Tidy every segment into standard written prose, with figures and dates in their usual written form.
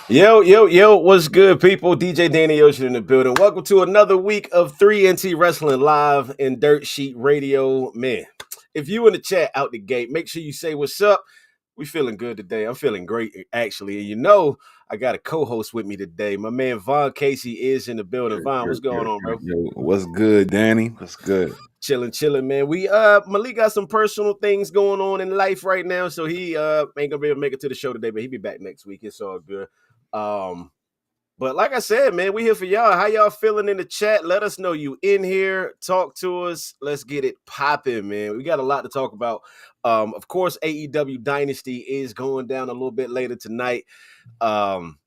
Yo, what's good, people? DJ Danny Ocean in the building. Welcome to another week of 3NT Wrestling Live and Dirt Sheet Radio. Man, if you in the chat out the gate, make sure you say what's up. We feeling good today. I'm feeling great, actually. And I got a co-host with me today. My man Von Casey is in the building. Von, what's going on, bro? Yo, what's good, Danny? What's good? Chilling, man. Malik got some personal things going on in life right now, so he ain't gonna be able to make it to the show today, but he'll be back next week. It's all good. But like I said, man, we here for y'all. How y'all feeling in the chat? Let us know you in here. Talk to us. Let's get it popping, man. We got a lot to talk about. Of course, AEW Dynasty is going down a little bit later tonight. I'm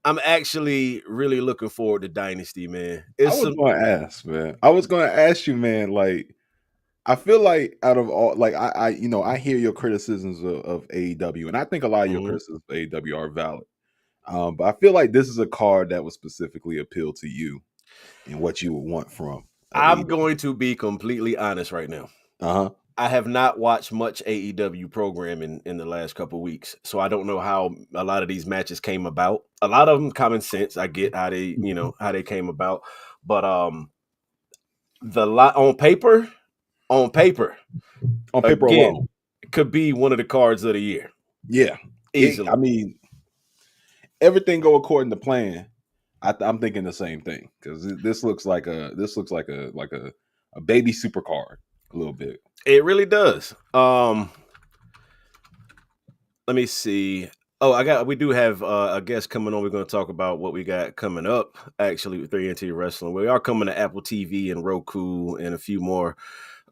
actually really looking forward to Dynasty, man. I was going to ask you, man. Like, I feel like out of all, like I hear your criticisms of AEW, and I think a lot of your criticisms of AEW are valid. But I feel like this is a card that would specifically appeal to you and what you would want from. I'm going to be completely honest right now. I have not watched much AEW programming in the last couple of weeks, so I don't know how a lot of these matches came about. A lot of them common sense. I get how they, how they came about, but on paper again, alone, it could be one of the cards of the year. Yeah, easily. Everything go according to plan. I'm thinking the same thing because this looks like a baby super card a little bit. It really does. Let me see. We do have a guest coming on. We're going to talk about what we got coming up. Actually, with 3NT Wrestling, we are coming to Apple TV and Roku and a few more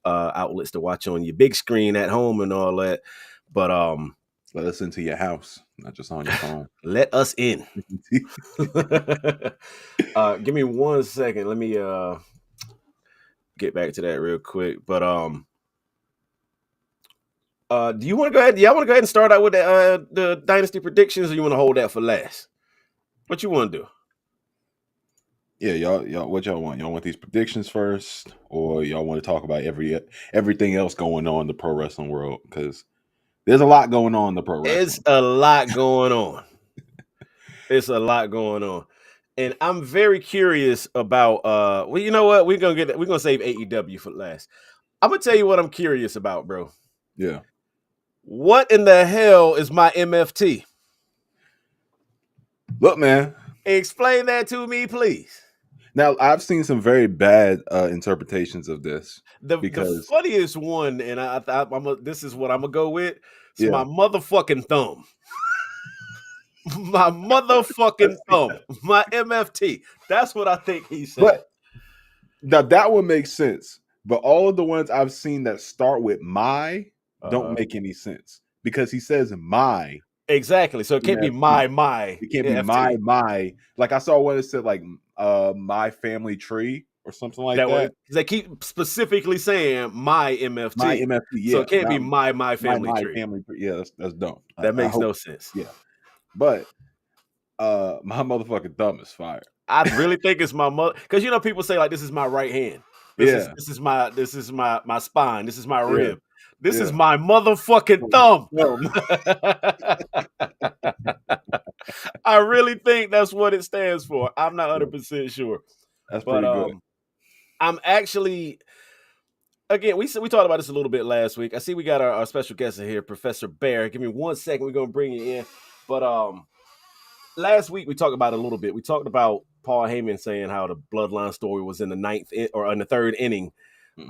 outlets to watch on your big screen at home and all that. But let us into your house, not just on your phone. Let us in. Give me 1 second. Let me get back to that real quick. But do you want to go ahead? Yeah, I want to go ahead and start out with the Dynasty predictions, or you want to hold that for last? What you want to do? Yeah, y'all, what y'all want? Y'all want these predictions first, or y'all want to talk about everything else going on in the pro wrestling world? Because there's a lot going on in the pro wrestling. It's a lot going on. It's a lot going on. And I'm very curious about well, you know what? We're gonna save AEW for last. I'm gonna tell you what I'm curious about, bro. Yeah. What in the hell is my MFT? Look, man. Explain that to me, please. Now, I've seen some very bad interpretations of this. The funniest one, and this is what I'm gonna go with. It's my motherfucking thumb. My motherfucking thumb. My MFT. That's what I think he said. But now that would make sense. But all of the ones I've seen that start with my don't make any sense because he says my. Exactly. So it can't be my. It can't be my. Like I saw one that said like my family tree or something like that. They keep specifically saying my MFT. My MFT, yeah. So it can't be my family tree. Family tree. Yeah, that's dumb. That makes no sense. Yeah. But my motherfucking thumb is fire. I really think it's my mother, because people say like this is my right hand. This is my spine. This is my rib. This is my motherfucking thumb. I really think that's what it stands for. I'm not 100% sure. That's pretty good. I'm actually, again, we talked about this a little bit last week. I see we got our special guest in here, Professor Bear. Give me 1 second. We're going to bring you in. But last week we talked about it a little bit. We talked about Paul Heyman saying how the Bloodline story was in the third inning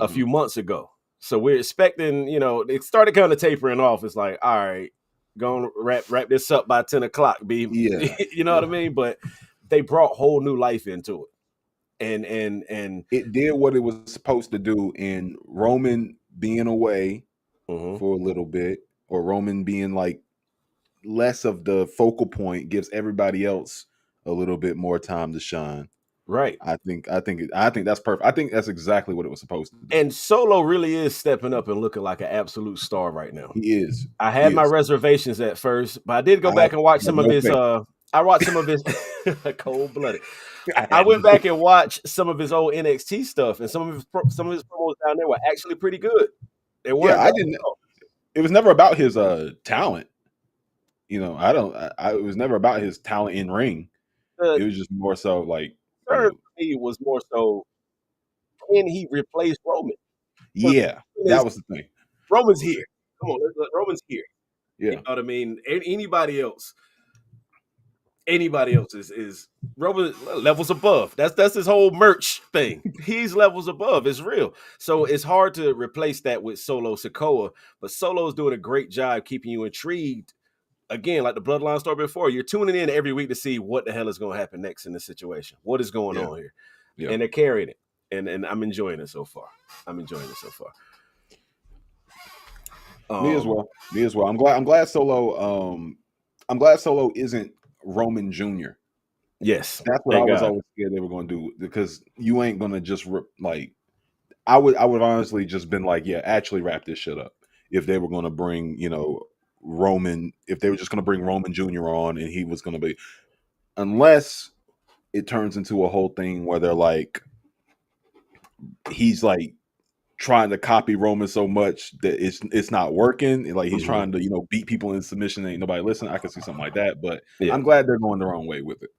a few months ago. So we're expecting, it started kind of tapering off. It's like, all right, go and wrap this up by 10 o'clock, B. Yeah. You know what I mean? But they brought whole new life into it. And it did what it was supposed to do in Roman being away for a little bit, or Roman being like less of the focal point, gives everybody else a little bit more time to shine. Right. I think that's perfect. I think that's exactly what it was supposed to do. And Solo really is stepping up and looking like an absolute star right now. He is. I had my reservations at first, but I did go back and watch some of his I watched some of his cold-blooded. I went back and watched some of his old NXT stuff, and some of his promos down there were actually pretty good. They weren't. Yeah, I didn't. It was never about his talent. It was never about his talent in ring. It was just more so like, Third for me was more so, can he replace Roman? yeah, that was the thing. Roman's here. Come on, Roman's here. Yeah. You know what I mean? Anybody else is Roman levels above. That's his whole merch thing. He's levels above. It's real. So it's hard to replace that with Solo Sikoa, but Solo's doing a great job keeping you intrigued. Again, like the Bloodline story before, you're tuning in every week to see what the hell is going to happen next in this situation. What is going on here? Yeah. And they're carrying it. And I'm enjoying it so far. Me as well. I'm glad Solo isn't Roman Jr. Yes. That's what I was always scared they were going to do, because you ain't going to just I would honestly just been like, yeah, actually wrap this shit up. If they were going to bring, Roman, if they were just going to bring Roman Jr. on and he was going to be, unless it turns into a whole thing where they're like, he's like trying to copy Roman so much that it's not working. Like he's trying to, beat people in submission. Ain't nobody listening. I could see something like that, but yeah. I'm glad they're going the wrong way with it.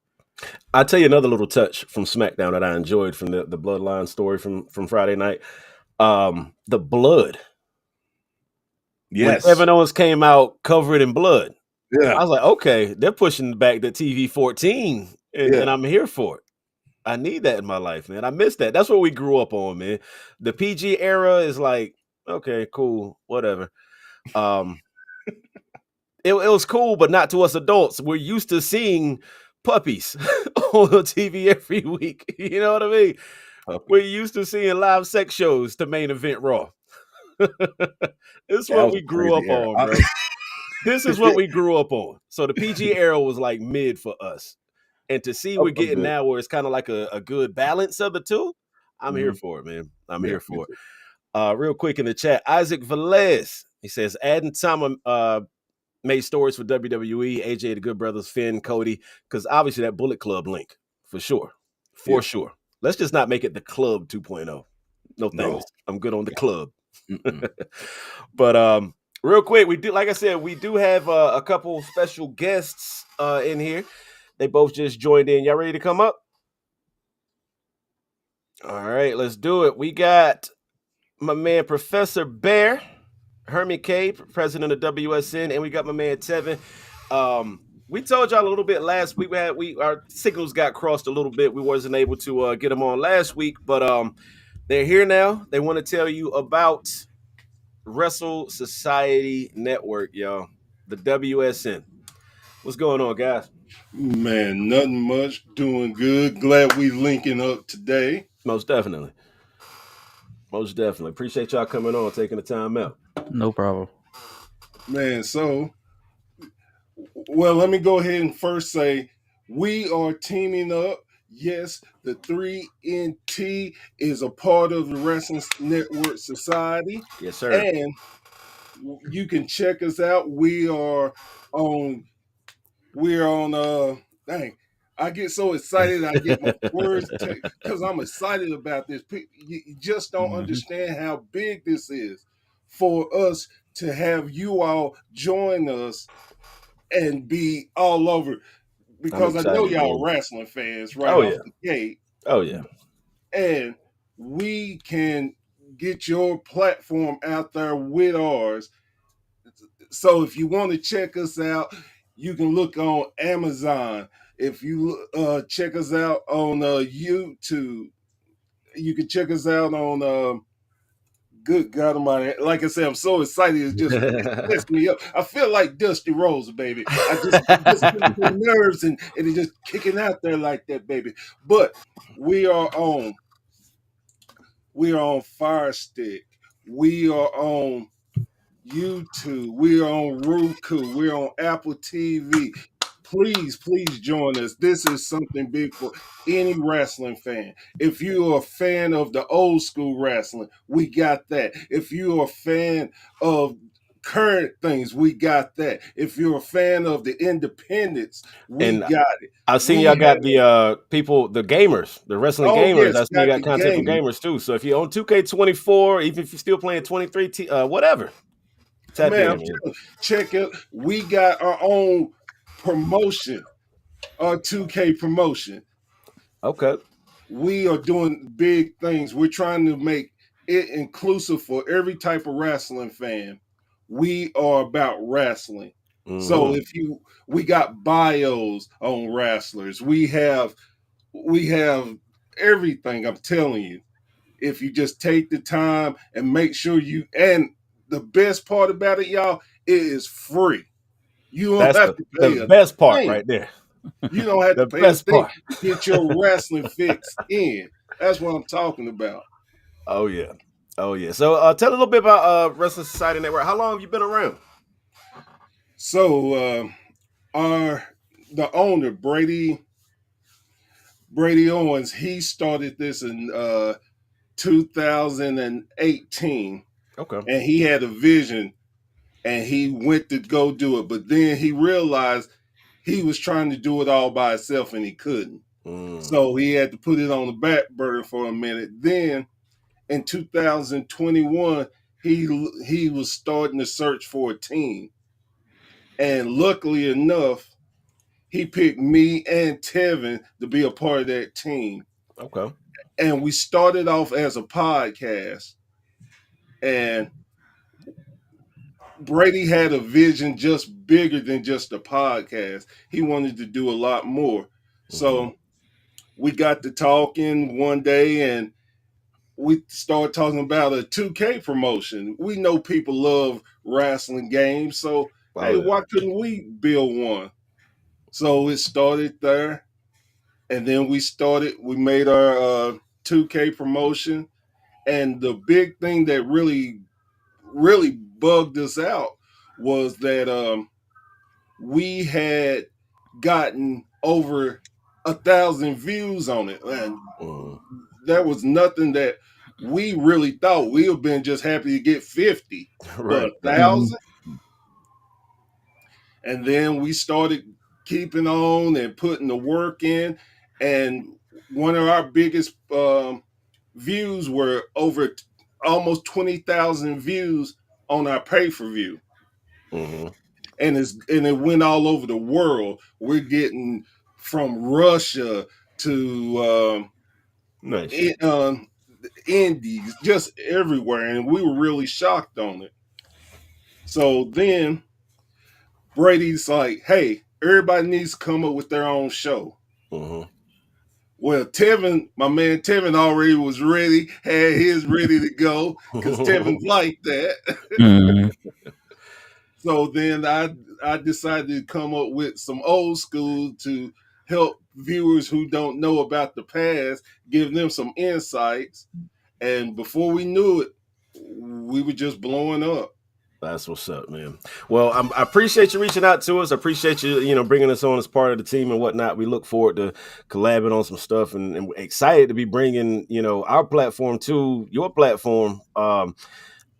I'll tell you another little touch from SmackDown that I enjoyed from the Bloodline story from Friday night. The blood. Yes. When Kevin Owens came out covered in blood. Yeah. I was like, okay, they're pushing back the TV 14, and I'm here for it. I need that in my life, man. I miss that. That's what we grew up on, man. The PG era is like, okay, cool, whatever. It was cool, but not to us adults. We're used to seeing puppies on TV every week. You know what I mean? We're used to seeing live sex shows to main event Raw. This is what we grew up on, bro. This is what we grew up on. So the PG era was like mid for us. And to see we're getting now where it's kind of like a good balance of the two, I'm here for it, man. I'm here for it. Real quick in the chat, Isaac Velez, he says, adding time made stories for WWE, AJ, the Good Brothers, Finn, Cody, because obviously that Bullet Club link, for sure. Sure. Let's just not make it the Club 2.0. No thanks. I'm good on the Club. But real quick, we do, like I said, we do have a couple special guests in here. They both just joined in. Y'all ready to come up? All right, let's do it. We got my man Professor Bear, Hermie K, president of WSN, and we got my man Tevin. We told y'all a little bit last week. Our signals got crossed a little bit. We wasn't able to get them on last week, but they're here now. They want to tell you about Wrestle Society Network, y'all. The WSN. What's going on, guys? Man, nothing much. Doing good. Glad we linking up today. Most definitely. Appreciate y'all coming on, taking the time out. No problem. Man, let me go ahead and first say we are teaming up. Yes, the 3NT is a part of the Wrestling Network Society. Yes, sir. And you can check us out. We're on dang, I get so excited I get my words because I'm excited about this. You just don't understand how big this is for us to have you all join us and be all over, because I know y'all wrestling fans right off the gate. Oh yeah. And we can get your platform out there with ours. So if you want to check us out, you can look on Amazon. If you check us out on YouTube, you can check us out on good God Almighty. Like I said, I'm so excited. It messed me up. I feel like Dusty Rose, baby. I just get the nerves and it's just kicking out there like that, baby. But we are on Fire Stick. We are on YouTube. We're on Roku. We're on Apple TV. Please join us. This is something big for any wrestling fan. If you're a fan of the old school wrestling, we got that. If you're a fan of current things, we got that. If you're a fan of the independents, we got it. I've seen y'all got the people, the gamers, the wrestling gamers. I see you got content for gamers too. So if you're on 2K24, even if you're still playing 23, whatever, Tap Man, I'm in, man. telling you, check it. We got our own promotion, our 2K promotion. Okay. We are doing big things. We're trying to make it inclusive for every type of wrestling fan. We are about wrestling. So we got bios on wrestlers. We have everything. I'm telling you. If you just take the time and make sure and the best part about it, y'all, it is free. You don't That's have to pay the a best part thing. right there. You don't have to The pay a best thing part. to get your wrestling fix in. That's what I'm talking about. Oh yeah. Oh yeah. So tell a little bit about Wrestling Society Network. How long have you been around? So the owner, Brady Owens, he started this in 2018. Okay. And he had a vision and he went to go do it. But then he realized he was trying to do it all by himself and he couldn't. So he had to put it on the back burner for a minute. Then in 2021, he was starting to search for a team. And luckily enough, he picked me and Tevin to be a part of that team. Okay. And we started off as a podcast. And Brady had a vision just bigger than just a podcast. He wanted to do a lot more. So we got to talking one day and we started talking about a 2K promotion. We know people love wrestling games. So, hey, why couldn't we build one? So it started there. And then we made our 2K promotion. And the big thing that really bugged us out was that we had gotten over 1,000 views on it, and there was nothing that we really thought. We have been just happy to get 50, Right. but 1,000. And then we started keeping on and putting the work in, and one of our biggest views were over almost 20,000 views on our pay-per-view. And it went all over the world. We're getting from Russia to nice. Indies, just everywhere, and we were really shocked on it. So then Brady's like, "Hey, everybody needs to come up with their own show." Well, Tevin, my man Tevin already was ready, had his ready to go because Tevin's like that. So then I decided to come up with some old school to help viewers who don't know about the past, give them some insights. And before we knew it, we were just blowing up. That's what's up, man. Well, I appreciate you reaching out to us. I appreciate you, bringing us on as part of the team and whatnot. We look forward to collabing on some stuff and we're excited to be bringing, our platform to your platform.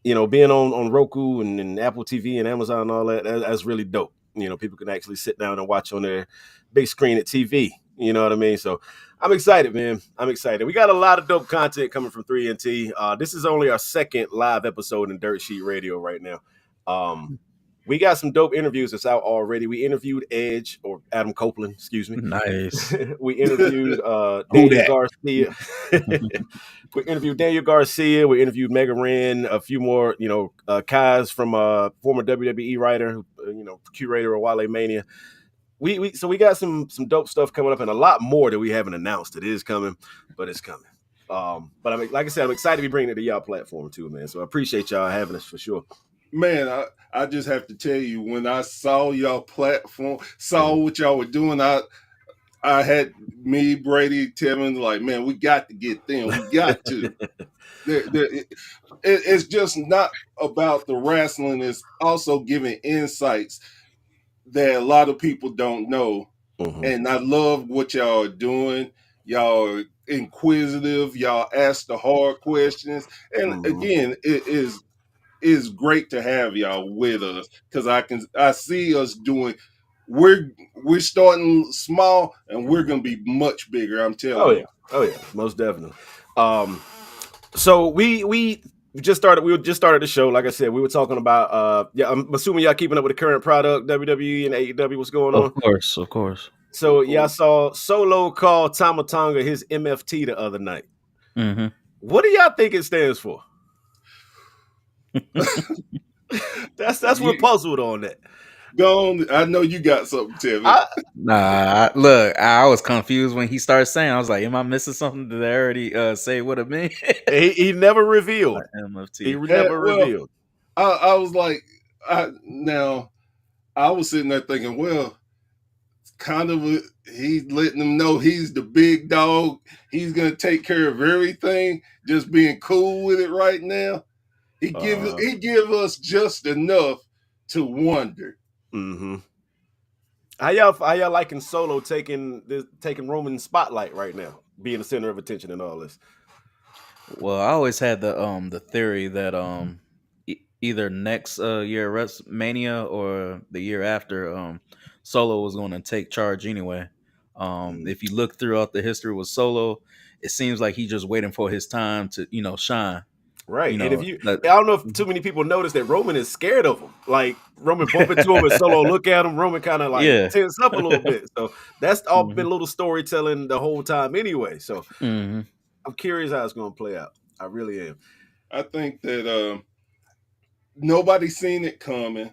Being on Roku and Apple TV and Amazon and all that's really dope. People can actually sit down and watch on their big screen at TV. You know what I mean? So I'm excited, man. I'm excited. We got a lot of dope content coming from 3NT. This is only our second live episode in Dirt Sheet Radio right now. We got some dope interviews that's out already. We interviewed Edge, or Adam Copeland, excuse me. Nice. We interviewed Daniel Garcia. We interviewed Daniel Garcia. We interviewed Mega Ran, a few more, Kaz from former WWE writer, curator of Wale Mania. So we got some dope stuff coming up and a lot more that we haven't announced. It is coming, but it's coming. But like I said, I'm excited to be bringing it to y'all platform too, man. So I appreciate y'all having us for sure. Man, I just have to tell you, when I saw y'all platform, saw what y'all were doing, I had me, Brady, Tevin, like, man, we got to get them. We got to. It's just not about the wrestling. It's also giving insights that a lot of people don't know. And I love what y'all are doing. Y'all are inquisitive. Y'all ask the hard questions. And again, it is great to have y'all with us because I see us doing. We're starting small and we're gonna be much bigger. I'm telling you. Oh yeah, most definitely. So we We just started the show. Like I said, we were talking about I'm assuming y'all keeping up with the current product, WWE and AEW, what's going on? Of course. So y'all saw Solo call Tama Tonga his MFT the other night. Mm-hmm. What do y'all think it stands for? That's we're puzzled on that. Go on. I know you got something, Tim. Look, I was confused when he started saying. I was like, "Am I missing something? Did they already say what it meant?" he never revealed. MFT. He never revealed. I was like, I was sitting there thinking, well, kind of he's letting them know he's the big dog. He's gonna take care of everything. Just being cool with it right now. He give us just enough to wonder. Mm-hmm. How y'all liking Solo taking Roman's spotlight right now, being the center of attention and all this? Well, I always had the theory that either next year WrestleMania or the year after Solo was going to take charge anyway. If you look throughout the history with Solo, it seems like he's just waiting for his time to shine. Right. And I don't know if too many people notice that Roman is scared of him. Like Roman bump into him and Solo look at him, Roman kind of like tense up a little bit. So that's all been a little storytelling the whole time anyway. So I'm curious how it's going to play out. I really am. I think that nobody's seen it coming,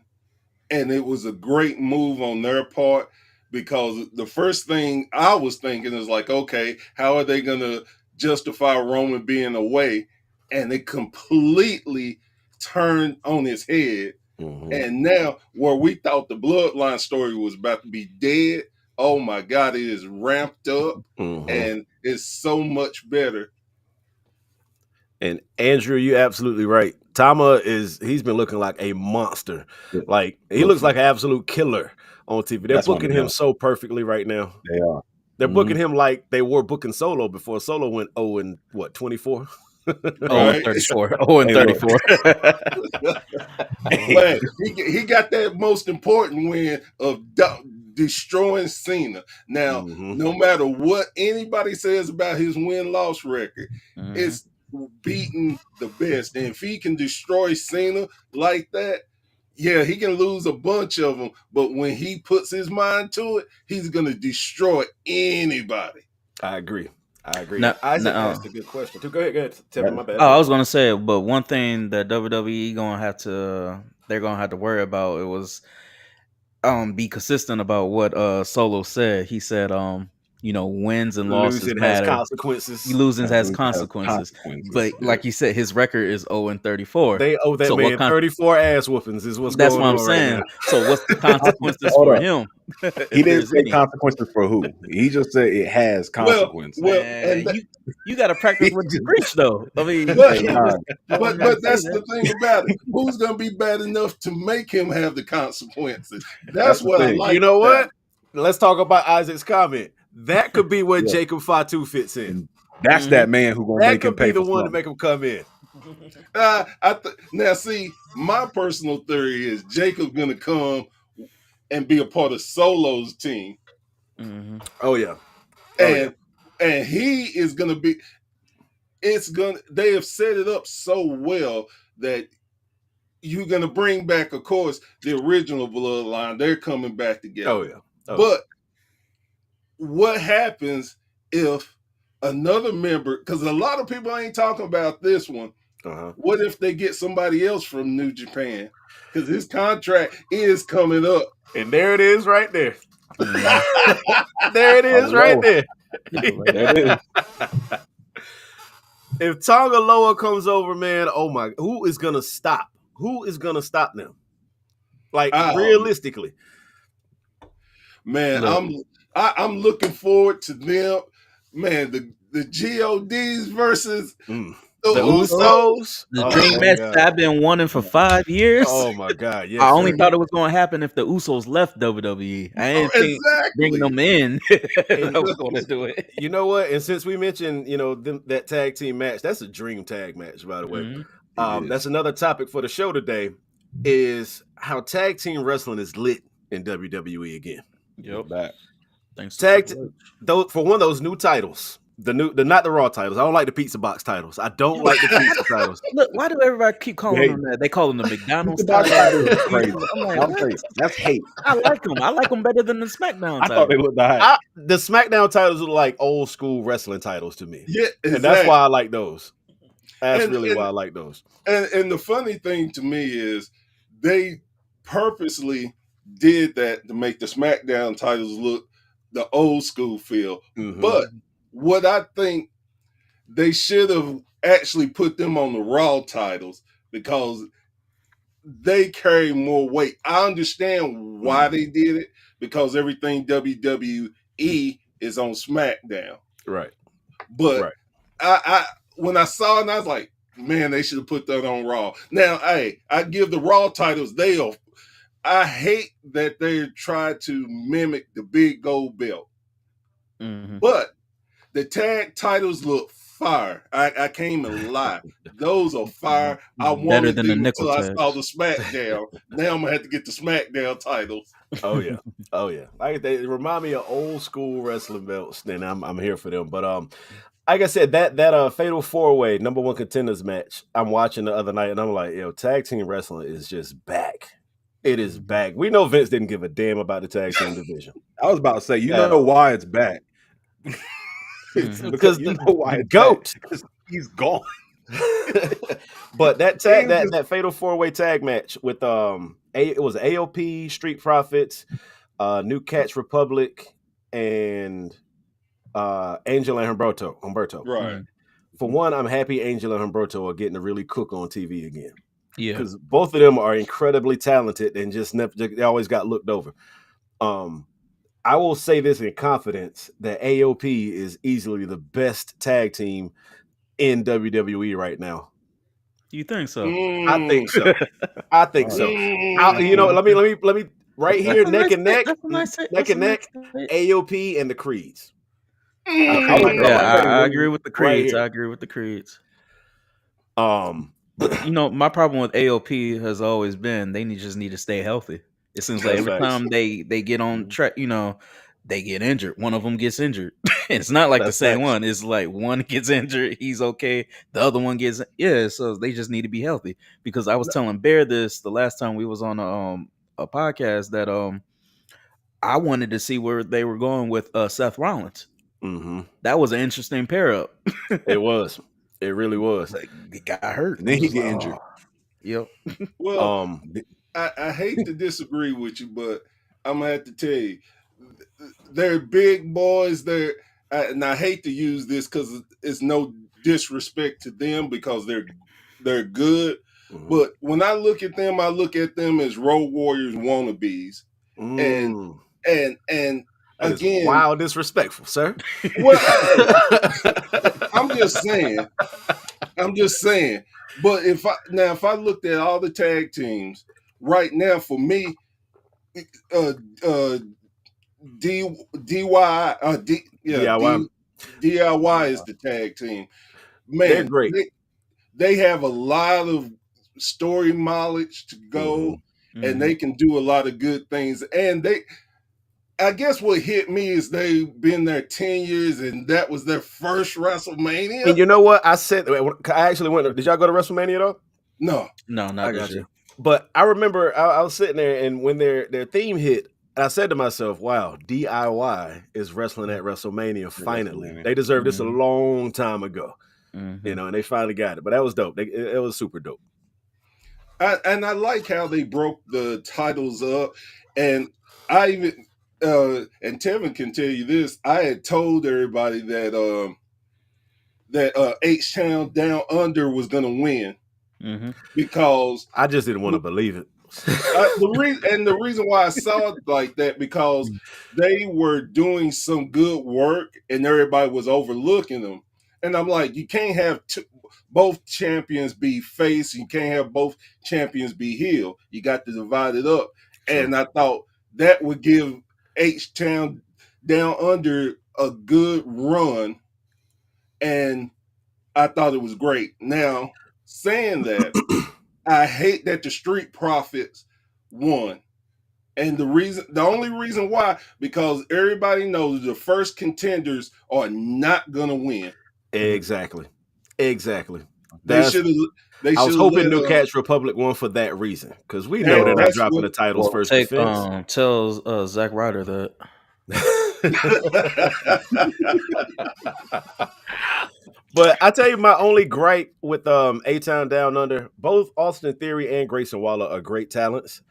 and it was a great move on their part, because the first thing I was thinking is like, okay, how are they going to justify Roman being away? And it completely turned on his head. Mm-hmm. And now, where we thought the bloodline story was about to be dead, oh my God, it is ramped up, and it's so much better. And Andrew, you're absolutely right. Tama he's been looking like a monster. Like he looks like an absolute killer on TV. They're booking him so perfectly right now. They are. They're booking him like they were booking Solo before Solo went 0-24. 34. 0-34. Man, he got that most important win of destroying Cena. Now, no matter what anybody says about his win-loss record, it's beating the best. And if he can destroy Cena like that, yeah, he can lose a bunch of them, but when he puts his mind to it, he's going to destroy anybody. I agree. Isaac asked a good question. Go ahead. Tell me, my bad. I was going to say, but one thing that WWE they're going to have to worry about, it was be consistent about what Solo said. He said wins and losses matter. Losing has consequences. But like you said, his record is 0-34. They owe that man 34 ass whoopings is what's that's going what on I'm saying. Right so what's the consequences for him? He didn't say consequences for who. He just said it has consequences. Well, and you got to practice what you preach, though. I mean, but that's the thing about it. Who's going to be bad enough to make him have the consequences? That's what I like. You know what? Let's talk about Isaac's comment. That could be where Jacob Fatu fits in. That's that man who's going to make him pay for the one to make him come in. Now, see, my personal theory is Jacob's going to come and be a part of Solo's team. Oh yeah, and he is going to be. They have set it up so well that you're going to bring back, of course, the original bloodline. They're coming back together. Oh yeah, but what happens if another member, because a lot of people ain't talking about this one, what if they get somebody else from New Japan? Because his contract is coming up. And there it is right there. There it is right there. If Tonga Loa comes over, man, oh my, who is going to stop? Who is going to stop them? Like, realistically. Man, I'm looking forward to them. Man, the GODs versus the Usos. The dream match that I've been wanting for 5 years. Oh my God! Yes, I only thought it was going to happen if the Usos left WWE. I didn't think bringing them in I was going to do it. You know what? And since we mentioned, that tag team match, that's a dream tag match, by the way. That's another topic for the show today. Is how tag team wrestling is lit in WWE again. Yep. For one of those new titles, not the Raw titles. I don't like the pizza box titles. I don't like the pizza titles. Look, why do everybody keep calling Hey. them that? They call them the McDonald's The box titles. titles are crazy. I'm like, I'll what? tell you, that's hate. I like them. I like them better than the SmackDown I titles. thought they looked high. The SmackDown titles are like old school wrestling titles to me. Yeah, exactly. And that's why I like those. That's really why I like those. And the funny thing to me is they purposely did that to make the SmackDown titles look the old school feel. Mhm. But what I think they should have actually put them on the Raw titles because they carry more weight. I understand why they did it because everything WWE is on SmackDown. Right. But I when I saw it, I was like, man, they should have put that on Raw. Now, hey, I give the Raw titles, I hate that they try to mimic the big gold belt. Mhm. But the tag titles look fire. I can't even lie. Those are fire. I Better wanted than the them nickel until I saw tags. the SmackDown. Now I'm gonna have to get the SmackDown titles. Oh yeah. Oh yeah. They remind me of old school wrestling belts. Then I'm here for them. But like I said, that fatal 4-way number 1 contenders match I'm watching the other night, and I'm like, yo, tag team wrestling is just back. It is back. We know Vince didn't give a damn about the tag team division. I was about to say, you know why it's back. Because you know why the it's GOAT. back. He's gone. But that fatal 4-way tag match with it was AOP, Street Profits, New Catch Republic, and Angel and Humberto. Right. For one, I'm happy Angel and Humberto are getting to really cook on TV again. Yeah. Because both of them are incredibly talented and just they always got looked over. I will say this in confidence that AOP is easily the best tag team in WWE right now. You think so? I think so. I think so. You know, let me right here, neck and neck, AOP and the Creeds. I agree with the Creeds. Right, I agree with the Creeds. But you know, my problem with AOP has always been they just need to stay healthy. It seems like every time they get on track, you know, they get injured. One of them gets injured. It's not like the same one. It's like one gets injured, he's okay. The other one gets so they just need to be healthy. Because I was telling Bear this the last time we was on a podcast that I wanted to see where they were going with Seth Rollins. Mm-hmm. That was an interesting pair up. It was. It really was. Like, he got hurt. And then he get injured. Yep. Well, I hate to disagree with you, but I'm gonna have to tell you, they're big boys. And I hate to use this because it's no disrespect to them because they're good. Mm-hmm. But when I look at them as Road Warriors wannabes, and again, wild disrespectful, sir. Well, I'm just saying. But if I looked at all the tag teams right now, for me, DIY is the tag team. Man, they're great. They have a lot of story mileage to go, and they can do a lot of good things. And I guess what hit me is they've been there 10 years, and that was their first WrestleMania. And you know what? I actually went. Did y'all go to WrestleMania though? No, not this year. But I remember I was sitting there, and when their theme hit, I said to myself, "Wow, DIY is wrestling at WrestleMania. Finally, they deserved this a long time ago, you know, and they finally got it. But that was dope. It was super dope. And I like how they broke the titles up, and I even and Tevin can tell you this. I had told everybody that H-Town Down Under was going to win because I just didn't want to believe it. The reason why I saw it like that because they were doing some good work and everybody was overlooking them, and I'm like, you can't have both champions be face, you can't have both champions be heel. You got to divide it up, and I thought that would give H-Town Down Under a good run, and I thought it was great. Now, saying that, I hate that the Street Profits won, And the only reason why, because everybody knows the first contenders are not gonna win. Exactly. They should have. They I was should have hoping let. New Cats Republic won for that reason, because we know And they're not that's dropping what. the titles first defense. Tell Zack Ryder that. But I tell you, my only gripe with A-Town Down Under, both Austin Theory and Grayson Waller are great talents.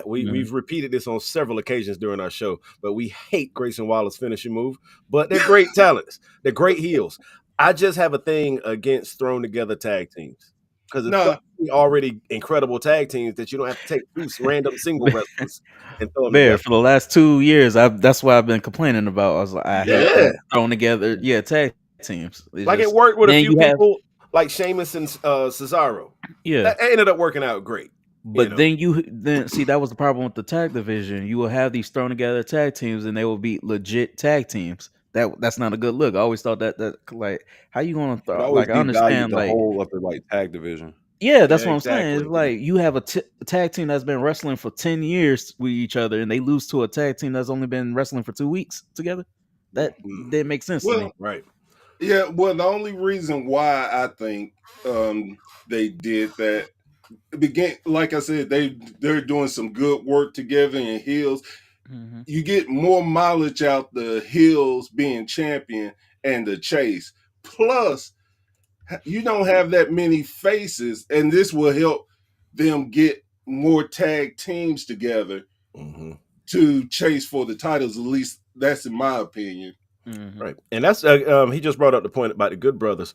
We've repeated this on several occasions during our show, but we hate Grayson Waller's finishing move. But they're great talents. They're great heels. I just have a thing against thrown together tag teams, because it's already incredible tag teams that you don't have to take two random single wrestlers and throw them together. For the last 2 years, that's what I've been complaining about. I was like, I hate that thrown together, tag teams. It worked with a few people like Sheamus and Cesaro. Yeah, that ended up working out great. But then see, that was the problem with the tag division. You will have these thrown together tag teams, and they will be legit tag teams. That's not a good look. I always thought that like, how you gonna I understand the whole of the tag division. Yeah, that's what I'm saying. It's like you have a tag team that's been wrestling for 10 years with each other, and they lose to a tag team that's only been wrestling for 2 weeks together. That didn't make sense to me. Right. Yeah, well, the only reason why I think they did that began, like I said, they're doing some good work together in heels. Mm-hmm. You get more mileage out the heels being champion and the chase. Plus, you don't have that many faces, and this will help them get more tag teams together to chase for the titles. At least that's in my opinion. Mm-hmm. Right. And that's he just brought up the point about the Good Brothers.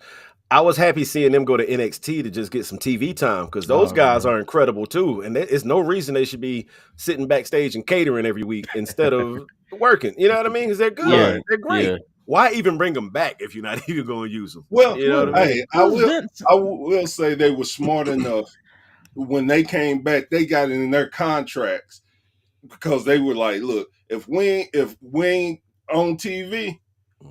I was happy seeing them go to NXT to just get some TV time, because those guys are incredible too, and there's no reason they should be sitting backstage and catering every week instead of working. You know what I mean? Because they're good. Yeah. They're great. Yeah. Why even bring them back if you're not even going to use them? Well, you know what I mean? I will say they were smart enough. When they came back, they got it in their contracts, because they were like, look, if we ain't on TV,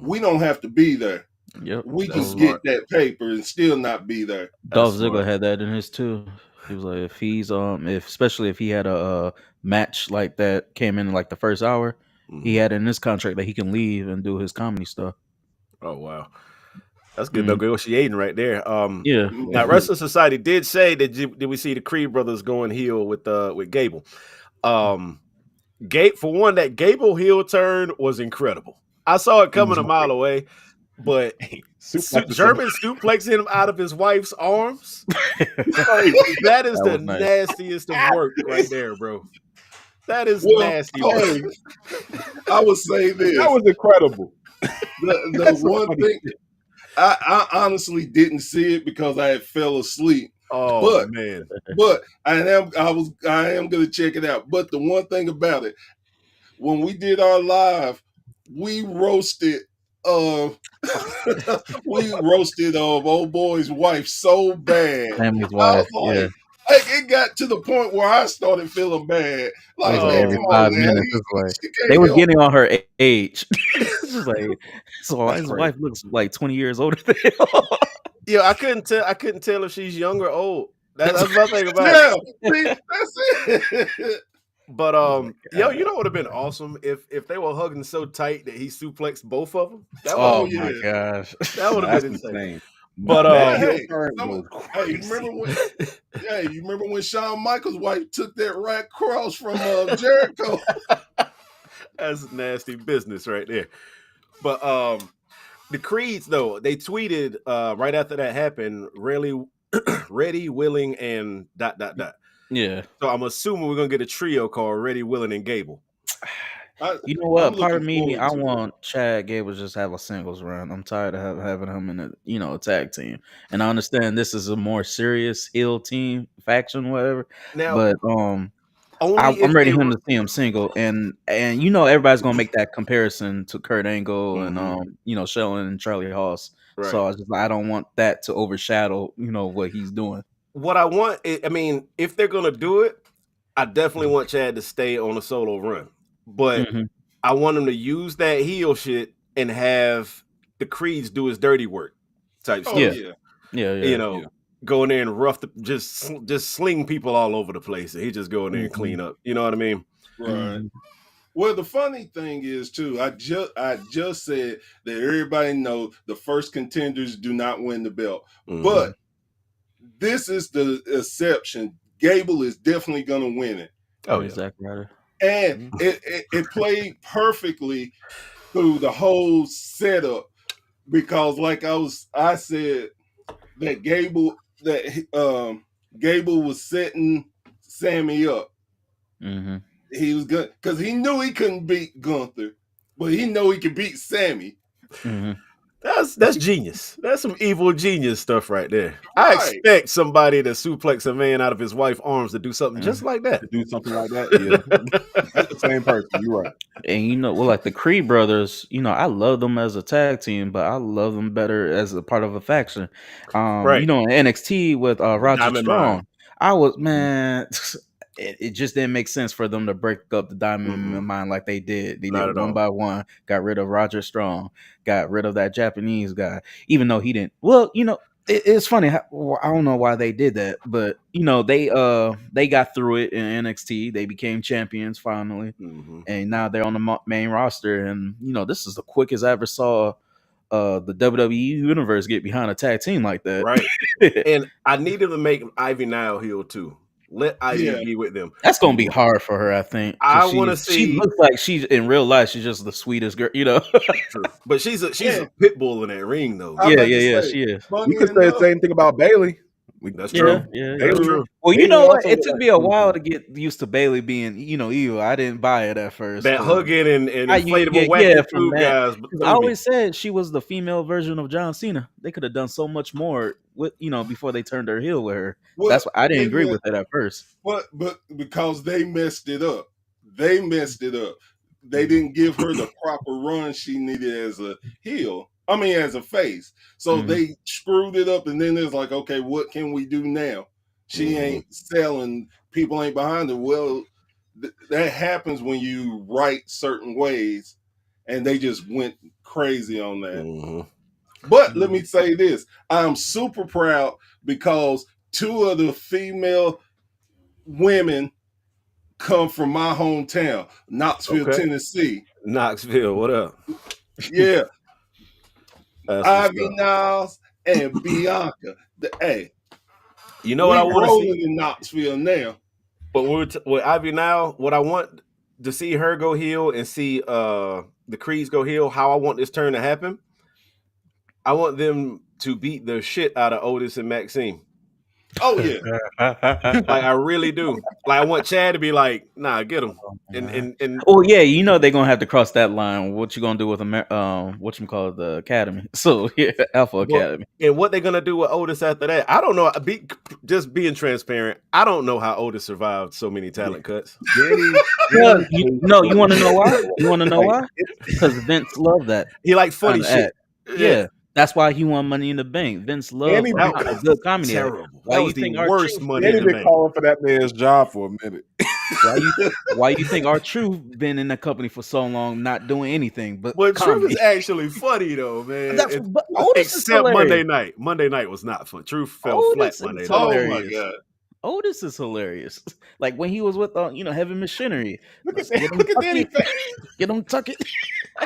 we don't have to be there. Yep, we can get that paper and still not be there. Dolph Ziggler had that in his too. He was like, especially if he had a match like that came in like the first hour, he had in his contract that he can leave and do his comedy stuff. Oh wow, that's good negotiating right there. Yeah. Now Wrestling Society did say that did we see the Creed brothers going heel with Gable? For one, that Gable heel turn was incredible. I saw it coming a mile away. But German suplexing him out of his wife's arms, that is the nastiest of work right there, bro. That is nasty. I would say this. That was incredible. The one thing, I honestly didn't see it because I had fell asleep. Oh, man. But I am going to check it out. But the one thing about it, when we did our live, we roasted old boy's wife so bad. Family's wife, it got to the point where I started feeling bad. Like, every 5 minutes, they were getting on her age. Just like, so his wife looks like 20 years older than him. Yeah, I couldn't tell if she's young or old. That's my thing about it. That's it. But you know what would have been awesome if they were hugging so tight that he suplexed both of them. My gosh, that would have been insane. But you remember when Shawn Michaels' wife took that right cross from Jericho? That's nasty business right there. But the Creeds though, they tweeted right after that happened, ready, willing, and ... Yeah. So I'm assuming we're gonna get a trio called Ready, Willing, and Gable. You know what? Part of me, I want Chad Gable just have a singles run. I'm tired of having him in a tag team. And I understand this is a more serious heel team faction, whatever. Now, but I'm ready for him to see him single. And everybody's gonna make that comparison to Kurt Angle and Sheldon and Charlie Haas. Right. So I don't want that to overshadow what he's doing. What I want, if they're gonna do it, I definitely want Chad to stay on a solo run. But I want him to use that heel shit and have the Creeds do his dirty work type stuff. Yeah. Go in there and just sling people all over the place, and he just go in there and clean up. You know what I mean? Right. Well, the funny thing is too, I just said that everybody know the first contenders do not win the belt, but this is the exception. Gable is definitely going to win it. Oh yeah, Zack Ryder. And it played perfectly through the whole setup because, like I said that Gable was setting Sammy up. He was good because he knew he couldn't beat Gunther, but he know he could beat Sammy. That's genius. That's some evil genius stuff right there. Right. I expect somebody to suplex a man out of his wife's arms to do something just like that. To do something like that, yeah. Same person. You're right. And well, like the Creed brothers, I love them as a tag team, but I love them better as a part of a faction. Right. In NXT with Roger Diamond Strong, Mine. I was it just didn't make sense for them to break up the Diamond Mine like they did. They did one by one, got rid of Roger Strong, got rid of that Japanese guy, even though he didn't. Well, it's funny. I don't know why they did that, but they got through it in NXT. They became champions finally, and now they're on the main roster. And this is the quickest I ever saw the WWE universe get behind a tag team like that. Right. And I need them to make Ivy Nile heel too. Let Ivy be with them. That's gonna be hard for her, I think. I want to see. She looks like she's in real life. She's just the sweetest girl, True. But she's a pit bull in that ring, though. Yeah, she is. We could say the same thing about Bailey. That's true. Yeah, that's true. Well, you know what? It took me a while to get used to Bailey being, evil. I didn't buy it at first. That hugging and inflatable wacky food guys. I always said she was the female version of John Cena. They could have done so much more with, before they turned her heel with her. Well, that's why I didn't agree with it at first. But because they messed it up. They didn't give her the proper run she needed as a heel. As a face. So they screwed it up, and then it's like, okay, what can we do now? She ain't selling, people ain't behind her. Well, that happens when you write certain ways, and they just went crazy on that. But let me say this. I'm super proud because 2 of the female women come from my hometown, Knoxville, Tennessee. Knoxville, what up? Yeah. Ivy Niles and Bianca. You know what I want to see in Knoxville now. But with Ivy Niles, what I want to see her go heel and see the Creeds go heel, how I want this turn to happen, I want them to beat the shit out of Otis and Maxine. Oh yeah. Like I really do. Like I want Chad to be like, nah, get him. And they're gonna have to cross that line. What you gonna do with the Academy? So Alpha Academy. And what they're gonna do with Otis after that? I don't know. Just being transparent, I don't know how Otis survived so many talent cuts. You want to know why? You want to know why? Because Vince loved that. He liked funny shit. Yeah. That's why he won Money in the Bank. Vince loved a good comedy. Terrible. Why was you think worst Money in the been Bank? calling for that man's job for a minute. Why you think R-Truth been in the company for so long, not doing anything? But Truth is actually funny though, man. Except Monday night. Monday night was not fun. Truth fell flat Monday night. Oh my god. Otis is hilarious. Like when he was with Heavy Machinery. Look at Danny. Get him tuck it.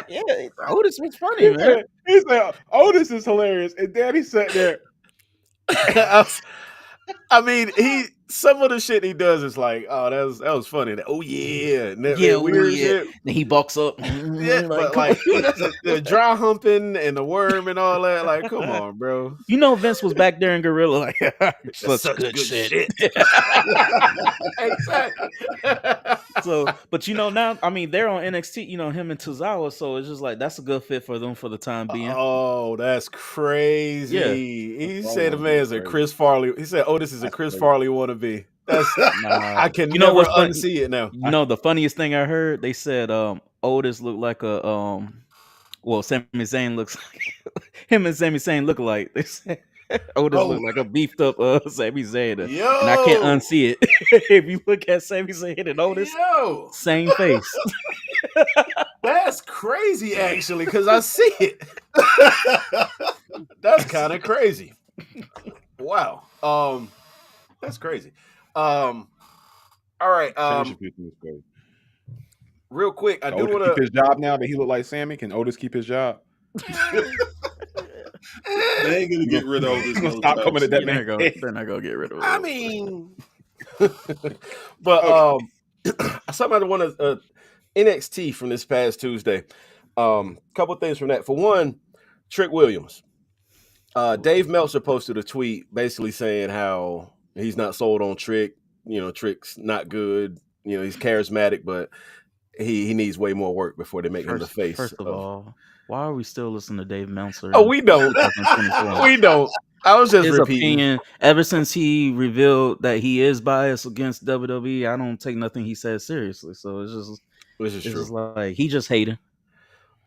Yeah, Otis was funny, man. He said Otis is hilarious, and Danny sat there. Some of the shit he does is like, oh, that was funny. Oh yeah, weird shit. Then he bulks up. But like the dry humping and the worm and all that. Like, come on, bro. Vince was back there in Gorilla, like such good shit. Exactly. So, but now, they're on NXT. Him and Tozawa, so it's just like that's a good fit for them for the time being. Oh, that's crazy. Yeah. He said the man's a Chris Farley. He said Otis is a Chris Farley wannabe. That's I can never unsee it now. The funniest thing I heard, they said Otis looked like a Sami Zayn looks like him and Sami Zayn look alike. They said Otis looked like a beefed up Sami Zayn. And I can't unsee it. If you look at Sami Zayn and Otis, same face. That's crazy actually, because I see it. That's kind of crazy. Wow. That's crazy. All right. real quick, I Can do Otis want keep to. his job now that he look like Sammy? Can Otis keep his job? They ain't gonna get rid of this. Gonna stop coming at that man. They're not gonna get rid of it. I mean, but something I want to NXT from this past Tuesday. Couple things from that. For one, Trick Williams. Dave Meltzer posted a tweet basically saying how he's not sold on Trick. You know, Trick's not good. You know, he's charismatic, but he needs way more work before they make him the face. First of all, why are we still listening to Dave Meltzer? Oh, we don't. We don't. I was just his repeating. opinion. Ever since he revealed that he is biased against WWE, I don't take nothing he says seriously. So it's just like he just hating.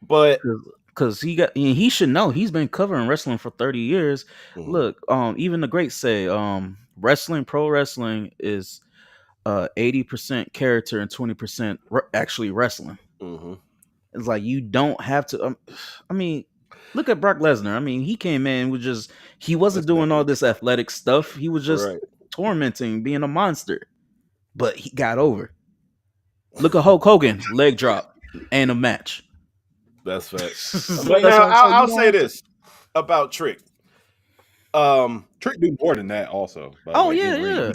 But because he should know, he's been covering wrestling for 30 years. Mm-hmm. Look, even the greats say pro wrestling is 80% character and 20% actually wrestling. Mm-hmm. It's like you don't have to. I mean, look at Brock Lesnar. I mean, he came in with he wasn't doing all this athletic stuff. He was just tormenting, being a monster. But he got over. Look at Hulk Hogan, leg drop and a match. That's facts. But now I'll say this about Trick. Trick do more than that also. Oh yeah.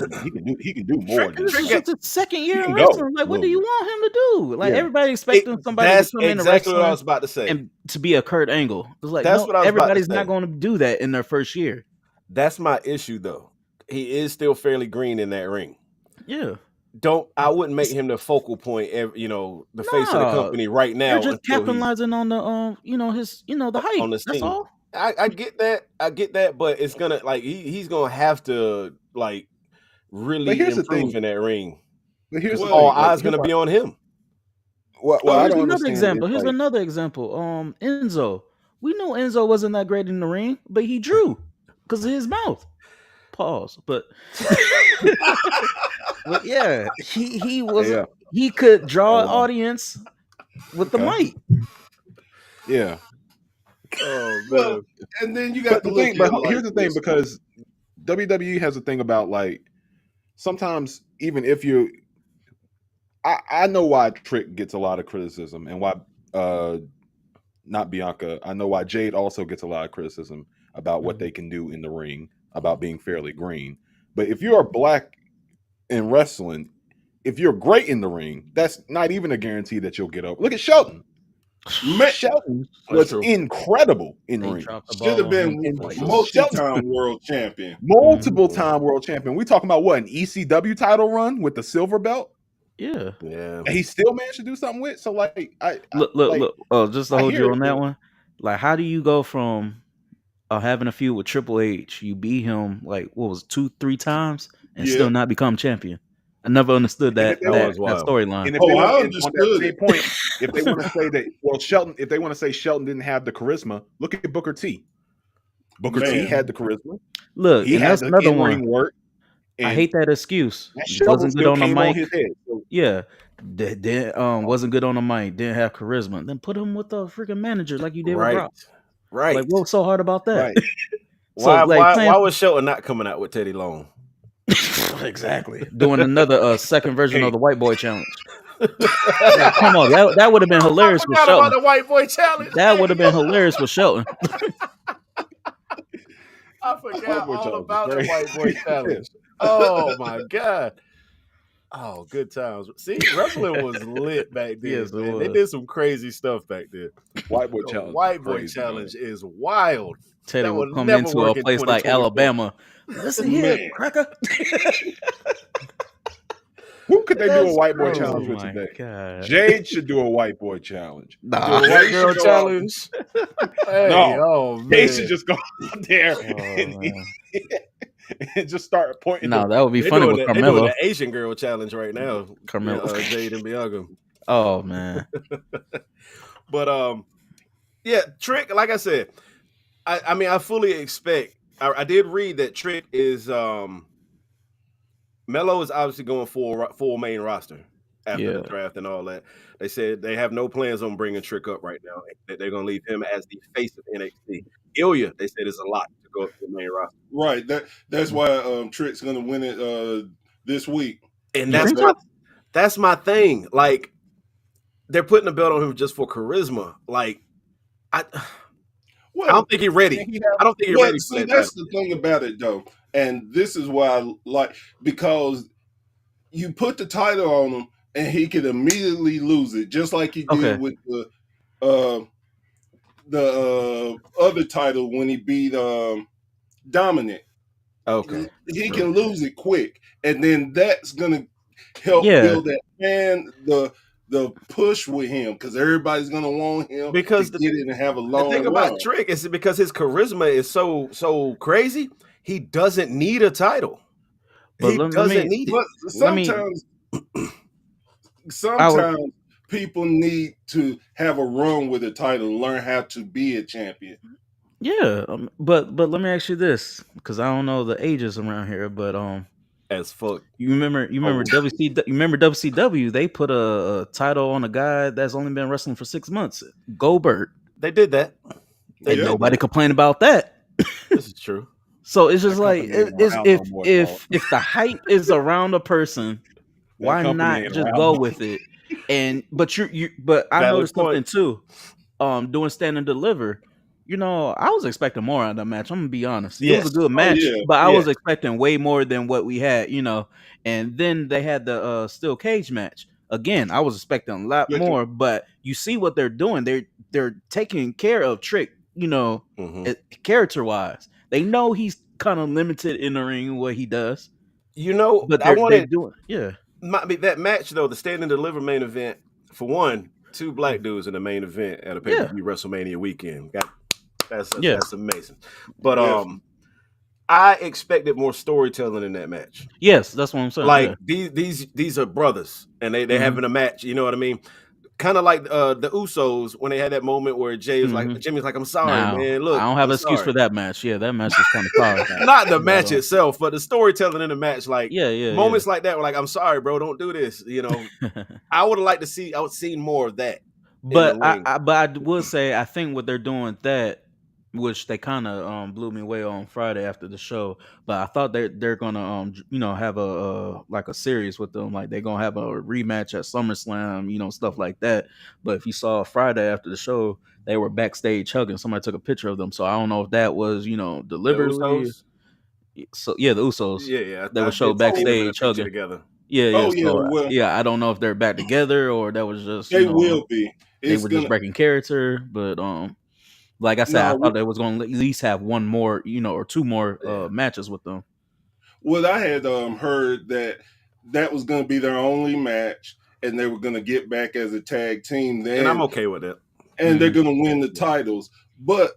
He can do more. This is the second year in wrestling. Like, what do you want him to do? Like, everybody expecting somebody to come in exactly what I was about to say, and to be a Kurt Angle. It's like, that's what I was everybody's about to say. Not going to do that in their first year. That's my issue, though. He is still fairly green in that ring. Yeah. I wouldn't make him the focal point. You know, the face of the company right now. You're just capitalizing on the the hype. On the That's all. I get that, but it's gonna he's gonna have to really improve in that ring. But here's all eyes gonna be on him. Well, I don't understand. Here's another example. Enzo. We knew Enzo wasn't that great in the ring, but he drew because of his mouth. Pause. But but yeah, he was he could draw an audience with the mic. Yeah. Oh, man. And then you got the thing. But here's the thing, because WWE has a thing about sometimes even if you, I know why Trick gets a lot of criticism and why not Bianca. I know why Jade also gets a lot of criticism about what they can do in the ring, about being fairly green. But if you are black in wrestling, if you're great in the ring, that's not even a guarantee that you'll get over. Look at Shelton. Shelton was incredible in ring. Should have been multi-time world champion. Multiple-time world champion. We talking about what, an ECW title run with the silver belt? Yeah. And he still managed to do something with. So look. Just to hold you on that one. Like, how do you go from having a feud with Triple H? You beat him 2-3 times and still not become champion. I never understood that storyline. And if I understood at that point, if they want to say that, Shelton, if they want to say Shelton didn't have the charisma, look at Booker T. Booker T had the charisma. Look, he had another one. Work. I hate that excuse. Wasn't good on the mic. Yeah, wasn't good on the mic. Didn't have charisma. Then put him with a freaking manager like you did with Brock. Right. Like, what was so hard about that? Right. Why was Shelton not coming out with Teddy Long? Exactly. Doing another second version of the White Boy Challenge. Come on, that would have been hilarious with Shelton. About the White Boy Challenge. That would have been hilarious with Shelton. I forgot all about the White Boy Challenge. Oh my god. Oh, good times. See, wrestling was lit back then. Yes, man. They did some crazy stuff back then. White Boy Challenge. White Boy Challenge is wild. Teddy would come into a place like Alabama. Listen here, cracker. Who could they do a White Boy Challenge with today? God. Jade should do a White Boy Challenge. Do a White Girl Challenge. No, Jade should just go out there and just start pointing. No, that would be funny with Carmelo. They're doing the Asian Girl Challenge right now. Carmelo, Jade and Bianca. Oh man. But yeah, Trick. Like I said, I mean, I fully expect. I did read that Trick is Melo is obviously going full main roster after the draft and all that. They said they have no plans on bringing Trick up right now. That they're going to leave him as the face of NXT. Ilya, they said, is a lot to go up to the main roster. Right. That's why Trick's going to win it this week. And that's my thing. Like, they're putting the belt on him just for charisma. Like, I don't think he's ready. I don't think he's ready for that that's title. the thing about it, though, and this is why I like, because you put the title on him and he could immediately lose it, just like he did with the other title when he beat Dominic. Okay, he can lose it quick, and then that's gonna help build that the push with him, because everybody's gonna want him to get it and have a long the thing run. about Trick is because his charisma is so crazy, he doesn't need a title. He doesn't need it. But sometimes people need to have a run with a title and learn how to be a champion. Yeah, but let me ask you this, because I don't know the ages around here, but as fuck. You remember WCW? They put a title on a guy that's only been wrestling for 6 months. Goldberg. They did that. And nobody complained about that. This is true. So it's just like if the hype is around a person, why not just go with it? But I noticed something too. Doing Stand and Deliver. I was expecting more out of that match. I'm gonna be honest. It was a good match, but I was expecting way more than what we had. And then they had the steel cage match. Again, I was expecting a lot more, but you see what they're doing. They're taking care of Trick. Character wise, they know he's kind of limited in the ring what he does. But they're doing that match though. The Stand and Deliver main event, for one, 2 black dudes in the main event at a pay-per-view WrestleMania weekend. That's amazing. But I expected more storytelling in that match. Yes, that's what I'm saying. Like these are brothers, and they're having a match. You know what I mean? Kind of like the Usos when they had that moment where Jimmy's like, "I'm sorry, man. Look, I don't have an excuse for that match. Yeah, that match was kind of sorry. Not the match itself, but the storytelling in the match. Like moments like that were like, "I'm sorry, bro. Don't do this." I would have liked to see. I would seen more of that. But I will say, I think what they're doing with that, which they kind of blew me away on Friday after the show. But I thought they're gonna have a series with them, like they're gonna have a rematch at SummerSlam, stuff like that. But if you saw Friday after the show, they were backstage hugging. Somebody took a picture of them, so I don't know if that was deliberately. So the Usos, they were show backstage hugging together. I don't know if they're back together or that was just they will be. They were just breaking character, but like I said, I thought they was going to at least have one more, or 2 more matches with them. Well, I had heard that was going to be their only match, and they were going to get back as a tag team then. And I'm okay with it. And they're going to win the titles. But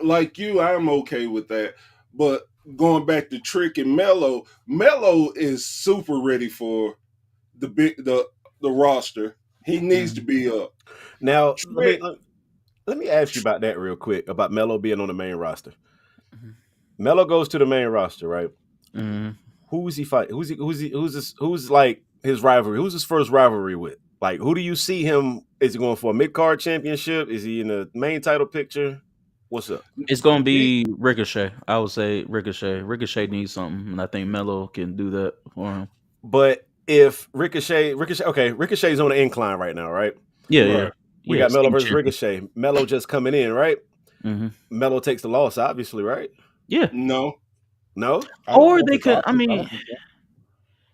like you, I'm okay with that. But going back to Trick and Mello is super ready for the roster. He needs to be up. Now, let me ask you about that real quick, about Mello being on the main roster. Mello goes to the main roster, right? Who is he fighting? Who's like his rivalry? Who's his first rivalry with? Like, who do you see him? Is he going for a mid-card championship? Is he in the main title picture? What's up? It's going to be Ricochet. I would say Ricochet. Ricochet needs something, and I think Mello can do that for him. But if Ricochet's on the incline right now, right? Yeah. We got Mello versus Ricochet. Mello just coming in, right? Mello takes the loss, obviously, right? Yeah. No. Or they could. I mean,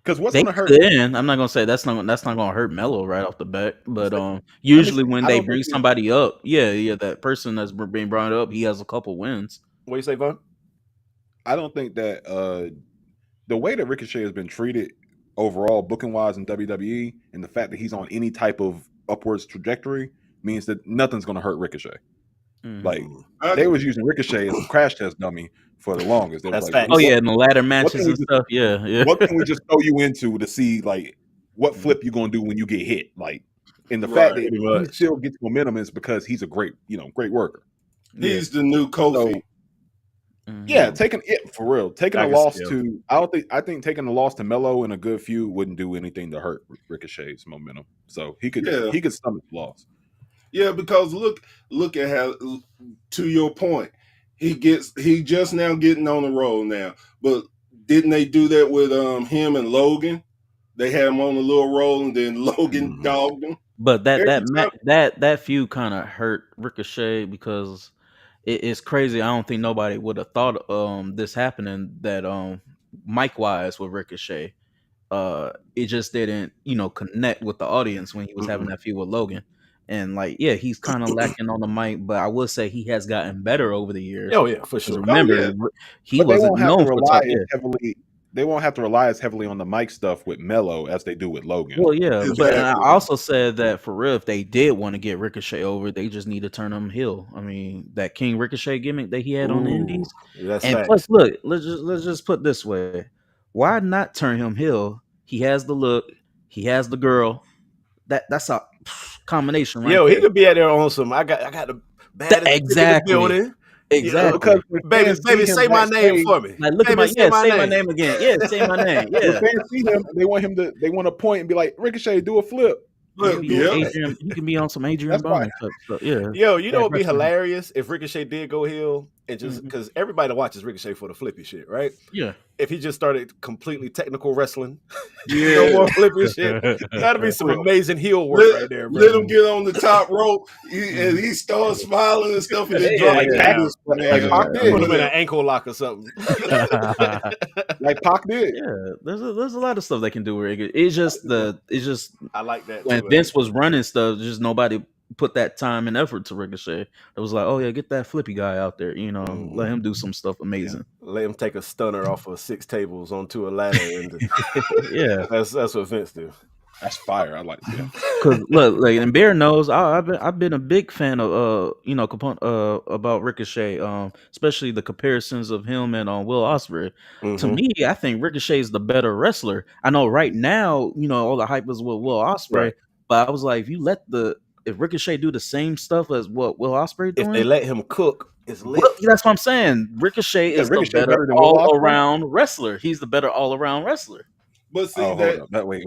because what's going to hurt? I'm not going to say that's not going to hurt Mello right off the bat. But usually when they bring somebody up, that person that's being brought up, he has a couple wins. What do you say, Vaughn? I don't think that the way that Ricochet has been treated overall, booking wise in WWE, and the fact that he's on any type of upwards trajectory means that nothing's going to hurt Ricochet. Like they was using Ricochet as a crash test dummy for the longest. They That's like, in the ladder matches and stuff. Yeah. What can we just throw you into to see like what flip you going to do when you get hit? Like, and the fact that he still gets momentum is because he's a great worker. He's the new Kofi. So, taking a loss to I think taking a loss to Mello in a good feud wouldn't do anything to hurt Ricochet's momentum. So he could stomach the loss. Yeah, because look at how, to your point, he just now getting on the roll now. But didn't they do that with him and Logan? They had him on a little roll, and then Logan dogged him. But that feud kind of hurt Ricochet because it's crazy. I don't think nobody would have thought this happening that mic wise with Ricochet. It just didn't connect with the audience when he was having that feud with Logan. And like, yeah, he's kind of lacking on the mic, but I will say he has gotten better over the years. Oh yeah, for sure. Remember, he wasn't known for talking. They won't have to rely as heavily on the mic stuff with Melo as they do with Logan. Well, yeah, but I also said that for real, if they did want to get Ricochet over, they just need to turn him heel. I mean, that King Ricochet gimmick that he had on the Indies. And plus, look, let's just put it this way: why not turn him heel? He has the look, he has the girl. That's a combination, right? Yo, he could be out there on some. I got the baddest exactly. building. Exactly. Because baby, say my name for me. Like, look baby, at say my name again. Yeah, say my name. Yeah. When fans see him, they want to point and be like, Ricochet, do a flip. He can be on some Adrian Bowman stuff. Yeah. Yo, you know it'd be hilarious if Ricochet did go heel and just because everybody watches Ricochet for the flippy shit, right? Yeah. If he just started completely technical wrestling, no more flippy shit. That'd be some amazing heel work right there, bro. Let him get on the top rope and he starts smiling and stuff and then drop down. Like Pac did. Put him in an ankle lock or something. Like Pac did. Yeah, there's a lot of stuff they can do with it. It's just I like that. When Vince was running stuff, just nobody put that time and effort to Ricochet. It was like, oh yeah, get that flippy guy out there, let him do some stuff amazing. Yeah. Let him take a stunner off of 6 tables onto a ladder. And yeah, that's what Vince did. That's fire. I like that. Because look, like, and Bear knows I've been a big fan of about Ricochet, especially the comparisons of him and Will Ospreay. To me, I think Ricochet is the better wrestler. I know right now, all the hype is with Will Ospreay, right. But I was like, if Ricochet do the same stuff as what Will Ospreay doing, if they let him cook, it's lit. That's what I'm saying. Ricochet is the better all-around wrestler. He's the better all-around wrestler. But see wait.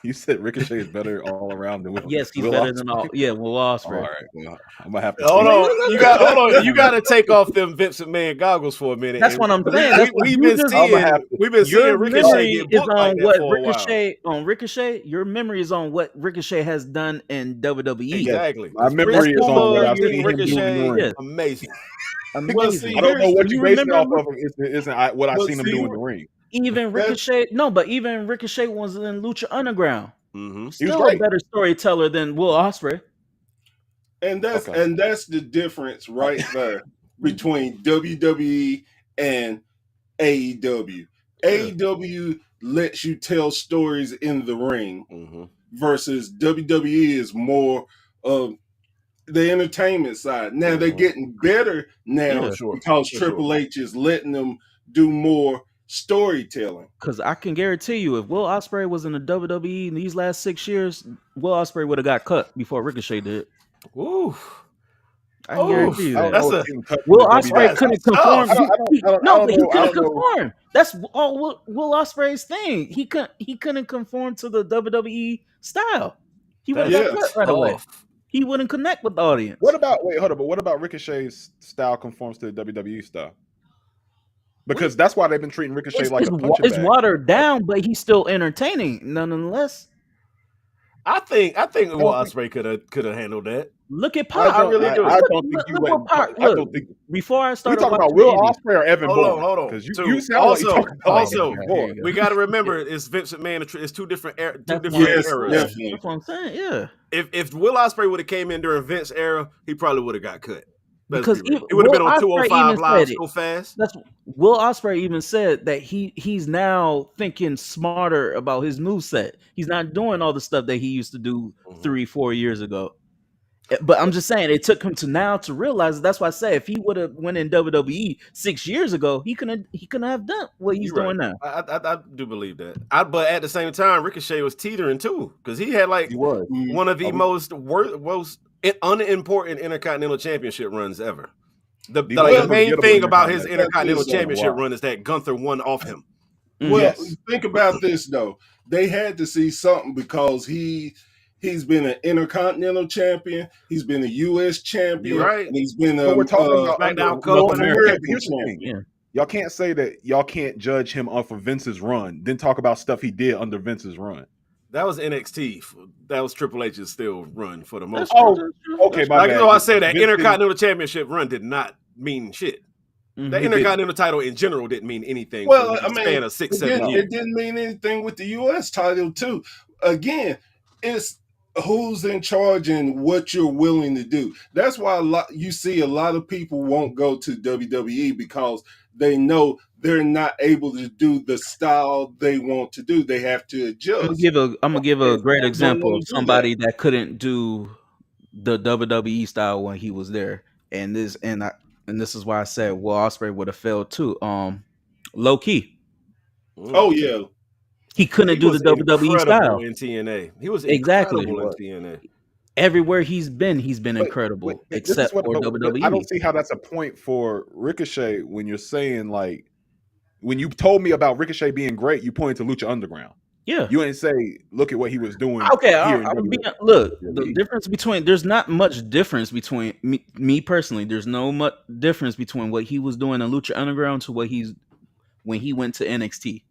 You said Ricochet is better all around than Will. Yes, he's better than all. Yeah, Will Ospreay. All right, well, I'm gonna have to. Hold on. You got to take off them Vince McMahon goggles for a minute. That's what I'm saying. We've been seeing Ricochet get booked like that for a while. On Ricochet, your memory is on what Ricochet has done in WWE. Exactly. My memory is on what I've seen Ricochet. Him doing. Amazing. I don't know what you base it off of. Isn't what I've seen him do in the ring. Even Ricochet, even Ricochet was in Lucha Underground. Mm-hmm. Still a better storyteller than Will Ospreay. And that's the difference right there between WWE and AEW. AEW lets you tell stories in the ring versus WWE is more of the entertainment side. Now they're getting better now because Triple H is letting them do more storytelling. Because I can guarantee you, if Will Ospreay was in the WWE in these last 6 years, Will Ospreay would have got cut before Ricochet did. Ooh. I can guarantee you that. Will Ospreay couldn't conform. He couldn't conform. That's all Will Ospreay's thing. He couldn't conform to the WWE style. He would have got cut right away. He wouldn't connect with the audience. What about Ricochet's style conforms to the WWE style? Because that's why they've been treating Ricochet like a punching bag. It's watered down, but he's still entertaining, nonetheless. I think Will Ospreay could have handled that. Look at Pac. I really do. I don't think you went. Look, before I started, we talking about Will Ospreay or Evan Bourne? Hold on. Because you sound like you're talking about we got to remember it's Vince McMahon. It's two different eras. That's what I'm saying. Yeah. If Will Ospreay would have came in during Vince era, he probably would have got cut. Because it would have been on 205 Live so fast. That's Will Ospreay even said that he's now thinking smarter about his moveset. He's not doing all the stuff that he used to do 3-4 years ago. But I'm just saying it took him to now to realize it. That's why I say if he would have went in WWE 6 years ago, he couldn't have done what he's doing now. I do believe that. But at the same time, Ricochet was teetering too because he had one of the most unimportant Intercontinental Championship runs ever. The main thing about his Intercontinental Championship run is that Gunther won off him. Well, think about this though. They had to see something because he's been an Intercontinental champion. He's been a U.S. champion. You're right. And he's been we're talking about SmackDown Cup North American champion. y'all can't say that y'all can't judge him off of Vince's run, then talk about stuff he did under Vince's run. That was NXT. That was Triple H's still run for the most That's part. true. Okay, my Like bad. no, I say that Vince didn't- Intercontinental Championship run did not mean shit. The He Intercontinental title in general didn't mean anything. Well, for I the mean, span of 6-7 years. it didn't mean anything with the U.S. title too. Again, it's who's in charge and what you're willing to do. That's why you see a lot of people won't go to WWE because they know they're not able to do the style they want to do. They have to adjust. I'm gonna give a great Don't example wanna of do somebody that couldn't do the WWE style when he was there, and this is why I said Will Ospreay would have failed too. Low key, Oh yeah, he couldn't do the WWE style in TNA. He was exactly incredible in TNA. everywhere he's been incredible, But this except is what, for but WWE. I don't see how that's a point for Ricochet when you're saying like when you told me about Ricochet being great, you pointed to Lucha Underground. Yeah. You didn't say look at what he was doing. Okay, here in I'm being, WWE. look, the difference between there's not much difference between me personally. There's no much difference between what he was doing in Lucha Underground to what he's when he went to NXT.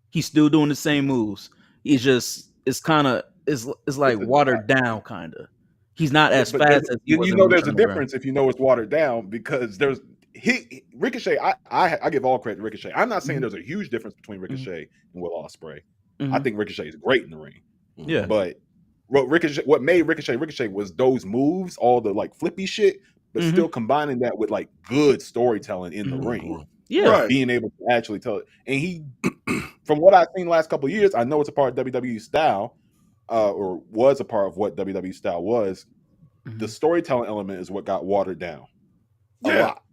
He's still doing the same moves. He's just it's like watered down kind of. He's not as fast as he was. You know, there's a difference if you know it's watered down because there's Ricochet. I give all credit to Ricochet. I'm not saying there's a huge difference between Ricochet and Will Ospreay. I think Ricochet is great in the ring. Yeah, but what made Ricochet was those moves, all the like flippy shit, but still combining that with like good storytelling in the ring. Yeah, right. Being able to actually tell it. And he, from what I've seen the last couple of years, I know it's a part of WWE style, or was a part of what WWE style was. The storytelling element is what got watered down. A lot.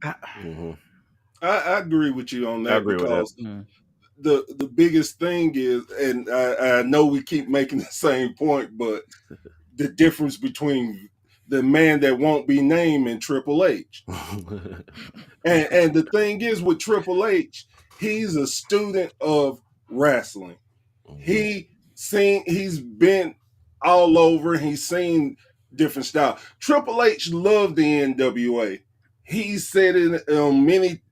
I agree with you on that. I agree because with that. The biggest thing is, and I know we keep making the same point, but the difference between the man that won't be named and Triple H. and the thing is with Triple H, he's a student of wrestling. He's been all over. He's seen different style. Triple H loved the NWA. He said in many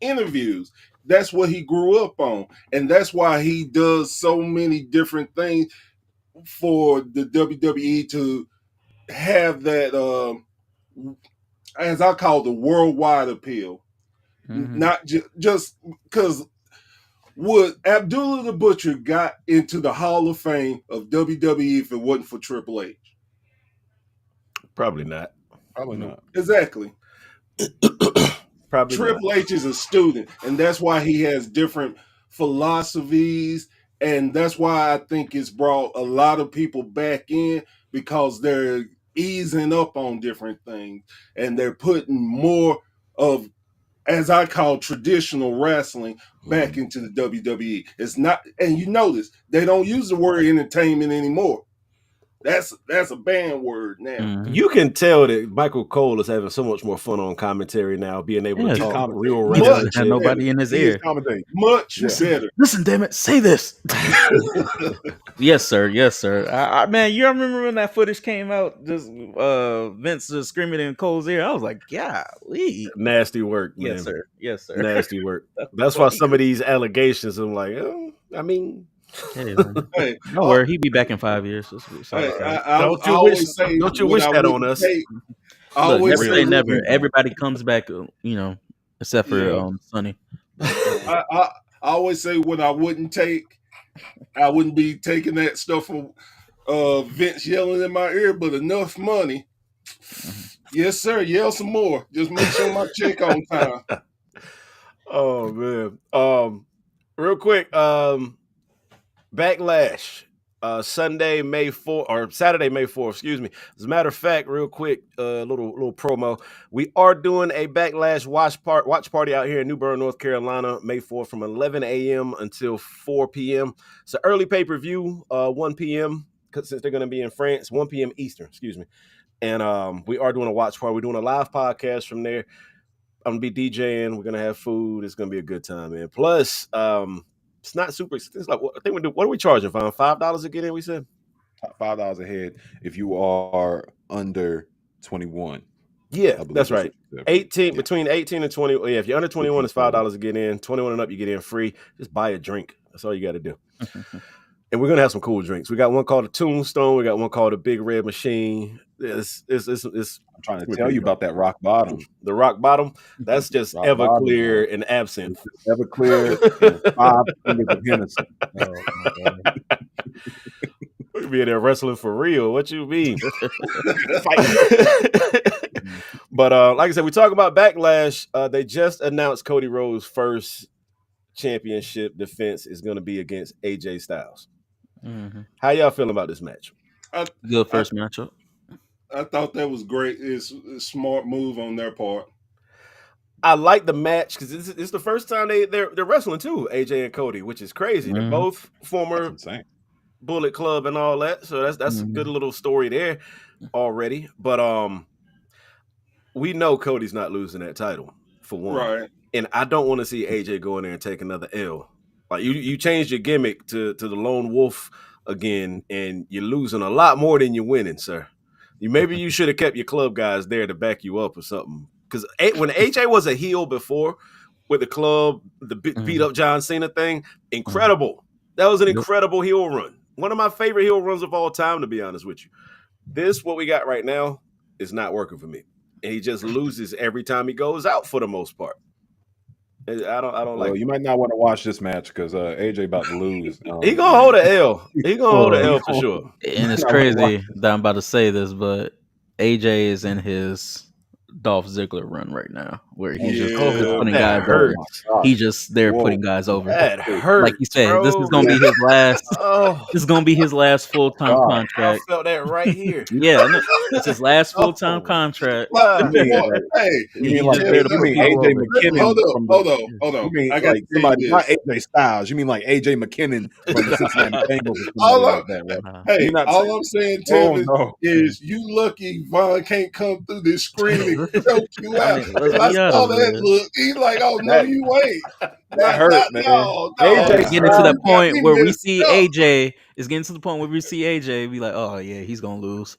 interviews that's what he grew up on, and that's why he does so many different things for the WWE to have that, as I call the worldwide appeal. Not just because would Abdullah the Butcher got into the Hall of Fame of WWE if it wasn't for Triple H? Probably not. Probably not. Exactly. Probably Triple H is a student, and that's why he has different philosophies, and that's why I think it's brought a lot of people back in because they're easing up on different things, and they're putting more of, as I call, traditional wrestling back into the WWE. It's not, and you notice they don't use the word entertainment anymore. That's a banned word now. You can tell that Michael Cole is having so much more fun on commentary now, being able to talk real wrestling. Have nobody in his ear. Much better. Listen, damn it, say this. Yes, sir. Yes, sir. I man, you remember when that footage came out? Just Vince just screaming in Cole's ear. I was like, golly. Nasty work, man. Yes, sir. Yes, sir. Nasty work. That's why some of these allegations, I'm like, oh, I mean, hey, don't worry, he'll be back in 5 years. Don't you wish that on us? Look, never say never. Everybody comes back, except for Sonny. I always say what I wouldn't take. I wouldn't be taking that stuff from Vince yelling in my ear, but enough money. Yes, sir. Yell some more. Just make sure my check on time. Oh man. Real quick, Backlash. Sunday, May 4th, or Saturday, May 4th, excuse me. As a matter of fact, real quick, little promo. We are doing a Backlash watch party out here in New Bern, North Carolina, May 4th from 11 a.m. until 4 p.m. It's an early pay-per-view, 1 p.m. since they're going to be in France, 1 p.m. Eastern, excuse me. And we are doing a watch party. We're doing a live podcast from there. I'm going to be DJing. We're going to have food. It's going to be a good time, man. Plus, it's not super. It's like I think what are we charging? $5 to get in? We said $5 a head if you are under 21. Yeah, that's right. What you said, 18 yeah. between 18 and 20. Yeah, if you're under 21, it's $15. $5 to get in. 21 and up, you get in free. Just buy a drink. That's all you got to do. And we're gonna have some cool drinks. We got one called the Tombstone. We got one called the Big Red Machine. It's I'm trying to tell you about that rock bottom. The rock bottom. That's just Rock Everclear bottom, and absinthe. Everclear and 5 fingers of Hennessy. Oh, my God. We be in there wrestling for real. What you mean? But like I said, we talk about Backlash. They just announced Cody Rhodes' first championship defense is going to be against AJ Styles. Mm-hmm. How y'all feeling about this match? Good first matchup. I thought that was great. It's a smart move on their part. I like the match because it's the first time they're wrestling too, AJ and Cody, which is crazy. They're both former Bullet Club and all that, so that's a good little story there already. But we know Cody's not losing that title for one, Right? And I don't want to see AJ go in there and take another L. Like you changed your gimmick to the lone wolf again, and you're losing a lot more than you're winning, sir. Maybe you should have kept your club guys there to back you up or something. Because when AJ was a heel before with the club, the beat up John Cena thing, incredible. That was an incredible heel run. One of my favorite heel runs of all time, to be honest with you. This, what we got right now, is not working for me. And he just loses every time he goes out for the most part. I don't like. You might not want to watch this match because AJ about to lose. He gonna hold an L. He gonna hold an L for sure. And it's crazy that I'm about to say this, but AJ is in his Dolph Ziggler run right now, where he's just putting guys over. He's just there putting guys over. That hurts. Like you said, this is gonna be his last. This is gonna be his last full time contract. I felt that right here. Yeah, it's his last full time contract. Hey, you mean AJ McKinnon? Hold on. You mean I got like somebody, not AJ Styles. You mean like AJ McKinnon from the Cincinnati Bengals? All I'm saying, Tim, is you lucky Von can't come through this screen and choke you out. I saw that look. He's like, oh, no, you ain't. That hurt, man. AJ getting to the point where we see AJ is getting to the point where we see AJ be like, oh, yeah, he's going to lose.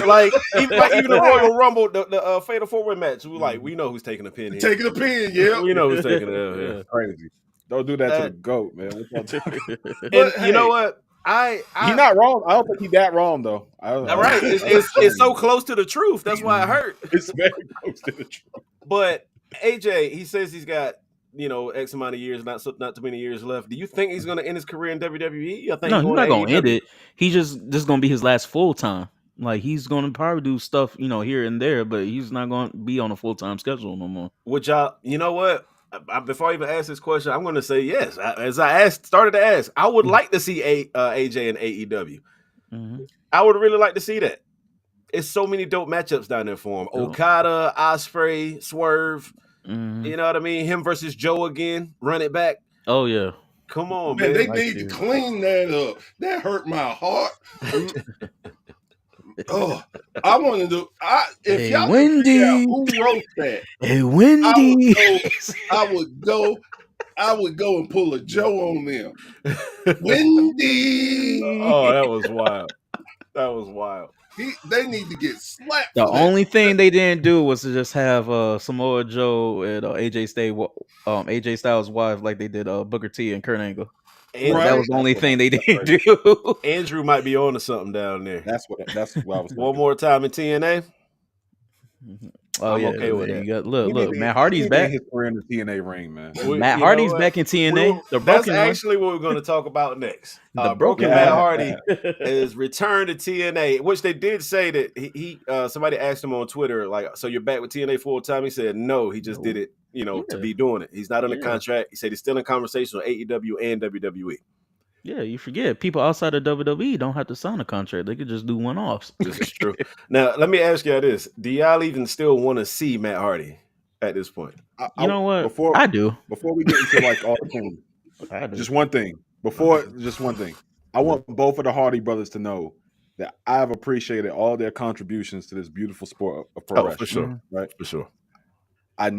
Like even the Royal Rumble, the Fatal 4-Way match, we know who's taking a pin here. Taking a pin, yeah. We know who's taking it. Crazy. Don't do that to the GOAT, man. And you know what? He's not wrong. I don't think he's that wrong though. Right. It's so close to the truth. That's why it hurt. It's very close to the truth. But AJ, he says he's got X amount of years, not too many years left. Do you think he's going to end his career in WWE? I think no, he's not going to end it. He's just going to be his last full time. Like he's going to probably do stuff, here and there, but he's not going to be on a full time schedule no more. Which you know what? Before I even ask this question, I'm going to say yes. As I started to ask, I would like to see AJ in AEW. Mm-hmm. I would really like to see that. It's so many dope matchups down there for him. Okada, Ospreay, Swerve. Mm-hmm. You know what I mean? Him versus Joe again. Run it back. Oh, yeah. Come on, man. They need to clean that up. That hurt my heart. Oh, I want to do. If y'all Wendy, who wrote that? Hey, Wendy, I would go and pull a Joe on them. Wendy. Oh, that was wild. That was wild. They need to get slapped. The only thing they didn't do was to just have Samoa Joe and AJ Styles' wife, like they did Booker T and Kurt Angle. That was the only thing they didn't do. Andrew might be on to something down there. That's what I was thinking. One more time in TNA. Oh, I'm okay with that. Look, Matt Hardy's back. His career in the TNA ring, man. Matt Hardy's back in TNA. That's actually what we're going to talk about next. The broken Matt Hardy is returned to TNA, which they did say that he somebody asked him on Twitter, like, so you're back with TNA full time? He said no, he just did it, to be doing it. He's not under contract. He said he's still in conversation with AEW and WWE. Yeah, you forget people outside of WWE don't have to sign a contract; they could just do one-offs. This is true. Now, let me ask y'all this: do y'all even still want to see Matt Hardy at this point? You know what? I do. Before we get into like all the things, just one thing. I want both of the Hardy brothers to know that I've appreciated all their contributions to this beautiful sport of pro wrestling. For sure, right? For sure. I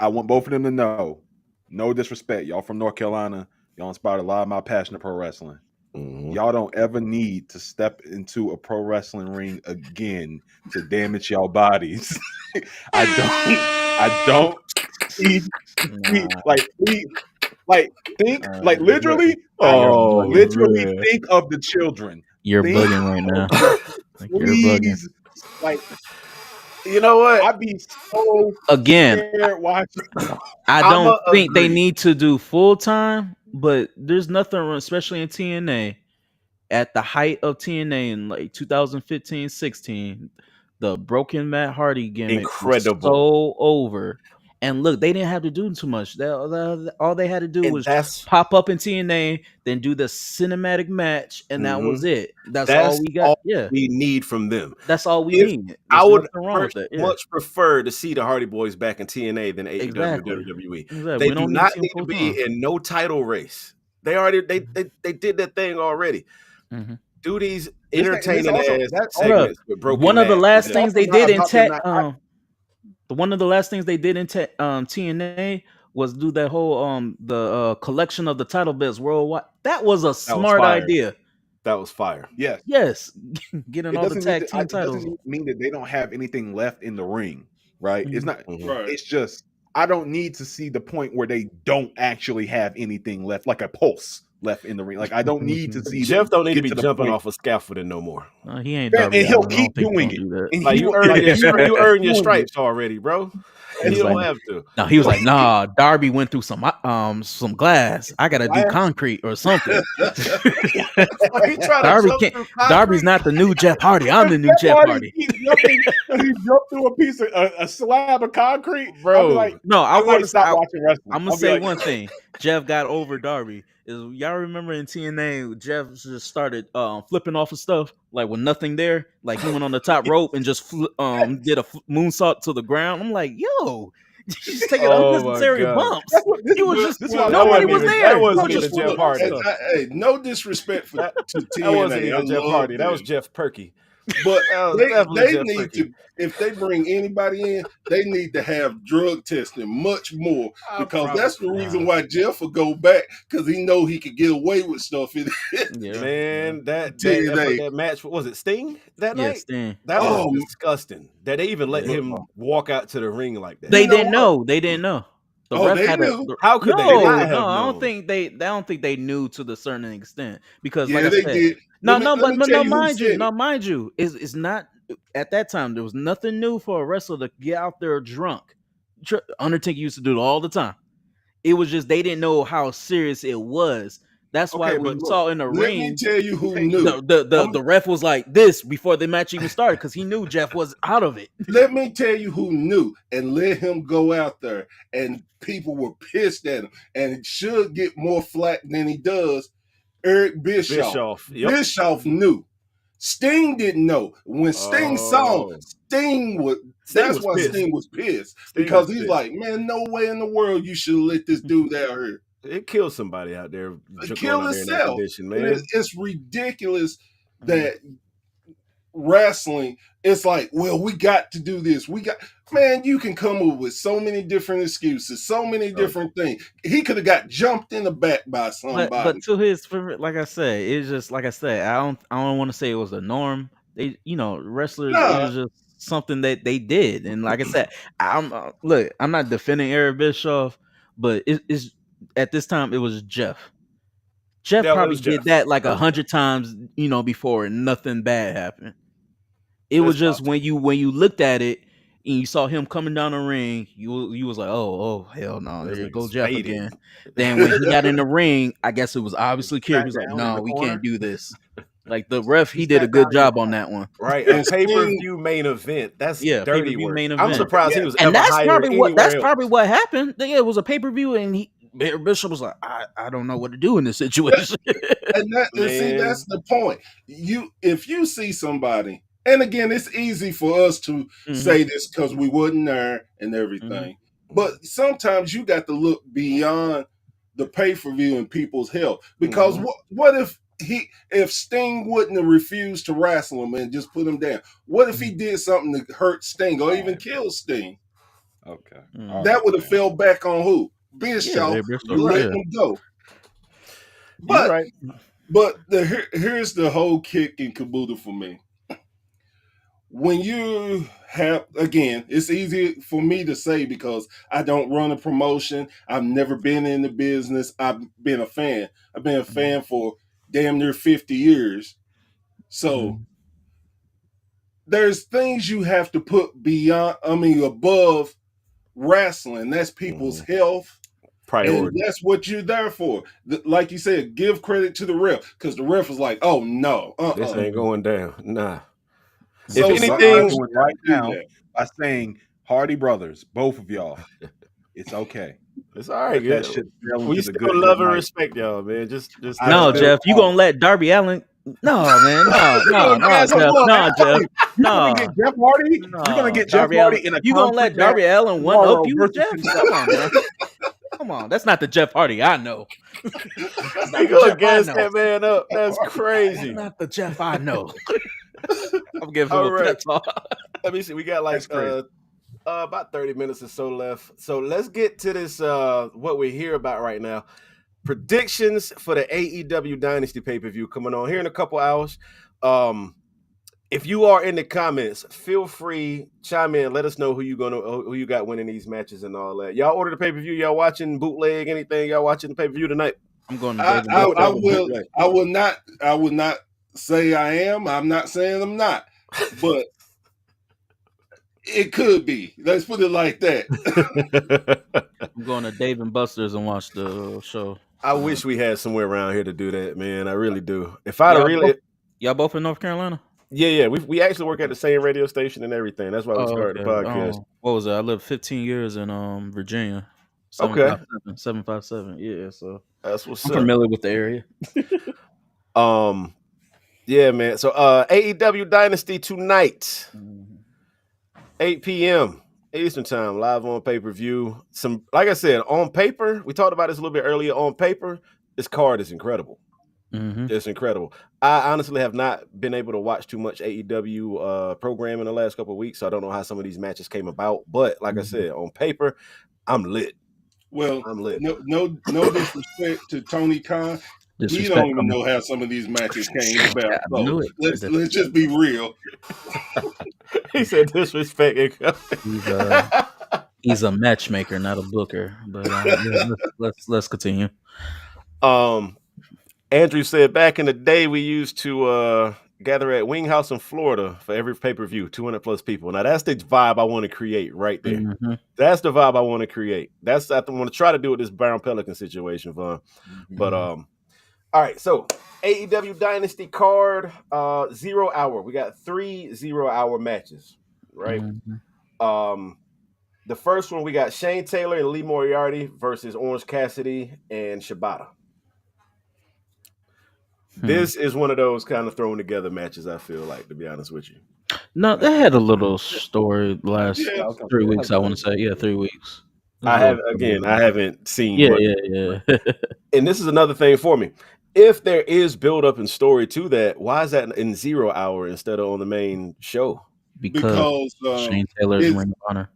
want both of them to know, no disrespect, y'all from North Carolina. Y'all inspired a lot of my passion of pro wrestling. Y'all don't ever need to step into a pro wrestling ring again to damage y'all bodies. I don't need think literally literally man. think of the children. You're Think bugging right now. Like, you're bugging. Please, like, You know what? I'd be so Again, scared watching. I don't I'ma think they agree. need to do full time, but there's nothing, especially in TNA, at the height of TNA in like 2015-16, the broken Matt Hardy gimmick Incredible. was so over. And look, they didn't have to do too much. All they had to do And was that's pop up in TNA, then do the cinematic match, and that was it. That's all we got. all Yeah, we need from them. that's all we If- need. I There's would nothing wrong with that. Yeah. much prefer to see the Hardy Boys back in TNA than AEW Exactly. and WWE. Exactly. They We do don't need not to see need them to full-time. be in no title race. They already they did that thing already. Mhm. Do these This- entertaining and it's also- ass that's segments with broken One of the Matt. last Yeah. things they Also did in not about one of the last things they did in TNA was do that whole the collection of the title belts worldwide. That was a smart fire. idea. That was fire. Yes. Yes, getting It all the doesn't, tag mean team that, it titles. doesn't mean that they don't have anything left in the ring, right? It's not. Mhm. Right. It's just I don't need to see the point where they don't actually have anything left, like a pulse left in the ring. Like I don't need to see. Jeff don't need to get be the jumping point. off a scaffolding no more. No, he ain't Man, Darby and he'll Allin. I keep don't think doing he'll it. do that. And Like he you will- earn like, your he will you earn your doing it. stripes already, bro. He's You don't like- have to. No, he was like, nah, Darby went through some glass. I gotta do Glass? concrete or something. Like, he trying to Darby jump can't. through concrete. Darby's not the new Jeff Hardy. I'm the new Jeff Jeff Hardy Hardy. keeps jumping, he jumped through a piece of a slab of concrete, Bro. I'll be like, No, I I want to stop watching wrestling. I'm gonna I'll be say like, one thing. Jeff got over Darby. Is y'all remember in TNA, Jeff just started flipping off of stuff like with nothing there. Like he went on the top rope and just did a moonsault to the ground. I'm like, yo, he's taking Oh my unnecessary God. bumps. That's what this He was is- just this is what- nobody that was wasn't even- there. that He wasn't was even just Jeff Look, Hardy. and hey, no disrespect to That TNA. wasn't I even Jeff love Hardy. That was them. Jeff Perky. But That was they definitely Jeff need Perky. to, if they bring anybody in, they need to have drug testing much more, because that's the reason why Jeff will go back, because he know he could get away with stuff. Yeah. Man, that TNA. that match, was it Sting that Yeah, night? Sting. That was Oh. disgusting. That they even let him walk out to the ring like that. They You know didn't what? know. They didn't know. The Oh, ref they had knew. How could they no, not have no, I known? don't think they knew to the certain extent because, Yeah, like I they said, did. no, Let me but tell no, you who mind you, said it. mind you, it's not at that time. There was nothing new for a wrestler to get out there drunk. Undertaker used to do it all the time. It was just they didn't know how serious it was. That's why Okay, when but you look, saw in the Let me ring, tell you who knew. the ref was like this before the match even started because he knew Jeff was out of it. Let me tell you who knew and let him go out there, and people were pissed at him, and it should get more flack than he does. Eric Bischoff. Yep. Bischoff knew. Sting didn't know. When Sting saw him, Sting was. That's was why pissed. Sting was pissed, Sting because was he's pissed. like, man, no way in the world you should let this dude out here It killed somebody out there. kill going out there in that himself. condition, And man. it's ridiculous that wrestling, it's like, well, we got to do this. Man, you can come up with so many different excuses, so many different things. He could have got jumped in the back by somebody. But to his, like I said, it's just like I said. I don't want to say it was a norm. They, wrestlers. Nah. It was just something that they did, and like I said, I'm not defending Eric Bischoff, but it's at this time it was Jeff. Jeff That probably was did Jeff. that like 100 times, before, and nothing bad happened. It was That's just when you looked at it and you saw him coming down the ring, you was like, oh hell no, This there goes nigga's Jeff faded. again. Then when he got in the ring, I guess it was obviously clear. He was like, Sat down in no, the we corner. can't do this. Like the ref, he He did a sat good down in job the on that one. Right, a And Sting- pay-per-view main event. That's dirty pay-per-view work. main I'm event. surprised he Yeah. was And ever that's hired probably what anywhere else. happened. Yeah, it was a pay-per-view, and Bishop was like, I don't know what to do in this situation. And see, Man. that's the point. If you see somebody, and again, it's easy for us to say this because we wasn't there and everything. But sometimes you got to look beyond the pay-per-view and people's health. Because what if Sting wouldn't have refused to wrestle him and just put him down? What if he did something to hurt Sting or even kill Sting? Okay. That would have fell back on who? Bischoff, Bischoff, letting him go. You're But right. But here's the whole kick and caboodle for me. When you have, again, it's easy for me to say because I don't run a promotion. I've never been in the business. I've been a fan. I've been a fan for damn near 50 years. So there's things you have to put above wrestling. That's people's health. Priority. And that's what you're there for. Like you said, give credit to the ref because the ref was like, "Oh no, this ain't going down." Nah. So if anything, right now by saying Hardy brothers, both of y'all, it's okay. It's all right. That shit we still love and respect y'all, man. Just no, Jeff. You gonna let Darby Allin? No, man. No, Jeff. No, Jeff. You're gonna get Jeff Hardy. No, you're gonna get Jeff Hardy in a. You gonna let Darby Allin one up you, Jeff? Come on, man. Come on, that's not the Jeff Hardy I know. You gonna gas that man up? That's crazy. That's not the Jeff I know. I'm giving him a pep talk. Let me see. We got like about 30 minutes or so left. So let's get to this. What we hear about right now. Predictions for the AEW Dynasty pay-per-view coming on here in a couple hours. If you are in the comments, feel free, chime in, let us know who you got winning these matches and all that. Y'all order the pay-per-view, y'all watching bootleg, anything, y'all watching the pay-per-view tonight? I'm going to I will not say I am. I'm not saying I'm not. But it could be. Let's put it like that. I'm going to Dave and Buster's and watch the show. I wish we had somewhere around here to do that, man. I really do. If I'd y'all both in North Carolina? Yeah. We actually work at the same radio station and everything. That's why we started the podcast. What was it? I lived 15 years in Virginia. 757. Yeah, so that's what's I'm familiar with the area. Yeah, man. So AEW Dynasty tonight, 8 p.m. Eastern time, live on pay-per-view. Like I said, on paper, we talked about this a little bit earlier. On paper, this card is incredible. It's incredible. I honestly have not been able to watch too much AEW program in the last couple of weeks, so I don't know how some of these matches came about. But like I said, on paper, I'm lit. Well, I'm lit. No disrespect to Tony Khan. He don't even know how some of these matches came about. So let's just be real. He said disrespect. He's a matchmaker, not a booker. But let's continue. Andrew said back in the day we used to gather at Wing House in Florida for every pay-per-view, 200 plus people. Now that's the vibe I want to create right there. That's the vibe I want to create. I want to try to do with this Baron Pelican situation, Vaughn. But all right, so AEW Dynasty card, 0 hour. We got 3 0-hour matches, right? The first one we got Shane Taylor and Lee Moriarty versus Orange Cassidy and Shibata. This is one of those kind of thrown together matches, I feel like, to be honest with you. No, they had a little story last 3 weeks, I want to say. Yeah, 3 weeks. I haven't seen. Yeah. And this is another thing for me. If there is build-up and story to that, why is that in 0 hour instead of on the main show? Because Shane Taylor's Ring of Honor.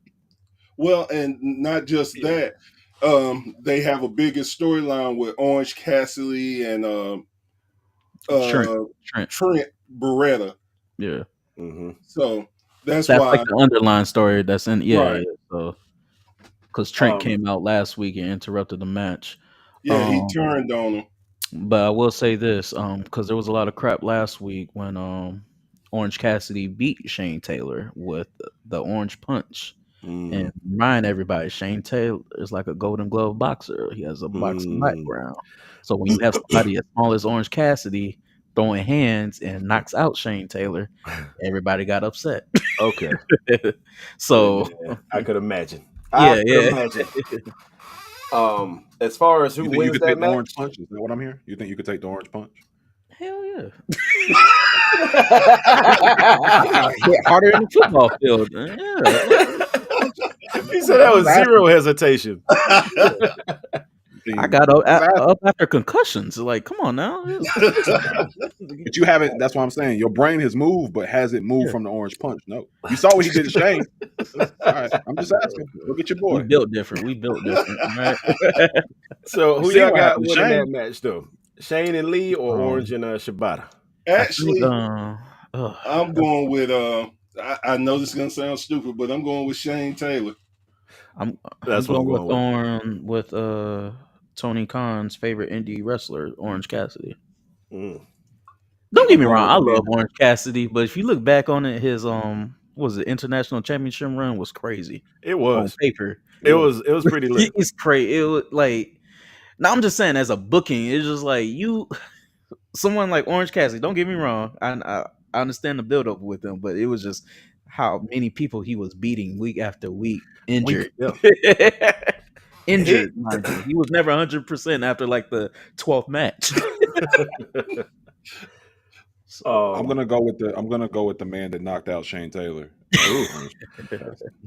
Well, and not just that. They have a bigger storyline with Orange Cassidy and Trent Beretta. Yeah. So that's why like the underlying story that's in. Yeah. So because Trent came out last week and interrupted the match. Yeah, he turned on him. But I will say this, because there was a lot of crap last week when Orange Cassidy beat Shane Taylor with the Orange Punch. And remind everybody, Shane Taylor is like a Golden Glove boxer. He has a boxing background. So when you have somebody as small as Orange Cassidy throwing hands and knocks out Shane Taylor, everybody got upset. Okay. So I could imagine. Imagine. As far as who wins you could that take match, the Orange Punch? Is that what I'm hearing? You think you could take the Orange Punch? Hell yeah. Harder in the football field. Yeah. He said that was zero hesitation. I got up after concussions. Like, come on now. But you haven't. That's what I'm saying. Your brain has moved, but has it moved from the Orange Punch? No. You saw what he did to Shane. All right. I'm just asking. Look at your boy. We built different. Right? So who y'all got winning that match though? Shane and Lee or Orange and Shibata? Actually, I I'm going with I know this is gonna sound stupid, but I'm going with Shane Taylor. I'm That's what I'm going with Tony Khan's favorite indie wrestler, Orange Cassidy. Mm. Don't get I'm me going wrong, with I the man. love Orange Cassidy, but if you look back on it, his what was it, international championship run was crazy. It On was. paper. It was pretty lit. It's crazy. It was like now I'm just saying as a booking, it's just like someone like Orange Cassidy, don't get me wrong. I understand the build up with him, but it was just how many people he was beating week after week, injured. Yeah. Injured, mind you. He was never 100% after like the 12th match. So, I'm gonna go with the man that knocked out Shane Taylor. Ooh.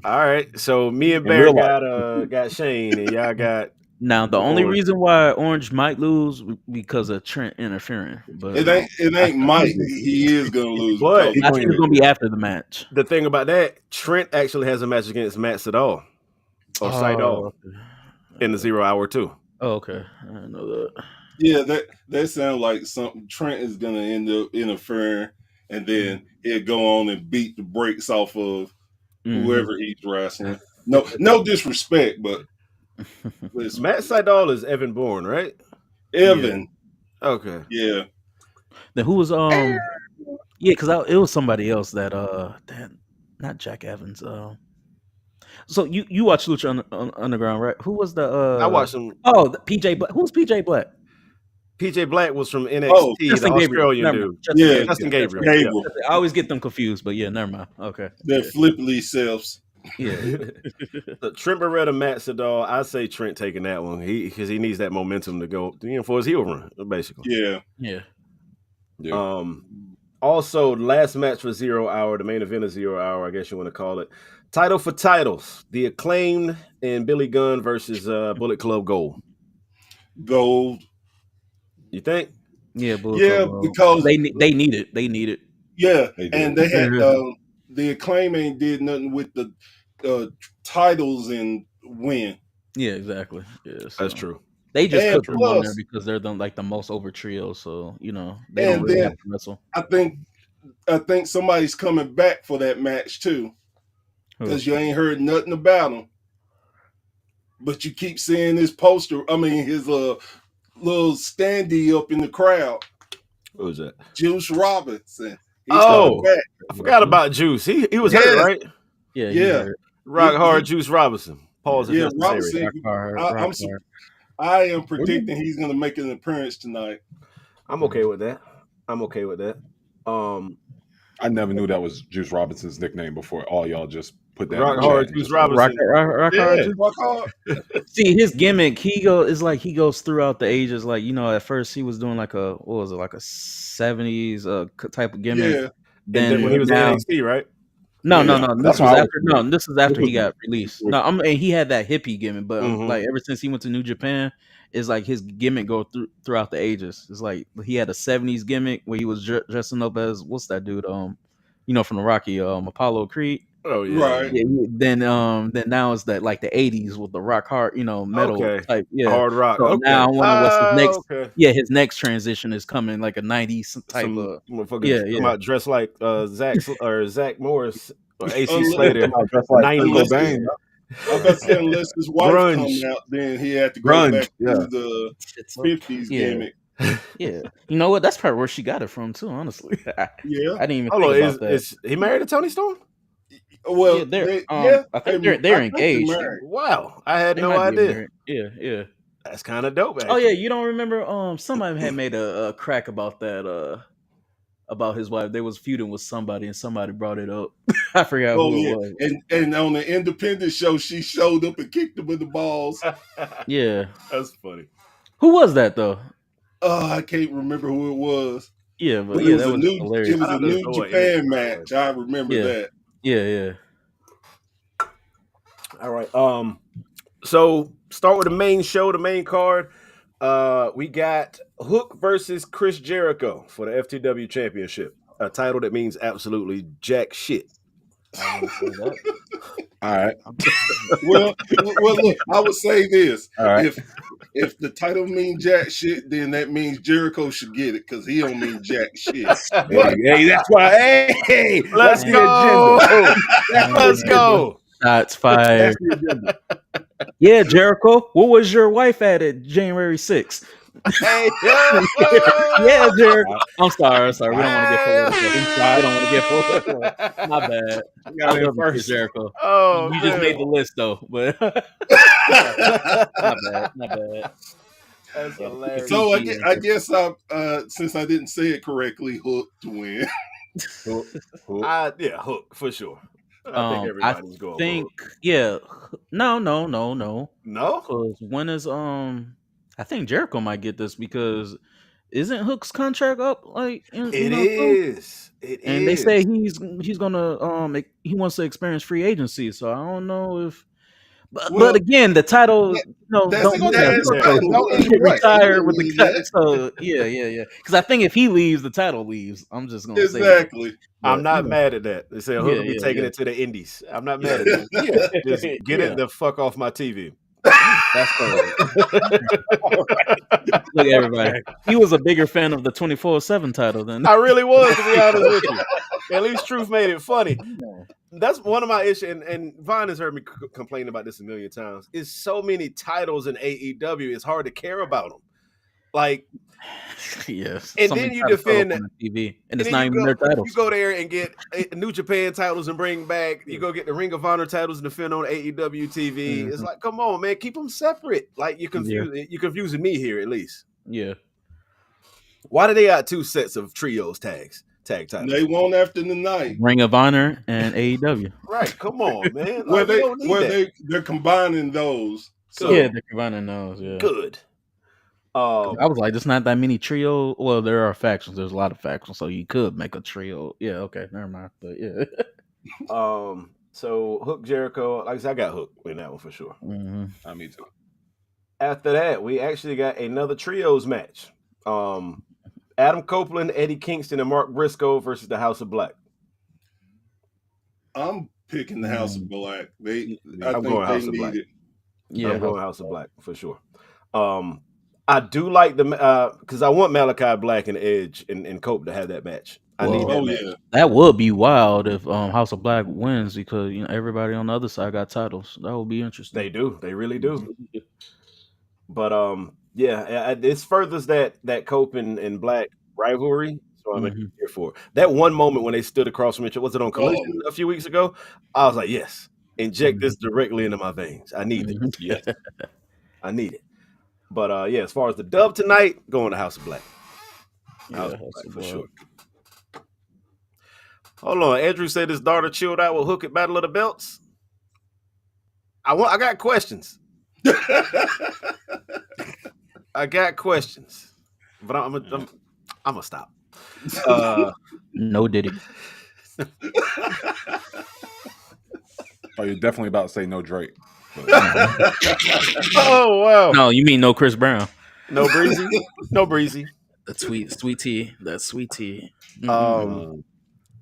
All right. So me and In Bear real life. got Shane, and y'all got now the only Orange. reason why Orange might lose because of Trent interfering, but It ain't Mike. He is gonna lose. But because I think it's gonna be after the match. the thing about that, Trent actually has a match against Matt Sydal or Sydal in the 0 hour too. Oh, okay. I didn't know that. yeah, that sounds like something Trent is gonna end up interfering, and then he'll go on and beat the brakes off of whoever he's wrestling. No disrespect, but Matt Sydal is Evan Bourne, right? Evan. Okay. Yeah. Then who was yeah, because it was somebody else that not Jack Evans. So you watch Lucha Underground, right? Who was the I watched him. PJ Black. Who's PJ Black? PJ Black was from NXT, Oh, the Justin Gabriel. Australian Never dude. mind. Justin Yeah, Gabriel. Justin Gabriel. Gable. I always get them confused, but yeah, never mind. Okay. That flippantly selves. Yeah. The Trent Beretta, Matt Sydal. I say Trent taking that one. Because he needs that momentum to go for his heel run, basically. Yeah. Yeah. Also, last match for 0 hour, the main event of 0 hour, I guess you want to call it. Title for titles. The Acclaimed and Billy Gunn versus Bullet Club Gold. Gold. You think? Yeah, because they need it. They need it. Yeah, They and they had the Acclaim ain't did nothing with the titles and win. Yeah, exactly. Yeah, so. That's true. They just And put them on there plus- because they're the most over trio, so they don't And really then- have to wrestle. I think somebody's coming back for that match too, because you ain't heard nothing about him. But you keep seeing his poster. I mean, his little standee up in the crowd. What was that? Juice Robinson. He's Oh, coming back. I forgot about Juice. He was hurt, Yes. right? Yeah. Rock He- hard Juice Robinson. Pause if Yeah, necessary. Robinson. I am predicting he's going to make an appearance tonight. I'm okay with that. I never knew that was Juice Robinson's nickname before. All y'all just put that. Rock in the hard chat. Juice Robinson. Rock Yeah, hard. rock hard. See his gimmick. He goes throughout the ages. Like at first he was doing like a 70s type of gimmick. Yeah. Then when he was in NXT, right? No. That's This why I this is after he got released. No, he had that hippie gimmick, but Mhm. like ever since he went to New Japan, it's like his gimmick go throughout the ages. It's like he had a 70s gimmick where he was dressing up as what's that dude? From the Rocky, Apollo Creed. Oh yeah. Right. Yeah, then now it's that like the 80s with the rock hard, metal Okay. type. Yeah. Hard rock. So okay. now I wonder what's his next. Okay. Yeah, his next transition is coming like a 90s type Some of. motherfuckers yeah. come out dressed like Zach Morris or AC Unless- Slater. Just like 90s. Uncle Bang. I was about to say, unless his wife Grunge. comes out, then he had to go Grunge, back yeah. to the 50s Yeah. gimmick. Yeah, you know what? That's probably where she got it from too. Honestly, I Yeah. didn't even Hold on, think about that. is he married to Tony Storm? Well, Yeah, they're- I think they- they're I think engaged. married. Wow, I had They no might be idea. married. Yeah. That's kind of dope. Oh yeah, you don't remember? Somebody had made a crack about that. About his wife. They was feuding with somebody, and somebody brought it up. I forgot Oh who yeah, it was. and on the independent show, she showed up and kicked him in the balls. Yeah, That's funny. who was that though? Oh, I can't remember who it was. Yeah, but But yeah, it was that a was new, hilarious. it was I a don't know New what Japan it is. match. I remember Yeah. that. Yeah. All right. So start with the main show, the main card. We got Hook versus Chris Jericho for the FTW Championship, a title that means absolutely jack shit. I wouldn't say that. All right. Well, look, I would say this: All right. if the title means jack shit, then that means Jericho should get it because he don't mean jack shit. Hey, that's why. Hey, Let's that's go. the agenda. That's Let's the go. Shots agenda. fired. That's the agenda. Yeah, Jericho. What was your wife at January 6th? Hey, yo. Yeah, Jericho. I'm sorry. We don't want to get Hey, political. We don't want to get political. My bad. Got I it love you, first. Jericho. Oh, You man. just made the list though, but my bad. That's hilarious. So I guess since I didn't say it correctly, Hook to win. Yeah, Hook for sure. I think everybody's going for Hook. Yeah. No. No? Because when is I think Jericho might get this because isn't Hook's contract up like It is. And they say he's gonna he wants to experience free agency, so I don't know if but again the title don't retire with the cut. So yeah. Because I think if he leaves, the title leaves. I'm just gonna say Exactly. I'm not mad at that. They say Hook will be taking it to the Indies. I'm not mad at that. Just get it the fuck off my TV. That's crazy. Look, everybody. He was a bigger fan of the 24/7 title than I really was, to be honest with you. At least Truth made it funny. That's one of my issues, and Vaughn has heard me complain about this a million times. Is so many titles in AEW, it's hard to care about them. Like, yes, and then you defend on TV, and it's not even their titles. You go there and get New Japan titles and bring back. You go get the Ring of Honor titles and defend on AEW TV. It's like, come on, man, keep them separate. Like you're confusing me here at least. Yeah. Why do they got two sets of trios tag titles? They won't after the night. Ring of Honor and AEW. Right, come on, man. Like, they're combining those. So, yeah, they're combining those. Yeah, good. I was like, there's not that many trio. Well, there are factions. There's a lot of factions, so you could make a trio. Yeah, okay, never mind. But yeah. So Hook Jericho, like I said, I got Hook in that one for sure. Mm-hmm. Me too. After that, we actually got another trios match. Adam Copeland, Eddie Kingston, and Mark Briscoe versus the House of Black. I'm picking the House of Black. I'm going House of Black. Yeah, I'm going House of Black for sure. I do like the because I want Malachi Black and Edge and Cope to have that match. I need that match. Yeah. That would be wild if House of Black wins because everybody on the other side got titles. That would be interesting. They do. They really do. But yeah, this furthers that Cope and Black rivalry. So I'm here for it. That one moment when they stood across from each other, was it on Collision a few weeks ago? I was like, yes, inject this directly into my veins. I need it. Yes. I need it. But yeah, as far as the dub tonight, going to House of Black. House of Black for sure. Hold on, Andrew said his daughter chilled out with Hook at Battle of the Belts. I got questions. I got questions, but I'm gonna stop. No Diddy. Oh, you're definitely about to say no Drake. Oh wow! No, you mean no Chris Brown? No Breezy? No Breezy. That sweet tea. That sweet tea.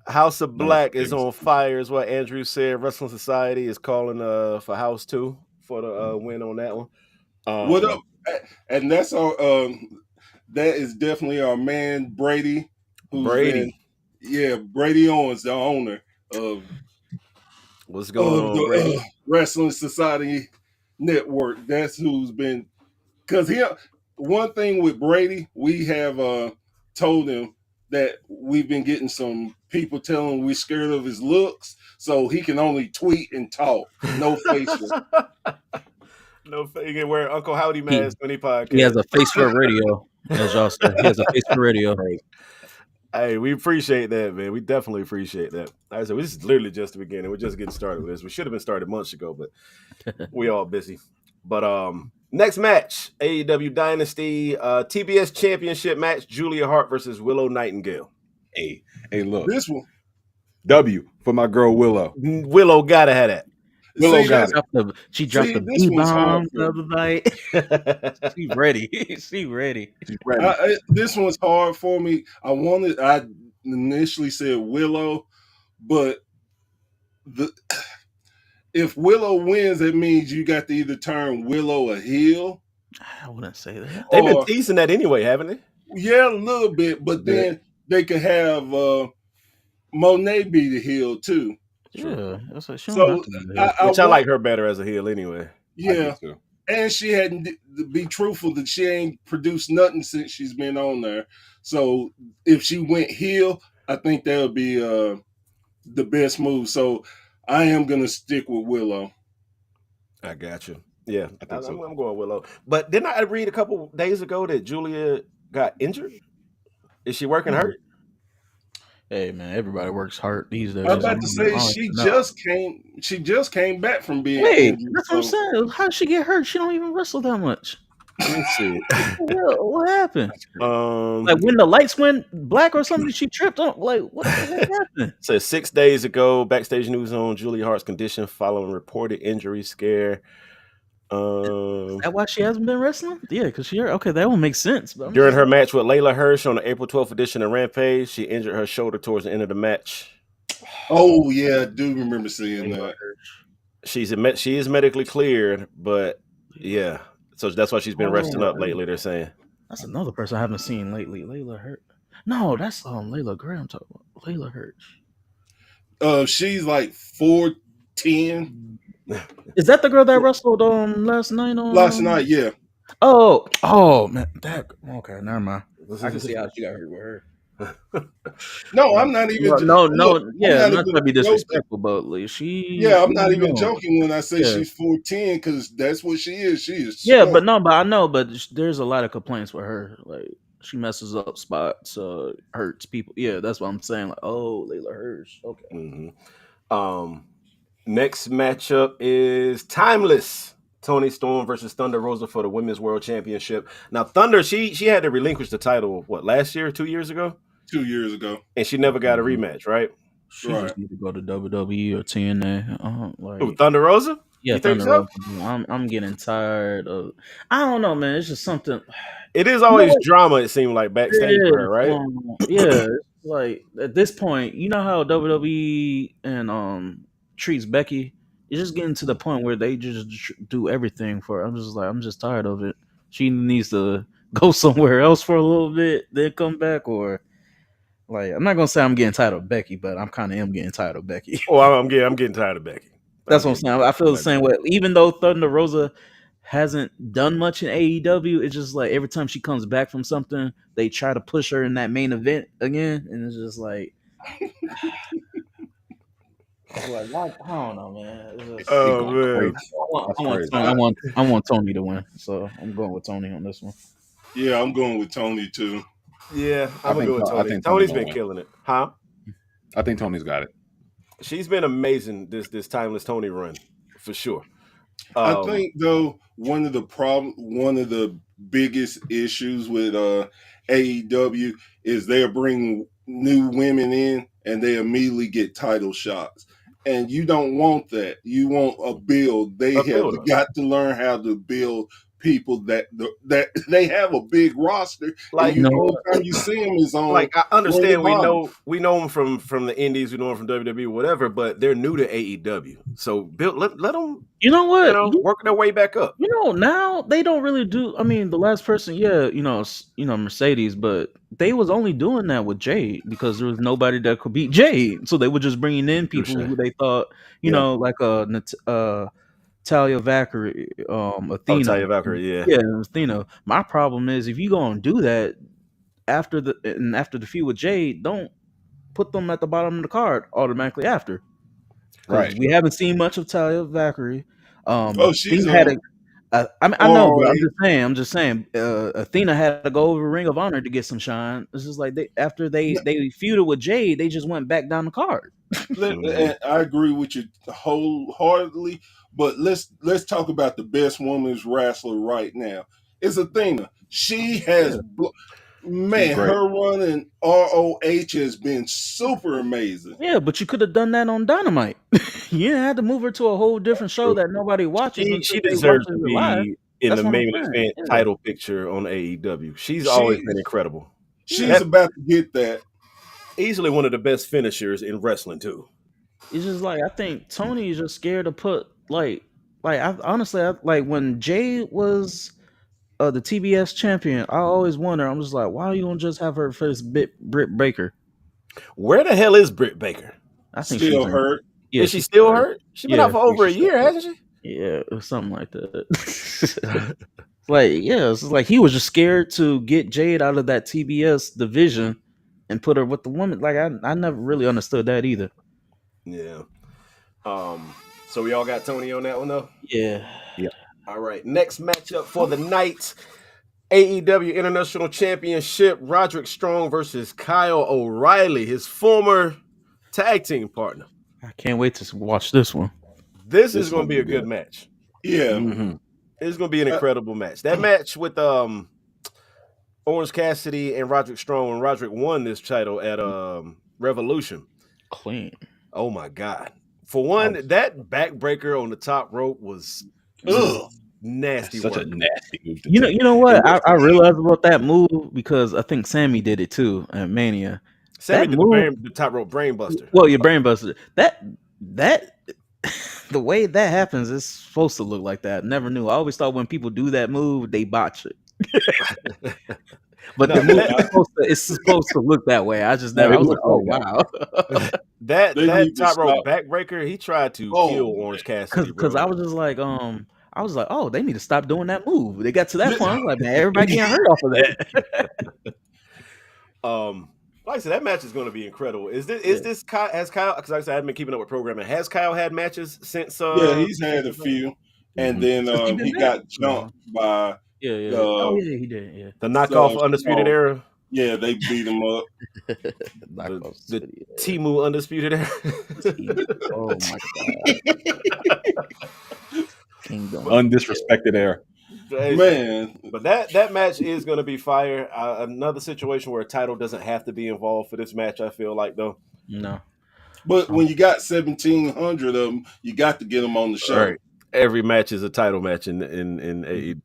House of Black is on fire, is what Andrew said. Wrestling Society is calling for House 2 for the win on that one. What up? And that's our that is definitely our man Brady. Brady Owens, the owner of what's going on, Brady? Wrestling Society Network. That's who's been, because one thing with Brady, we have told him that we've been getting some people telling him we're scared of his looks, so he can only tweet and talk, no facial. No, he can wear Uncle Howdy mask when he podcast. He has a face for radio, as y'all said. He has a face for radio. Hey, we appreciate that, man. We definitely appreciate that. Like I said, this is literally just the beginning. We're just getting started with this. We should have been started months ago, but we all busy. But next match, AEW Dynasty TBS Championship match, Julia Hart versus Willow Nightingale. Hey, look. This one. W for my girl Willow. Willow gotta have that. Willow got it. She dropped the B-bomb the other night. She's ready. She's ready. This one's hard for me. I initially said Willow, but if Willow wins, that means you got to either turn Willow a heel. I wouldn't say that. They've been teasing that anyway, haven't they? Yeah, a little bit, but then they could have Monet be the heel too. Yeah, that's what she So I like her better as a heel anyway. Yeah, and she hadn't, to be truthful, that she ain't produced nothing since she's been on there. So if she went heel, I think that would be the best move. So I am gonna stick with Willow. I got you. Yeah, I'm going Willow. But didn't I read a couple days ago that Julia got injured? Is she working hurt? Hey man, everybody works hard these days. I was about to say she just came back from being injured. That's what I'm saying. How did she get hurt? She don't even wrestle that much. Let's see. What happened? Like when the lights went black or something, she tripped on. Like what happened? So 6 days ago, backstage news on Julia Hart's condition following reported injury scare. Is that why she hasn't been wrestling? Yeah, because that won't make sense. But during her match with Layla Hirsch on the April 12th edition of Rampage, she injured her shoulder towards the end of the match. Oh yeah, I do remember seeing that. She is medically cleared, but yeah, so that's why she's been resting up lately. They're saying that's another person I haven't seen lately. Layla Hirsch. No, that's Layla Graham talking about. Layla Hirsch. She's like 4'10". Is that the girl that wrestled last night? Last night, yeah. Oh man, okay, never mind. I can see how she got hurt with her. No, I'm not even. Not to be disrespectful, but I'm not even joking when I say she's 4'10", because that's what she is. She is. Yeah, but I know, but there's a lot of complaints with her. Like she messes up spots, hurts people. Yeah, that's what I'm saying. Like, Layla Hirsch. Okay. Mm-hmm. Next matchup is Timeless. Toni Storm versus Thunder Rosa for the Women's World Championship. Now, Thunder, she had to relinquish the title, last year, 2 years ago? 2 years ago. And she never got a rematch, right? She just need to go to WWE or TNA. Thunder Rosa? Yeah, Thunder Rosa. I'm getting tired of... I don't know, man. It's just something... It is always drama, it seemed like, backstage for her, right? Yeah. Like, at this point, you know how WWE and... treats Becky, it's just getting to the point where they just do everything for her. I'm just tired of it. She needs to go somewhere else for a little bit, then come back, or I'm not gonna say I'm getting tired of Becky, but I'm kind of getting tired of Becky. I'm getting tired of Becky. That's what I'm saying. I feel the same way. Even though Thunder Rosa hasn't done much in AEW, it's just like every time she comes back from something, they try to push her in that main event again, and it's just like. I don't know, man. I want Toni to win, so I'm going with Toni on this one. Yeah, I'm going with Toni too. Yeah, I'm gonna go with Toni. Toni's been killing it, huh? I think Toni's got it. She's been amazing this Timeless Toni run for sure. I think though one of the biggest issues with AEW is they're bringing new women in and they immediately get title shots. And you don't want that. You want a build. They have got to learn how to build people that they have a big roster. Like the whole time you see them is on. Like I understand we know them from the Indies, we know them from WWE, whatever, but they're new to AEW. So let them. You know what? Work their way back up. Now they don't really do. I mean, the last person, Mercedes, but they was only doing that with Jade because there was nobody that could beat Jade. So they were just bringing in people who they thought, like Talia Valkyrie, Athena. Talia Valkyrie, yeah, Athena. My problem is if you gonna do that after the feud with Jade, don't put them at the bottom of the card automatically after. Right, we haven't seen much of Talia Valkyrie. She's had I know, but I'm just saying. Athena had to go over Ring of Honor to get some shine. It's just like after they feuded with Jade, they just went back down the card. And I agree with you wholeheartedly, but let's talk about the best women's wrestler right now. It's Athena. She has, her run in ROH has been super amazing. Yeah, but you could have done that on Dynamite. You had to move her to a whole different show that nobody watches. She deserves to be in the main event title picture on AEW. She's always been incredible. She's about to get that. Easily one of the best finishers in wrestling too. It's just like I think Tony is just scared to put like I honestly like when Jay was the TBS champion. I always wonder. I'm just like, why you don't just have her face Britt Baker? Where the hell is Britt Baker? I think Still she's hurt. Yeah, is she still hurt? She's been out for over a year, hasn't she? Yeah, or something like that. Like, yeah, it's like he was just scared to get Jade out of that TBS division and put her with the woman. Like, I never really understood that either. Yeah. So we all got Tony on that one though? Yeah. All right. Next matchup for the night. AEW International Championship, Roderick Strong versus Kyle O'Reilly, his former tag team partner. I can't wait to watch this one. This is going to be a good match. Yeah. Mm-hmm. It's going to be an incredible match. That match with Orange Cassidy and Roderick Strong, when Roderick won this title at Revolution. Clean. Oh my God. For one, that backbreaker on the top rope was nasty. Such work. a nasty move. You know what? I realized about that move because I think Sammy did it too at Mania. Sammy did the top rope brain buster. Well, your brain buster. That the way that happens is supposed to look like that. Never knew. I always thought when people do that move, they botch it. But the move it's supposed to look that way. I just never. I was like, oh wow. that top rope backbreaker, he tried to kill Orange Cassidy. Because I was just like, oh, they need to stop doing that move. They got to that point. I was like, man, everybody getting hurt off of that. Like I said, that match is going to be incredible. Is this Kyle? Has Kyle? Because like I said, I haven't been keeping up with programming. Has Kyle had matches since? Yeah, he's had a few, and then he got jumped by. Yeah. He did. Yeah. The knockoff Undisputed Era. Yeah, they beat him up. the Timu Undisputed Era. Oh my God. Kingdom. Undisrespected era. Man. But that match is going to be fire. Another situation where a title doesn't have to be involved for this match, I feel like, though. No. But when you got 1,700 of them, you got to get them on the show. Right. Every match is a title match in AEW.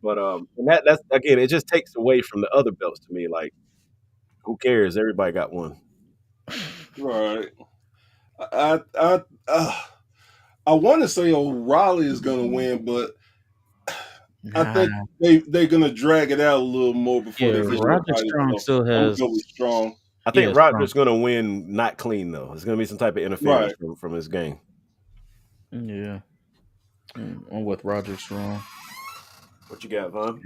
But and that's again, it just takes away from the other belts to me. Like, who cares? Everybody got one. Right. I want to say O'Reilly is going to win, but I think they're going to drag it out a little more before they get Roderick Strong still has. Strong. I think Roderick's going to win not clean though. It's going to be some type of interference from his game. Yeah. I'm with Roderick Strong. What you got, Vaughn?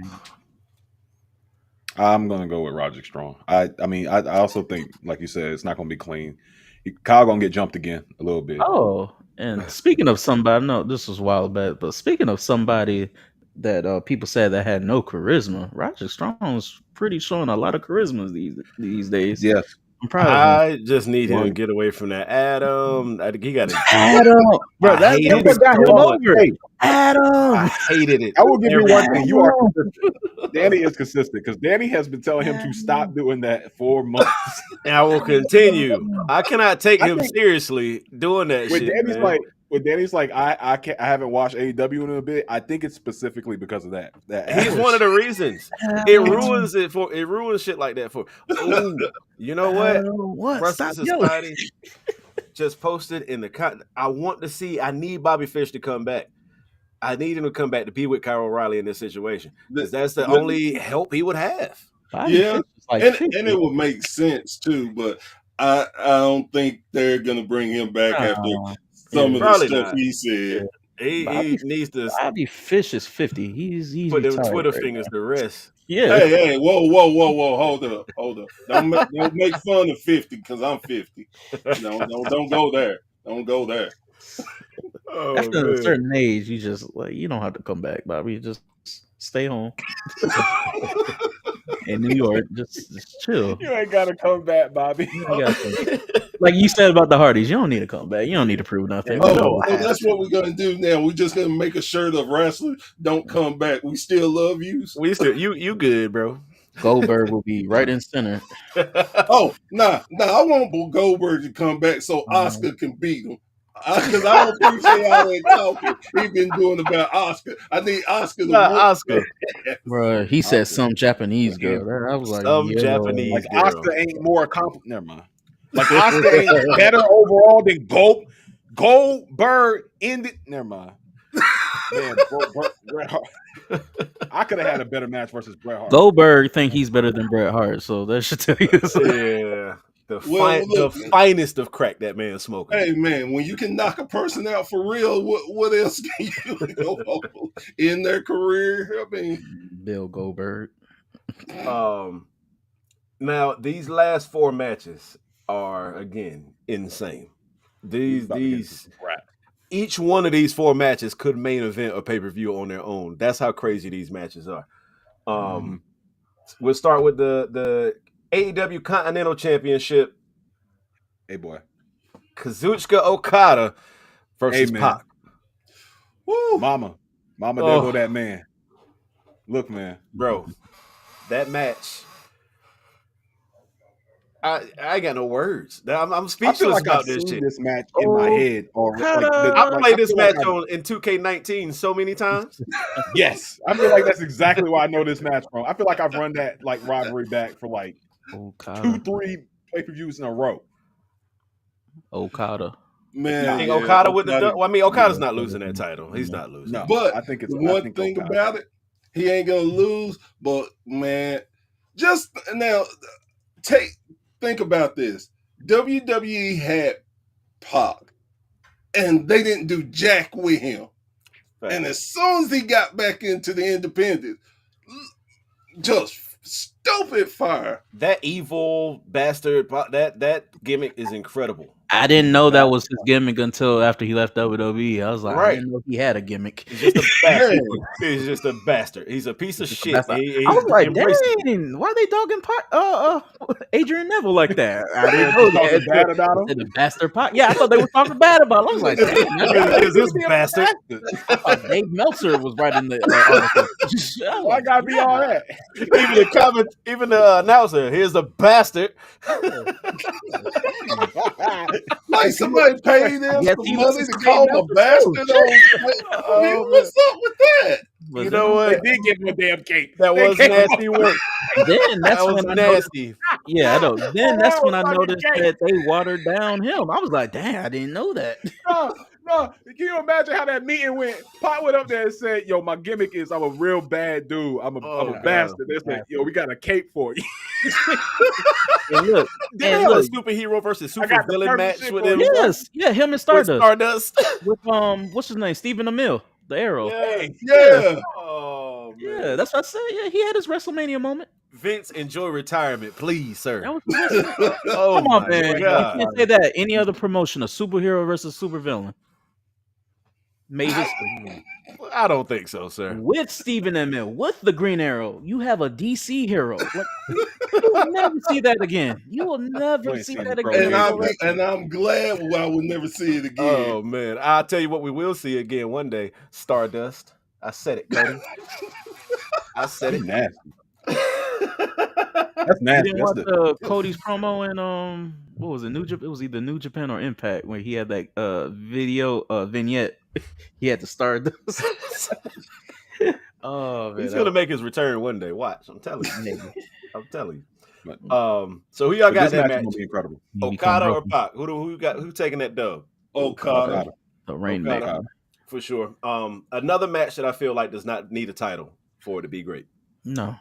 I'm gonna go with Roderick Strong. I also think, like you said, it's not gonna be clean. Kyle gonna get jumped again a little bit. Oh, and speaking of somebody, no, this was a while back, but speaking of somebody that people said that had no charisma, Roderick Strong's pretty showing a lot of charisma these days. Yes. I'm proud of him. I just need him to get away from that. Adam, he got Adam, bro. That's what got him over. Adam, I hated it. I will give you one thing. You are consistent. Danny is consistent because Danny has been telling him to stop doing that for months. And I will continue. I cannot take him seriously doing that when shit. Danny's man. like, when Danny's like, I haven't watched AEW in a bit. I think it's specifically because of that. He's one of the reasons. It ruins shit like that for. Ooh, you know what? What? Stop Society just posted in the. I need Bobby Fish to come back. I need him to come back to be with Kyle O'Reilly in this situation. Because that's the only help he would have. Yeah, and it would make sense too, but I don't think they're gonna bring him back after some of the stuff he said. He needs to. Bobby Fish is 50. He's put them Twitter fingers to rest. Yeah. Hey, whoa! Hold up! Don't make fun of 50 because I'm 50. Don't go there. Don't go there. After a certain age, you don't have to come back, Bobby. You just stay home. In New York, just chill. You ain't gotta come back, Bobby. Like you said about the Hardys, you don't need to come back. You don't need to prove nothing. So that's what we're gonna do now. We're just gonna make a shirt of wrestlers. Don't come back. We still love you. We still you good, bro. Goldberg will be right in center. Oh, nah. I want Goldberg to come back so Oscar can beat him. Because I don't appreciate all that talking he's been doing about Oscar. I need Oscar to Oscar. Bro, he said some Japanese girl. I was like, Japanese like girl. Oscar ain't more accomplished. Never mind. Like Octane better overall than Goldberg ended. Never mind. Man, Bret Hart. I could have had a better match versus Bret Hart. Goldberg think he's better than Bret Hart, so that should tell you something. Yeah. The finest of crack that man smoking. Hey man, when you can knock a person out for real, what else can you do in their career? I mean, Bill Goldberg. Now these last 4 matches are again insane. Each one of these 4 matches could main event a pay-per-view on their own. That's how crazy these matches are. We'll start with the AEW Continental Championship. Hey boy, Kazuchika Okada versus Pac. Woo. Mama, there go that man. Look, man, bro, that match. I ain't got no words. I'm speechless about this shit. This match in my head already. I played this match in 2K19 so many times. Yes, I feel like that's exactly why I know this match from. I feel like I've run that like rivalry back for like 2-3 pay-per-views in a row. Okada. Man, Okada with the. Well, I mean, Okada's not losing that title. He's not losing. No, but I think it's one thing about it. He ain't gonna lose. But man, just now, think about this. WWE had Pac, and they didn't do jack with him. Right. And as soon as he got back into the independent, just stupid fire. That evil bastard, that gimmick is incredible. I didn't know that was his gimmick until after he left WWE. I was like, I didn't know he had a gimmick. He's just a bastard. He's just a bastard. He's a piece of shit. I was like, dang, why are they dogging Adrian Neville like that? I didn't know that. Bad about him? The bastard Pac. Yeah, I thought they were talking bad about him. I was like, dang, is this bastard? I thought Dave Meltzer was right in the article. Why gotta be all that? Even the announcer, here's a bastard. Like somebody paid them some money to call him a bastard. What's up with that? You know what? They did give him a damn cake. That was nasty work. Then that's when nasty. Yeah, I know. Then that's when I noticed that they watered down him. I was like, damn, I didn't know that. No, can you imagine how that meeting went? Pac went up there and said, yo, my gimmick is I'm a real bad dude. I'm a bastard. They said, yo, we got a cape for you. And look, a superhero versus super villain match with him. Yes, yeah, him and Stardust. With what's his name? Stephen Amell, the Arrow. Yeah. Oh, man. Yeah, that's what I said. Yeah, he had his WrestleMania moment. Vince, enjoy retirement, please, sir. That was come on, man. God. You can't say that. Any other promotion, a superhero versus supervillain, made history. I don't think so, sir. With Stephen Amell, with the Green Arrow, you have a DC hero. Like, you will never see that again. You will never see that again. And I'm glad I will never see it again. Oh man, I'll tell you what we will see again one day. Stardust. I said it, Cody. I said it. Nasty. That's nasty. You didn't watch Cody's promo and what was it? It was either New Japan or Impact where he had that video vignette. He had to Stardust. Oh man, he's gonna make his return one day. Watch, I'm telling you. I'm telling you. So who y'all got that match? Be incredible. Okada or Pac? Who got? Who taking that dub? Okada. The Rainmaker. For sure. Another match that I feel like does not need a title for it to be great. No.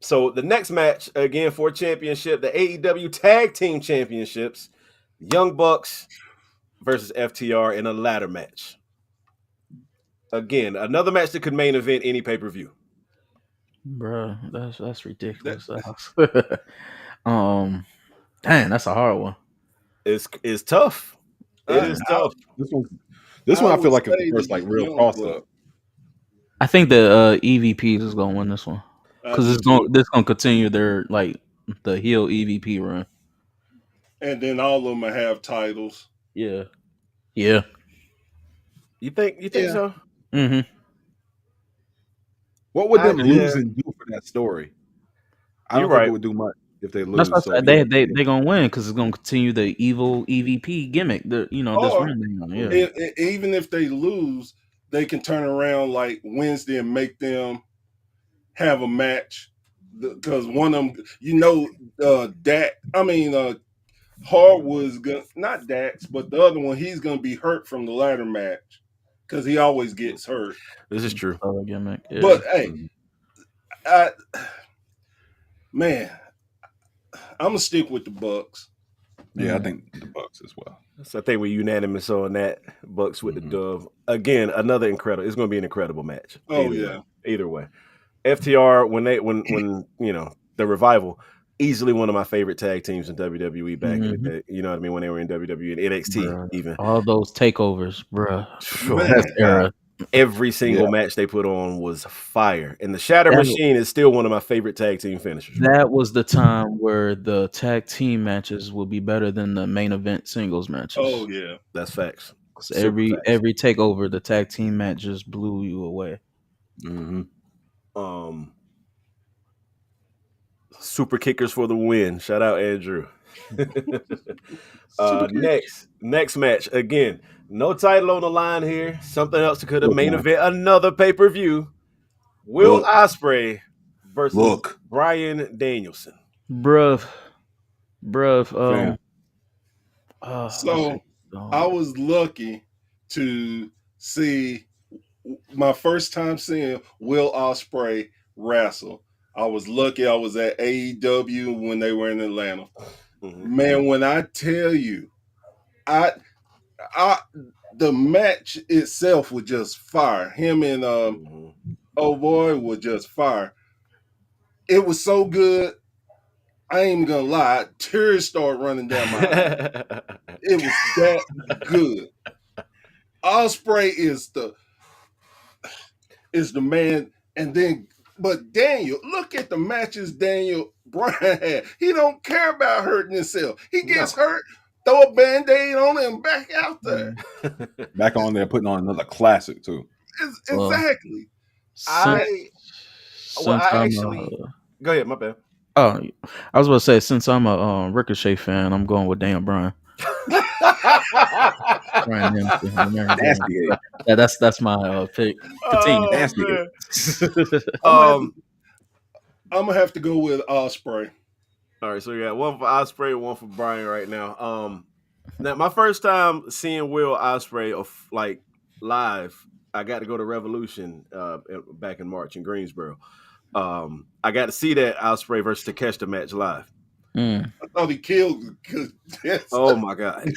So the next match, again for championship, the AEW Tag Team Championships, Young Bucks versus FTR in a ladder match. Again, another match that could main event any pay-per-view. Bruh, that's ridiculous. Dang, that's a hard one. It's tough. It is tough. This one I feel like it's the first like real toss-up. I think the EVPs is gonna win this one because this gonna continue their like the heel EVP run, and then all of them will have titles. Yeah. You think so? Mm-hmm. What would them losing do for that story? I don't think it would do much if they lose. That's what they gonna win because it's gonna continue the evil EVP gimmick. This run. Yeah. Even if they lose, they can turn around like Wednesday and make them have a match because one of them, Hardwood's not Dax, but the other one, he's gonna be hurt from the ladder match because he always gets hurt. This is true. Gimmick, yeah. But hey, man, I'm gonna stick with the Bucks. Yeah, I think the Bucks as well. So I think we're unanimous on that. Bucks with the dub. Again, another incredible. It's going to be an incredible match. Oh yeah. Either way, FTR when the Revival, easily one of my favorite tag teams in WWE back in the day. You know what I mean? When they were in WWE and NXT, even all those takeovers, bro. That era. Every single match they put on was fire. And the Shatter Machine is still one of my favorite tag team finishers. That was the time where the tag team matches will be better than the main event singles matches. Oh, yeah. That's facts. Every takeover, the tag team match just blew you away. Super kickers for the win. Shout out Andrew. Next match. Again, no title on the line here. Something else could have main event another pay-per-view. Will Ospreay versus Bryan Danielson. Bruv. So I was lucky to see my first time seeing Will Ospreay wrestle. I was lucky. I was at AEW when they were in Atlanta. Man, when I tell you, the match itself was just fire. Him and oh boy was just fire. It was so good. I ain't even gonna lie, tears started running down my eyes. It was that good. Ospreay is the man, but Daniel, look at the matches Daniel Bryan had. He don't care about hurting himself. He gets hurt, throw a Band-Aid on it and back out there. Back on there, putting on another classic too. Exactly. Go ahead, my bad. Oh, I was about to say, since I'm a Ricochet fan, I'm going with Daniel Bryan. That's my pick. Continue. I'm gonna have to go with Ospreay. All right, so we got one for Ospreay, one for Bryan right now. Now my first time seeing Will Ospreay live, I got to go to Revolution back in March in Greensboro. I got to see that Ospreay versus Takeshita match live. I thought he killed. Oh my god!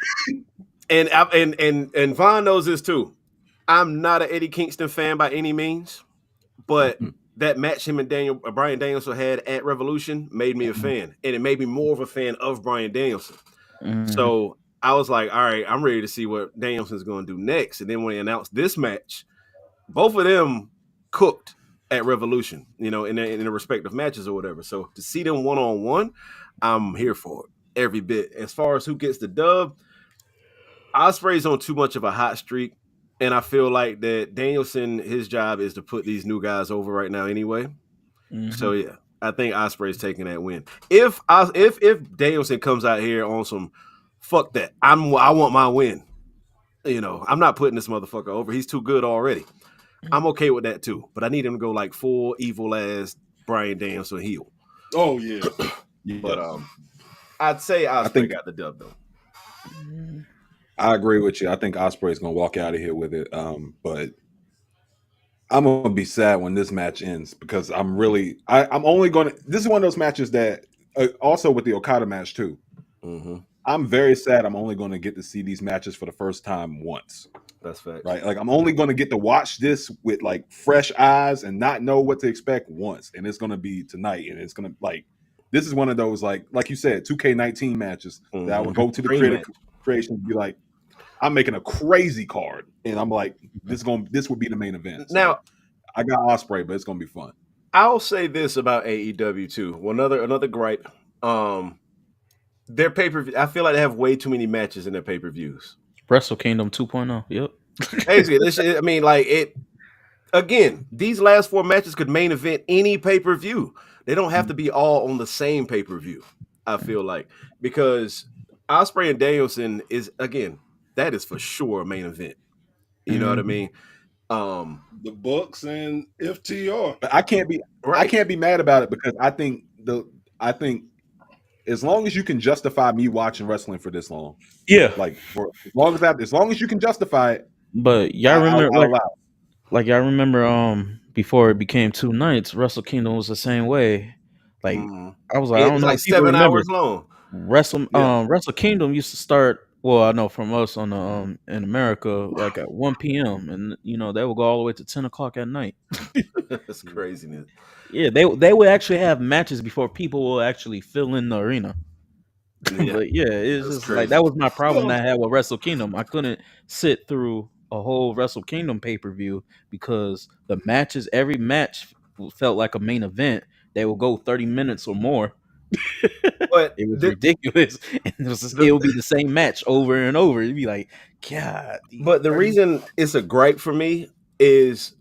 and Vaughn knows this too. I'm not an Eddie Kingston fan by any means, but that match him and Bryan Danielson had at Revolution made me a fan, and it made me more of a fan of Bryan Danielson. So I was like, all right, I'm ready to see what Danielson's going to do next. And then when they announced this match, both of them cooked at Revolution, in their respective matches or whatever. So to see them one-on-one, I'm here for it every bit. As far as who gets the dub, Ospreay's on too much of a hot streak, and I feel like that Danielson, his job is to put these new guys over right now anyway. So yeah, I think Ospreay's taking that win. If Danielson comes out here on some fuck that, I want my win. I'm not putting this motherfucker over. He's too good already. I'm okay with that too, but I need him to go like full evil ass Bryan Danielson heel. Oh yeah. But I'd say Ospreay got the dub though. I agree with you. I think Ospreay's gonna walk out of here with it. But I'm gonna be sad when this match ends because I'm only gonna. This is one of those matches that also with the Okada match too. I'm very sad. I'm only going to get to see these matches for the first time once. That's fact. Right? Like I'm only going to get to watch this with like fresh eyes and not know what to expect once. And it's going to be tonight. And it's going to this is one of those like you said, 2K19 matches that I would go to the creation and be like, I'm making a crazy card. And I'm like, this would be the main event. So now I got Ospreay, but it's going to be fun. I'll say this about AEW too. Well, another gripe. Their pay-per-view, I feel like they have way too many matches in their pay-per-views. Wrestle Kingdom 2.0. Yep. Basically, again, these last 4 matches could main event any pay-per-view. They don't have to be all on the same pay-per-view, I feel like. Because Ospreay and Danielson that is for sure a main event. You know what I mean? The Bucks and FTR. But I can't be mad about it because I think as long as you can justify me watching wrestling for this long, Yeah, like for as long as you can justify it, but y'all remember I'll allow. like y'all remember before it became 2 nights, Wrestle Kingdom was the same way. Like I was like, I don't It's know like if people 7 remember hours long. Wrestle Kingdom used to start. Well, I know from us on the in America, like at 1 p.m. and they would go all the way to 10 o'clock at night. That's craziness. Yeah, they would actually have matches before people will actually fill in the arena. Yeah, But yeah, it's that's just like crazy. that was my problem Well, that I had with Wrestle Kingdom. I couldn't sit through a whole Wrestle Kingdom pay-per-view because the matches, every match felt like a main event. They would go 30 minutes or more. But It was ridiculous. And it would be the same match over and over. It'd be like, God. But the reason it's a gripe for me is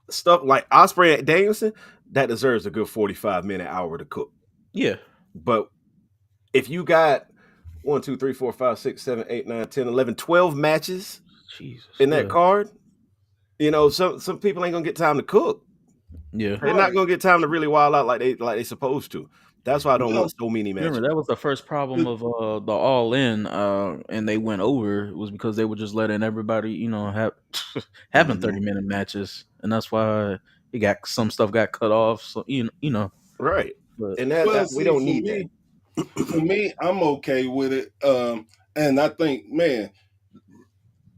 stuff like Osprey and Danielson, that deserves a good 45-minute hour to cook. Yeah. But if you got 1, 2, 3, 4, 5, 6, 7, 8, 9, 10, 11, 12 matches Jesus, in that card, some people ain't gonna get time to cook. Yeah. They're not gonna get time to really wild out like they supposed to. That's why I don't want so many matches. Remember, that was the first problem of the All In, and they went over. It was because they were just letting everybody, have having 30-minute matches, and that's why some stuff got cut off. So right. But, and that we don't need that. For me, I'm okay with it. And I think, man,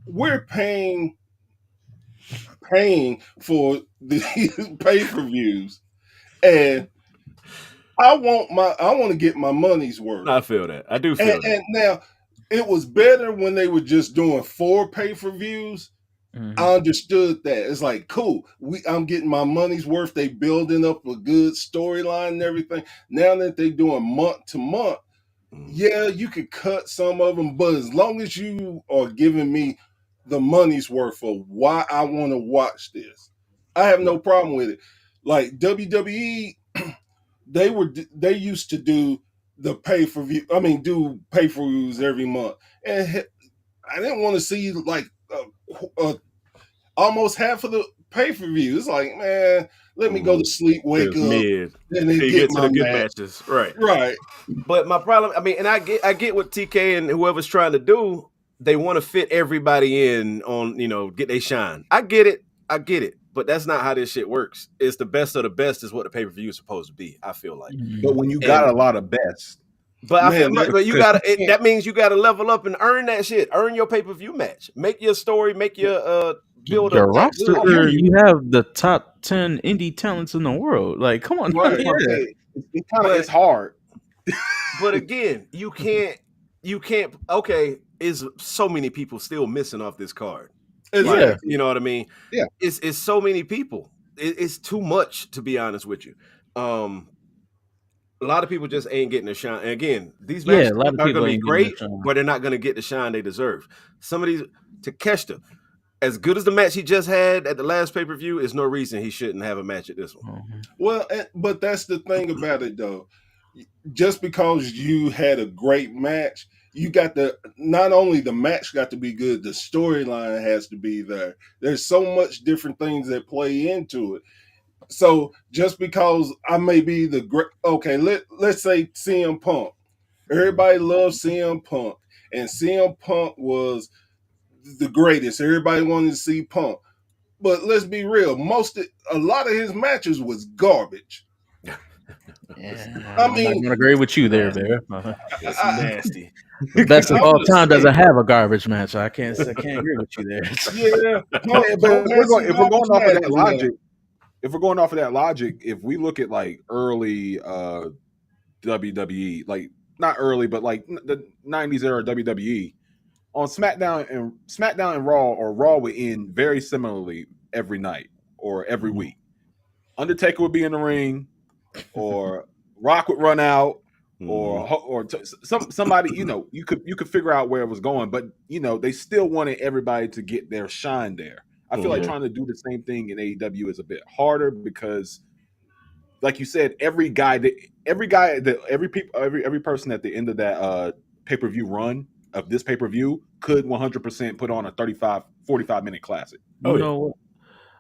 we're paying for the pay-per-views, and I want to get my money's worth. I feel that. I do feel that. And now it was better when they were just doing 4 pay-per-views. I understood that. It's like, cool. I'm getting my money's worth. They building up a good storyline and everything. Now that they doing month to month, yeah, you could cut some of them, but as long as you are giving me the money's worth of why I want to watch this, I have no problem with it. Like WWE, they used to do the pay-per-view. I mean, do pay-per-views every month, and I didn't want to see like almost half of the pay-per-view. It's like, man, let me go to sleep, wake up, mid, and then get to my the good matches. Right. But my problem, I mean, and I get what TK and whoever's trying to do. They want to fit everybody in on, get they shine. I get it. But that's not how this shit works. It's the best of the best is what the pay-per-view is supposed to be, I feel like. But when you got a lot of best, but you gotta that means you gotta level up and earn that shit. Earn your pay-per-view match. Make your story, make your build your up. roster. You have the top 10 indie talents in the world. Like, come on. Right. It's hard. But again, you can't okay, is so many people still missing off this card. Exactly. You know what I mean? Yeah. It's so many people. It's too much, to be honest with you. A lot of people just ain't getting a shine. And again, these matches are going to be great, but they're not going to get the shine they deserve. Some of these, Takeshita, as good as the match he just had at the last pay-per-view, is no reason he shouldn't have a match at this one. Well, but that's the thing about it, though. Just because you had a great match, you got not only the match got to be good, the storyline has to be there. There's so much different things that play into it. So just because I may be the great, okay, let's say CM Punk. Everybody loves CM Punk, and CM Punk was the greatest. Everybody wanted to see Punk. But let's be real, a lot of his matches was garbage. Yeah, I'm not gonna agree with you there, Bear. That's nasty. The best of all time doesn't have a garbage match. I can't agree with you there. Yeah, but if we're going off of that logic, if we look at like early WWE, like not early, but like the 90s era WWE, on SmackDown and Raw, or Raw would end very similarly every night or every week. Undertaker would be in the ring, or Rock would run out, or somebody, you could figure out where it was going, but they still wanted everybody to get their shine there. I feel like trying to do the same thing in AEW is a bit harder because, like you said, every person at the end of that pay-per-view run of this pay-per-view could 100% put on a 45 minute classic. You know what?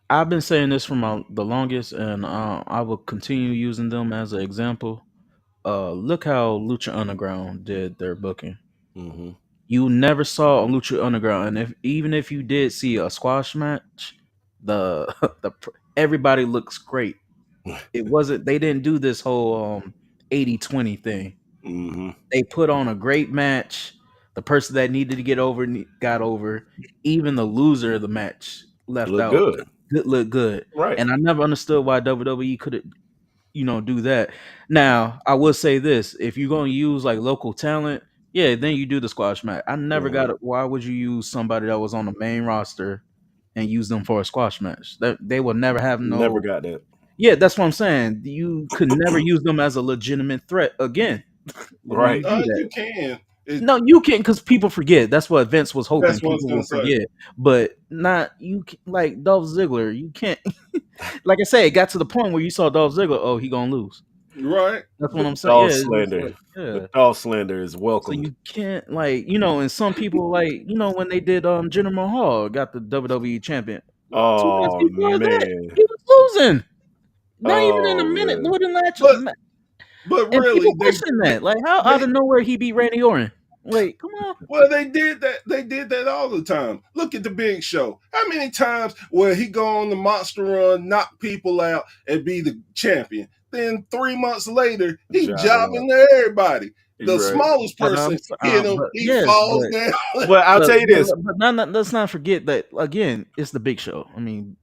I've been saying this for the longest, and I will continue using them as an example. Look how Lucha Underground did their booking. Mm-hmm. You never saw Lucha Underground, and even if you did see a squash match, the everybody looks great. It wasn't. They didn't do this whole 80-20 thing. Mm-hmm. They put on a great match. The person that needed to get over got over. Even the loser of the match left Look out. good. Look good. Right. And I never understood why WWE could, do that. Now I will say this: if you're gonna use like local talent, yeah, then you do the squash match. I never got it. Why would you use somebody that was on the main roster and use them for a squash match? That they will never have no. Never got that. Yeah, that's what I'm saying. You could never use them as a legitimate threat again. Right. You can. No, you can't, because people forget. That's what Vince was hoping That's what people I would was gonna forget. But not you. Like Dolph Ziggler, you can't. Like I said, it got to the point where you saw Dolph Ziggler. Oh, he gonna lose. Right. That's what I'm saying. Dolph Yeah, it's just slander. like, yeah. The Dolph slander is So welcome. you can't and some people when they did Jinder Mahal got the WWE champion. 2 minutes Oh before that, man. he was losing. Not even in a minute. Man. More than that. But And really, people question that. Like, how out of nowhere he beat Randy Orton? Like, come on. Well, they did that. They did that all the time. Look at the Big Show. How many times where he go on the monster run, knock people out, and be the champion? Then 3 months later, he jobbing to everybody. The smallest person hit him. He falls down. Well, I'll tell you this. But let's not forget that again. It's the Big Show. I mean,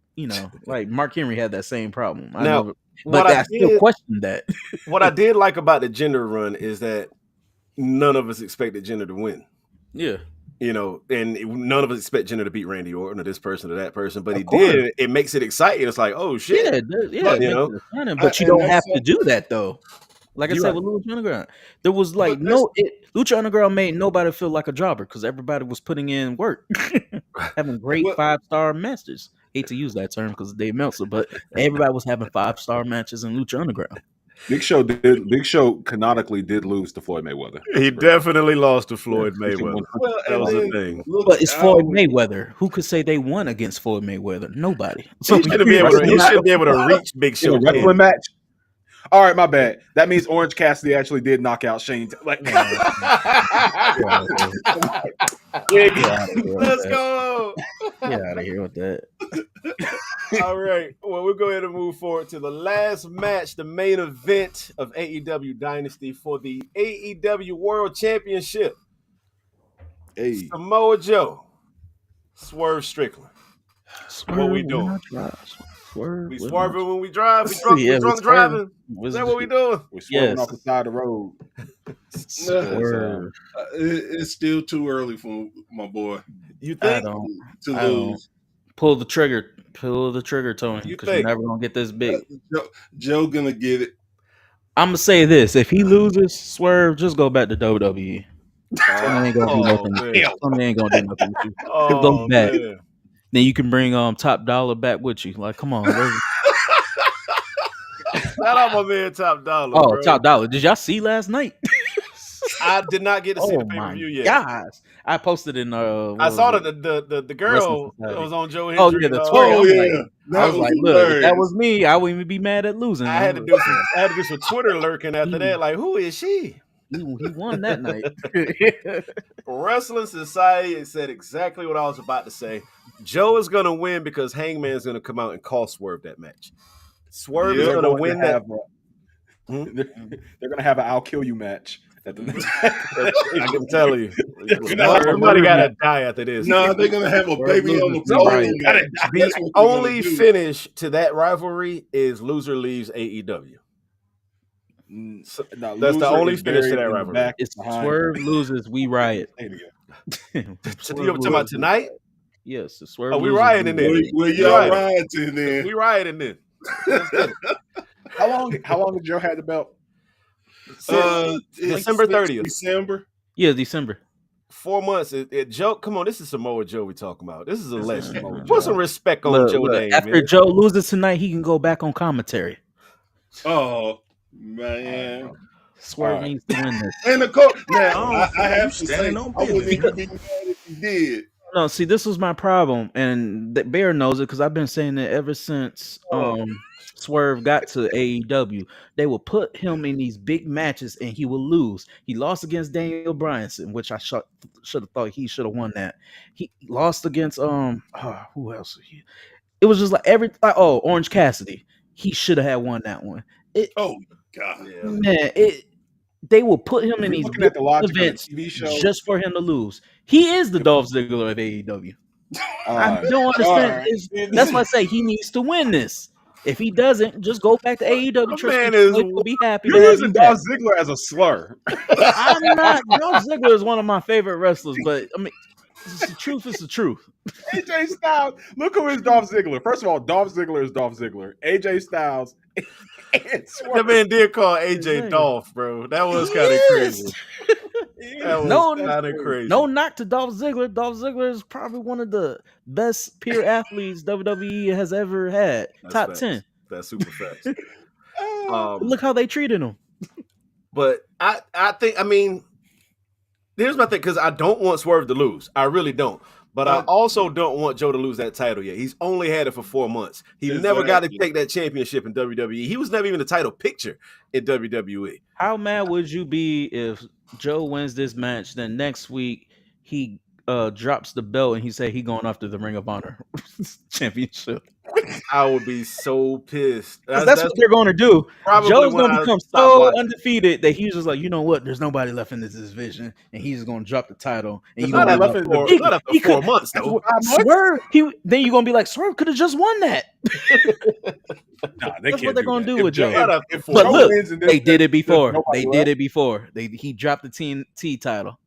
like Mark Henry had that same problem. I still question that. What I did like about the Jinder run is that none of us expected Jinder to win. Yeah. And none of us expect Jinder to beat Randy Orton or this person or that person, but he did. It makes it exciting. It's like, oh shit. Yeah, but you don't have to do that though. Like I said with Lucha Underground, there was Lucha Underground made nobody feel like a jobber because everybody was putting in work, having great 5-star matches. Hate to use that term because Dave Meltzer, but everybody was having 5-star matches in Lucha Underground. Big Show canonically did lose to Floyd Mayweather. He definitely lost to Floyd Mayweather. That was the thing. But it's Floyd Mayweather. Who could say they won against Floyd Mayweather? Nobody. So he should be able to reach Big Show. Wrestling match. All right, my bad. That means Orange Cassidy actually did knock out Shane. Let's go. Get out of here with that. All right. Well, we'll go ahead and move forward to the last match, the main event of AEW Dynasty for the AEW World Championship. Hey. Samoa Joe, Swerve Strickland. What we doing? We swerving when we drive. We drunk driving. Is that what we doing? We're swerving off the side of the road. It's still too early for my boy. You think? To lose. Pull the trigger, Tony, because you're never gonna get this big. Joe gonna get it. I'm gonna say this: if he loses, Swerve, just go back to WWE. Tony ain't gonna do nothing. Tony ain't gonna do nothing with you. Go back. Man. Then you can bring Top Dollar back with you. Like, come on. Shout out my man Top Dollar. Oh, bro. Top Dollar. Did y'all see last night? I did not get to see the pay-per-view yet. Guys, I posted in I saw the girl that was on Joe Hendry. Oh yeah, the twerk. I was like, look, if that was me, I wouldn't even be mad at losing. I had to do some Twitter lurking after that. Like, who is she? He won that night. Wrestling Society said exactly what I was about to say. Joe is going to win because Hangman's going to come out and call Swerve that match. Swerve is going to win that. They're going to have an I'll kill you match. I can tell you. Somebody got to die after this. No, they're going to have a baby on the floor. The only finish to that rivalry is loser leaves AEW. So that's the only finish to that rivalry. It's Swerve loses, we riot. You talking about tonight? Yes, the Swerve. Oh, we rioting then. Y'all rioting then. We rioting then. How long did Joe have the belt? December 30th. December? Yeah, December. 4 months. Joe, come on, this is Samoa Joe we talking about. This is a legend. Put some respect on Joe's name. After Joe loses tonight, he can go back on commentary. Oh, man. Swerve needs to win this. And of course, now I have to say, I wouldn't even be mad if he did. No, see, this was my problem, and the Bear knows it because I've been saying it ever since Swerve got to AEW. They will put him in these big matches, and he will lose. He lost against Daniel Bryanson, which I should have thought he should have won that. He lost against who else? It was just like Orange Cassidy. He should have had won that one. Oh God, Yeah. Man, they will put him in these looking at the logic of the events TV show. just for him to lose. He is the Dolph Ziggler of AEW. I don't understand. That's why I say he needs to win this. If he doesn't, just go back to AEW. Man is Will be happy. You're using Dolph Ziggler as a slur. I'm not. Dolph Ziggler is one of my favorite wrestlers, but I mean, the truth is the truth. AJ Styles, look who is Dolph Ziggler. First of all, Dolph Ziggler is Dolph Ziggler. AJ Styles. That man did call AJ Dolph, bro. That was kind of crazy. That was kind of crazy. No knock to Dolph Ziggler. Dolph Ziggler is probably one of the best peer athletes WWE has ever had. That's Top facts. 10. That's super fast. Look how they treated him. But I think, I mean, here's my thing, because I don't want Swerve to lose. I really don't. But I also don't want Joe to lose that title yet. He's only had it for 4 months. He never got to take that championship in WWE. He was never even the title picture in WWE. How mad would you be if Joe wins this match, then next week he drops the belt and he say he going after the Ring of Honor championship? I would be so pissed. That's what they're going to do. Joe's going to become so undefeated that he's just like, you know what? There's nobody left in this division, and he's just going to drop the title. And not after 4 months, though. Swerve. Then you're going to be like, Swerve could have just won that. That's what they're going to do with Joe. But look, they did it before. He dropped the TNT title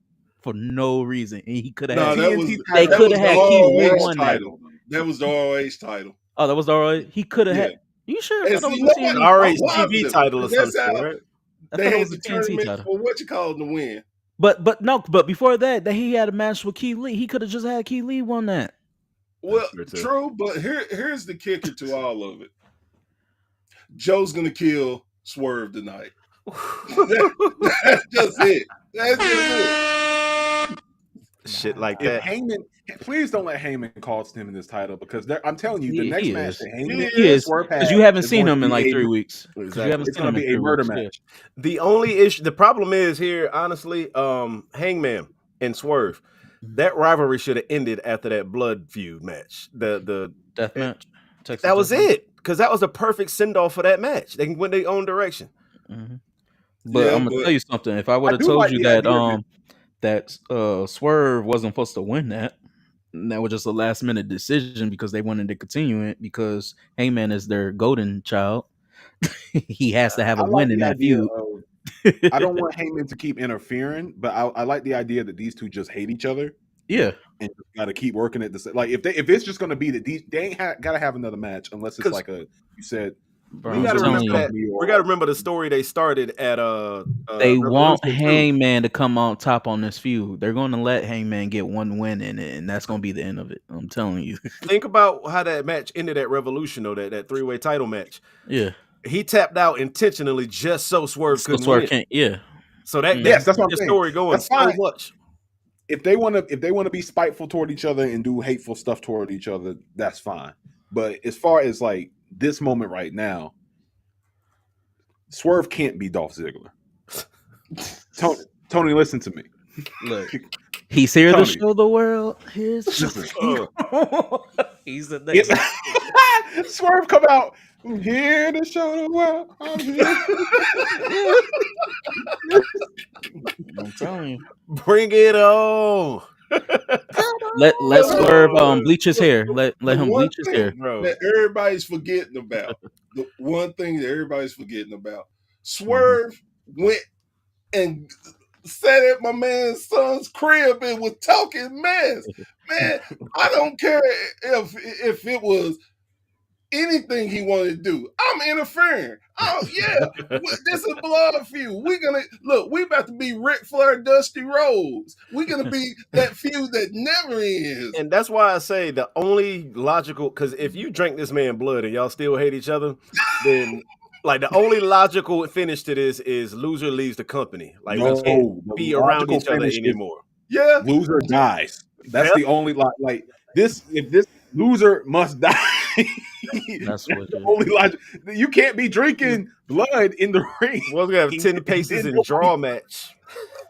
for no reason, and he could have. They could have had Keith won that. That was the ROH title. Oh, that was the ROH. He could have had. You sure? RH TV title or something, right? They had the tournament for what you call it to win. But before that, he had a match with Keith Lee. He could have just had Keith Lee won that. Well, true, but here's the kicker to all of it. Joe's gonna kill Swerve tonight. That's just it. That's just it. Shit like that. Heyman, please don't let Heyman cost him in this title, because I'm telling you, the next match that Heyman is because you haven't seen him in like 3 weeks. Exactly. It's going to be a murder match. The only issue, the problem is here, honestly, Hangman and Swerve, that rivalry should have ended after that blood feud match. The death match. That was it, because that was a perfect send off for that match. They went their own direction. Mm-hmm. But I'm gonna tell you something. If I would have told you that Swerve wasn't supposed to win that, and that was just a last minute decision because they wanted to continue it because Heyman is their golden child. He has to have a win in that feud. I don't want Heyman to keep interfering, but I like the idea that these two just hate each other. Yeah, and got to keep working at this. Like if it's just going to be that they ain't got to have another match unless it's like you said. We got to remember the story they started at. They want Hangman to come on top on this feud. They're going to let Hangman get one win in it, and that's going to be the end of it. I'm telling you. Think about how that match ended at Revolution, though. That 3-way title match. Yeah, he tapped out intentionally just so Swerve couldn't win. Yeah. So that's what the story going. That's so much. If they want to be spiteful toward each other and do hateful stuff toward each other, that's fine. But as far as like this moment right now, Swerve can't be Dolph Ziggler. Tony, listen to me. Look, he's here to show the world his. He's the next. Swerve come out. I'm here to show the world. I'm here. I'm telling you. Bring it on. Let Swerve bleach his hair. Let him bleach his hair. That everybody's forgetting about. The one thing that everybody's forgetting about. Swerve went and sat at my man's son's crib and was talking mess. Man, I don't care if it was anything he wanted to do. I'm interfering. Oh yeah, this is blood feud. We about to be Ric Flair, Dusty Rhodes. We're gonna be that feud that never ends. And that's why I say the only logical, because if you drink this man blood and y'all still hate each other, then like the only logical finish to this is loser leaves the company. Like we can't be around each other anymore. Yeah. Loser dies. That's the only like this. If this loser must die, That's the wicked. only logic. You can't be drinking blood in the ring. We're gonna have 10 paces and draw match.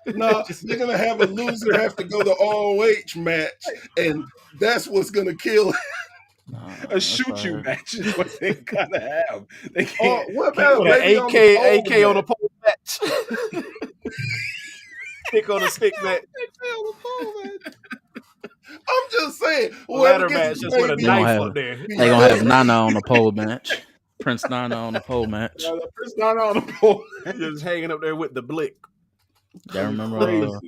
No, they're gonna have a loser have to go to ROH match, and that's what's gonna kill. A shoot you match is what they gotta have. They Or can't. what about With an maybe on AK the pole on a match? pole match. Stick on a stick match. I'm just saying, Ladder whoever gets match just with a They gonna knife have- up there. They gonna have Nana on the pole match. Prince Nana on the pole match. Prince Nana on the pole. Just hanging up there with the blick. Y'all remember? Crazy. You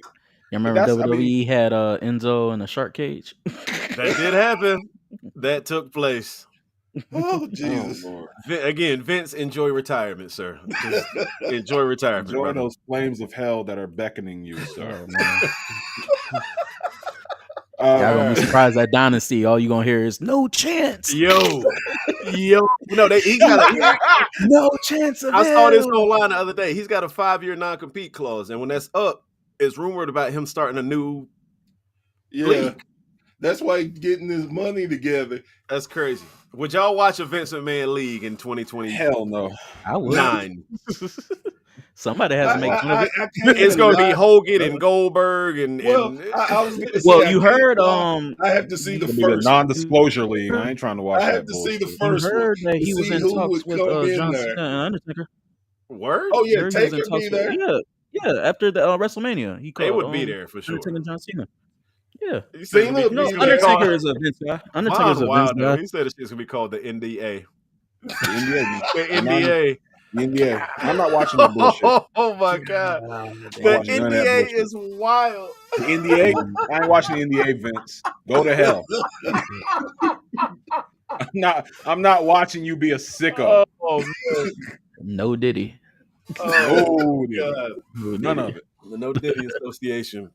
remember That's- WWE had Enzo in a shark cage? That did happen. That took place. Oh Jesus! Oh, Lord. Again, Vince, enjoy retirement, sir. Just enjoy retirement. Enjoy brother. those flames of hell that are beckoning you, sir. Oh, man. Y'all gonna be surprised at Dynasty. All you gonna hear is no chance. Yo. No, he got No chance of I saw this hell. online the other day. He's got a 5-year non-compete clause, and when that's up, it's rumored about him starting a new Yeah, league. that's why he's getting his money together. That's crazy. Would y'all watch a Vince McMahon league in 2029? Hell no. I would. Somebody has to make fun of it. I can't It's even going to be lie. Hogan and Goldberg and Well, I was gonna say, Well, I you can't heard lie. I have to see the It's gonna be the first. non-disclosure league. I ain't trying to watch I that have to see the bullshit. You first one. heard that to he was see in who talks would with come in John there. Cena and Undertaker. Word? Oh yeah, He was in Taker talks be with- there. Yeah. After the WrestleMania, he They called, would be there for sure. Undertaker and John Cena. Yeah, He said Cena it'd would be- be it's there. gonna be Undertaker called- is a Vince guy. Mine's Undertaker's a Vince wild, though. guy. He said it's going to be called the NDA. The NBA. The NDA. The NBA. I'm not watching that bullshit. Oh my God. I'm The watching none of that NDA bullshit. is wild. The NDA. I ain't watching the NDA, Vince. Go to hell. I'm not watching you be a sicko. Oh man. No Diddy. Oh, God. none of it. The No Diddy Association.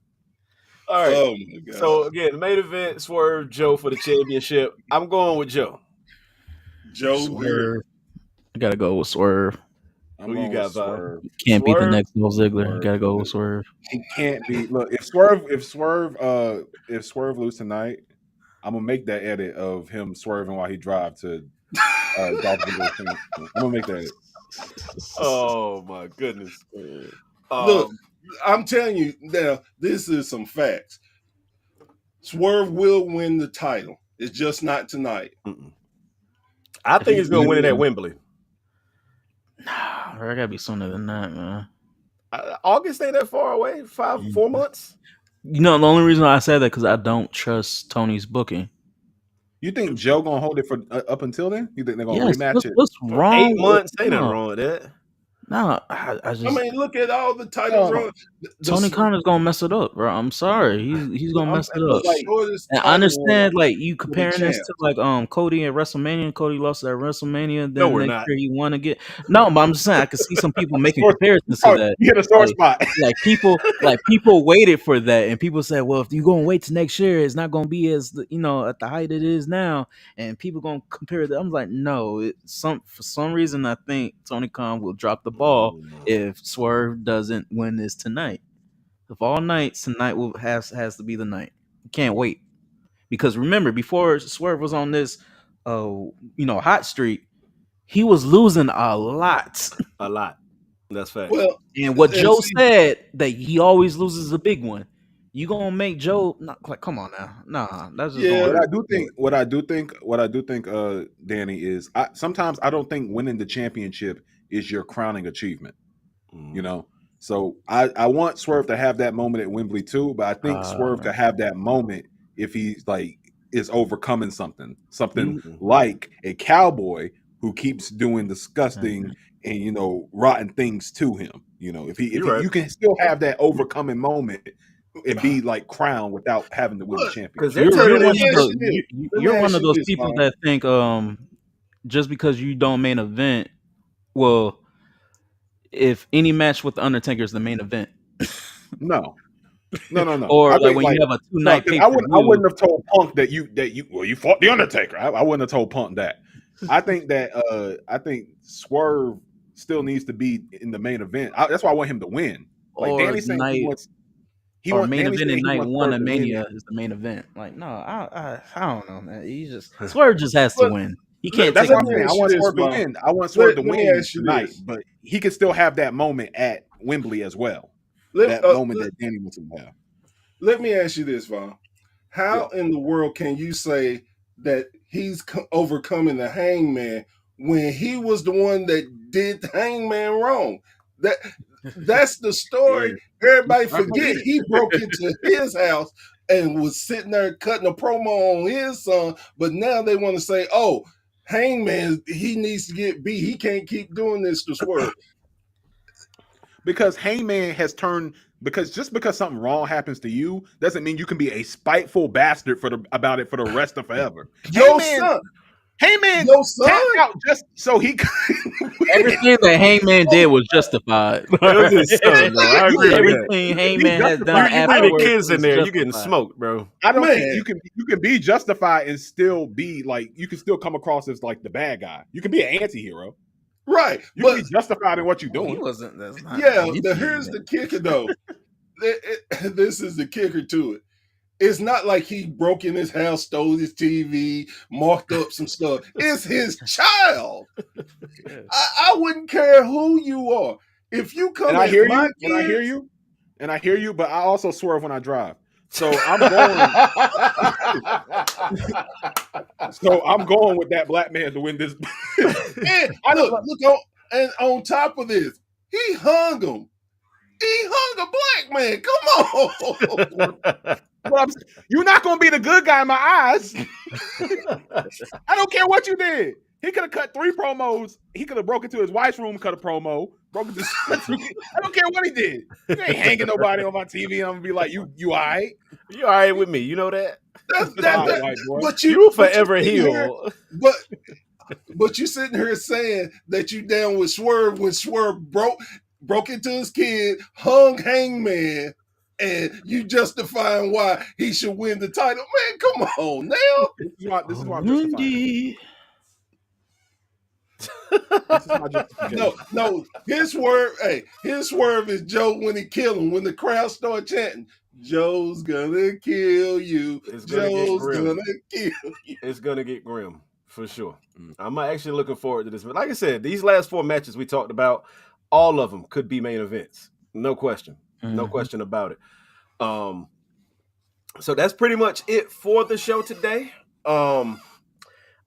All right. Oh my God. So again, main event, Swerve Joe for the championship. I'm going with Joe. Joe Swerve. I gotta go with Swerve. I'm Who you going got, with Bob? Swerve. Can't beat the Swerve? next Dolph Ziggler. Swerve. Gotta go with Swerve. He can't be. Look, if Swerve lose tonight, I'm gonna make that edit of him swerving while he drive to Dolph Ziggler. I'm gonna make that edit. Oh my goodness. Look, I'm telling you now, this is some facts. Swerve will win the title. It's just not tonight. I think he's gonna win it at Wembley. Nah, I gotta be sooner than that, man. August ain't that far away. 4 months. You know, the only reason I said that because I don't trust Tony's booking. You think Joe gonna hold it for up until then? You think they're gonna rematch it? What's wrong? 8 months. Ain't nothing no, wrong with that. no, I just I mean, look at all the title runs. Tony Khan's gonna mess it up, bro. I'm sorry, he's gonna mess it up. And I understand, like you comparing this to like Cody at WrestleMania. Cody lost at WrestleMania. Then No, we're next not. year he won again. No, but I'm just saying I can see some people making comparisons to that. You hit a sore spot. Like people waited for that, and people said, "Well, if you're gonna wait till next year, it's not gonna be as at the height it is now." And people gonna compare that. I'm like, no, for some reason I think Tony Khan will drop the ball if Swerve doesn't win this tonight. Of all nights, tonight has to be the night. Can't wait, because remember before Swerve was on this, hot streak, he was losing a lot. A lot. That's fact. Well, And what Joe said that he always loses a big one. You gonna make Joe come on now? Nah, that's just Yeah. What I do think, Danny, is sometimes I don't think winning the championship is your crowning achievement. You know, so I want Swerve to have that moment at Wembley too, but I think Swerve to have that moment if he's like is overcoming something like a cowboy who keeps doing disgusting and rotten things to him. If you can still have that overcoming moment and be like crowned without having to win the championship. You're one of those people that think just because you don't main event, well, if any match with the Undertaker is the main event. No. Or like when you have a 2-night pay-per-view. I wouldn't have told Punk that you fought the Undertaker. I wouldn't have told Punk that. I think Swerve still needs to be in the main event. That's why I want him to win. Like Or Danny saying, He or want main Danny event said in he night wants one Swerve of to win Mania it. is the main event. Like, no, I don't know, man. He just Swerve just has to But win. He let, can't That's take what let I'm me saying. no. I ask you want this, Swerve to Vaughn. win. I want Swerve to Let me win ask you tonight, this. but he can still have that moment at Wembley as well. Let, That uh, moment let, that Danny wants to have. let me ask you this, Vaughn. Yeah. How in the world can you say that he's overcoming the Hangman when he was the one that did the Hangman wrong? That that's the Yeah. story. Everybody I forget get it. he broke into his house and was sitting there cutting a promo on his son, but now they want to say, "Oh, Hangman, he needs to get beat. He can't keep doing this to Swerve." Because Heyman has turned just because something wrong happens to you doesn't mean you can be a spiteful bastard about it for the rest of forever. Your son, Heyman your son, tapped out just so he could win. Everything that Hangman did was justified. It was his son, though. I You agree can with be that. Everything you can be Hangman has done justified. You I bring the don't think afterwards kids in was there, you getting justified. smoked, bro. I don't think man. you can be justified and still be like you can still come across as like the bad guy. You can be an anti-hero. Right, You can but be justified in what you're Well, he doing. wasn't. That's not yeah, anything. here's the kicker though. This is the kicker to it. It's not like he broke in his house, stole his TV, marked up some stuff. It's his child. Yeah. I wouldn't care who you are. If you And come I at hear my you, and I hear kids, you, and I hear you, but I also swerve when I drive. So I'm going. So I'm going with that black man to win this. and I don't. look on, and on top of this, he hung him. He hung a black man. Come on. Well, you're not going to be the good guy in my eyes. I don't care what you did. He could have cut 3 promos. He could have broke into his wife's room, cut a promo, broke into. I don't care what he did. You ain't hanging nobody on my TV. And I'm gonna be like, you all right? You all right with me? You know that? That's All right, white boy. You but you forever sitting here, heal. but you sitting here saying that you down with Swerve when Swerve broke into his kid, hung Hangman, and you justifying why he should win the title. Man, come on now. This is why I'm justifying it. This is my justification. No, his swerve is Joe when he kill him. When the crowd start chanting, Joe's gonna kill you. It's gonna get Joe's grim. gonna kill you. It's gonna get grim for sure. I'm actually looking forward to this. But like I said, these last 4 matches we talked about, all of them could be main events. No question. No question about it. So that's pretty much it for the show today.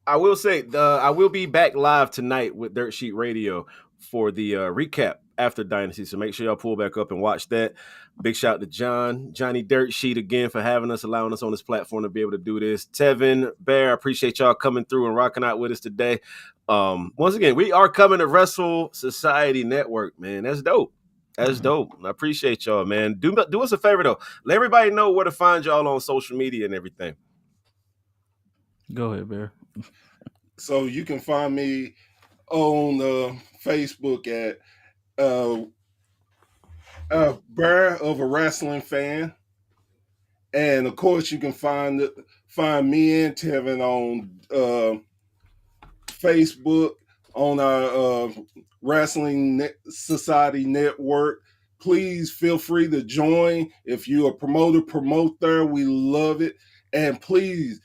I will say I will be back live tonight with Dirt Sheet Radio for the recap after Dynasty. So make sure y'all pull back up and watch that. Big shout to Johnny Dirt Sheet again for having us, allowing us on this platform to be able to do this. Tevin, Bear, I appreciate y'all coming through and rocking out with us today. Once again, we are coming to Wrestle Society Network, man. That's dope. That's dope. I appreciate y'all, man. Do us a favor though. Let everybody know where to find y'all on social media and everything. Go ahead, Bear. So you can find me on Facebook at Bear of a Wrestling Fan, and of course you can find me and Tevin on Facebook on our Wrestling Society Network. Please feel free to join. If you're a promoter, promote there. We love it. And please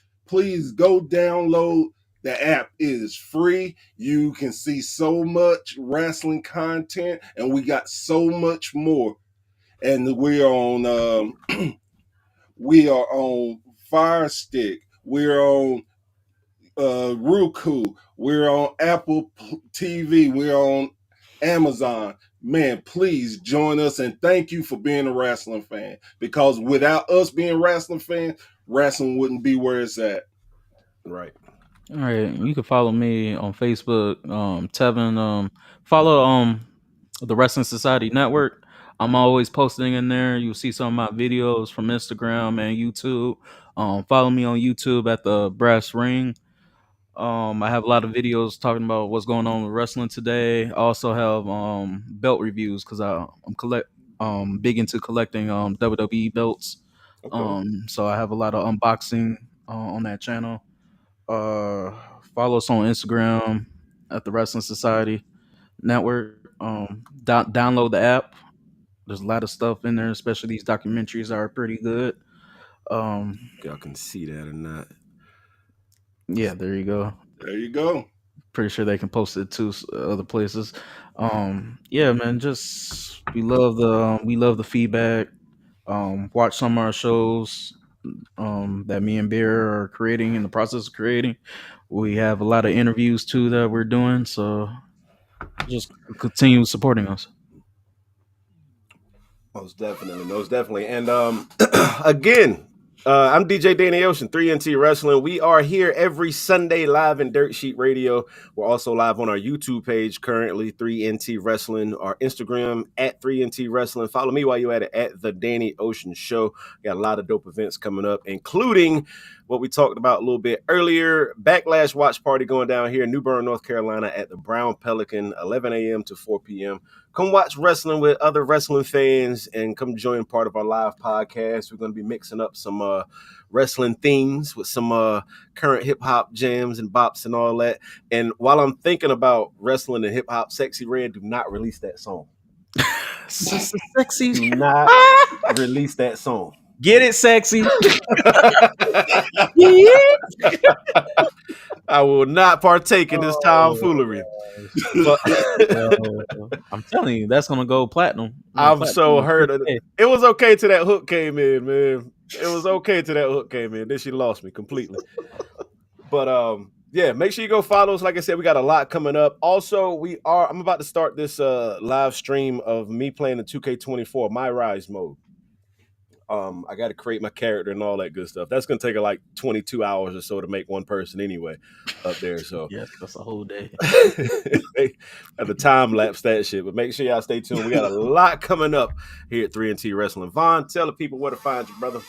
go download the app. It is free. You can see so much wrestling content, and we got so much more. And we are on Fire Stick. We're on Roku. We're on Apple TV. We're on Amazon. Man, please join us, and thank you for being a wrestling fan. Because without us being wrestling fans, wrestling wouldn't be where it's at. Right. All right, you can follow me on Facebook, Tevin. Follow the Wrestling Society Network. I'm always posting in there. You'll see some of my videos from Instagram and YouTube. Follow me on YouTube at the Brass Ring. I have a lot of videos talking about what's going on with wrestling today. I also have belt reviews because I'm big into collecting WWE belts. Okay. So I have a lot of unboxing on that channel. Follow us on Instagram at the Wrestling Society Network. Download the app, There's a lot of stuff in there, especially these documentaries are pretty good. Y'all can see that or not. Yeah, there you go. There you go. Pretty sure they can post it to other places. Yeah, man, just we love the feedback. Watch some of our shows that me and Bear are creating, in the process of creating. We have a lot of interviews too that we're doing, so just continue supporting us. Most definitely. And again, I'm DJ Danny Ocean, 3NT Wrestling. We are here every Sunday live in Dirt Sheet Radio. We're also live on our YouTube page currently, 3NT Wrestling, our Instagram at 3NT Wrestling. Follow me while you're at it at The Danny Ocean Show. Got a lot of dope events coming up, including what we talked about a little bit earlier, Backlash Watch Party going down here in New Bern, North Carolina at the Brown Pelican, 11 a.m. to 4 p.m. Come watch wrestling with other wrestling fans and come join part of our live podcast. We're going to be mixing up some wrestling themes with some current hip-hop jams and bops and all that. And while I'm thinking about wrestling and hip-hop, Sexy Red, do not release that song. Sexy. Do not release that song. Get it, Sexy. I will not partake in this tomfoolery. I'm telling you, that's gonna go platinum. I've so heard of it. It was okay till that hook came in, man. It was okay till that hook came in. Then she lost me completely. But yeah, make sure you go follow us. Like I said, we got a lot coming up. Also, I'm about to start this live stream of me playing the 2K24 My Rise mode. I got to create my character and all that good stuff. That's gonna take like 22 hours or so to make one person anyway up there. So yes, that's a whole day. At the time lapse that shit. But make sure y'all stay tuned. We got a lot coming up here at 3NT Wrestling. Vaughn, tell the people where to find you, brother.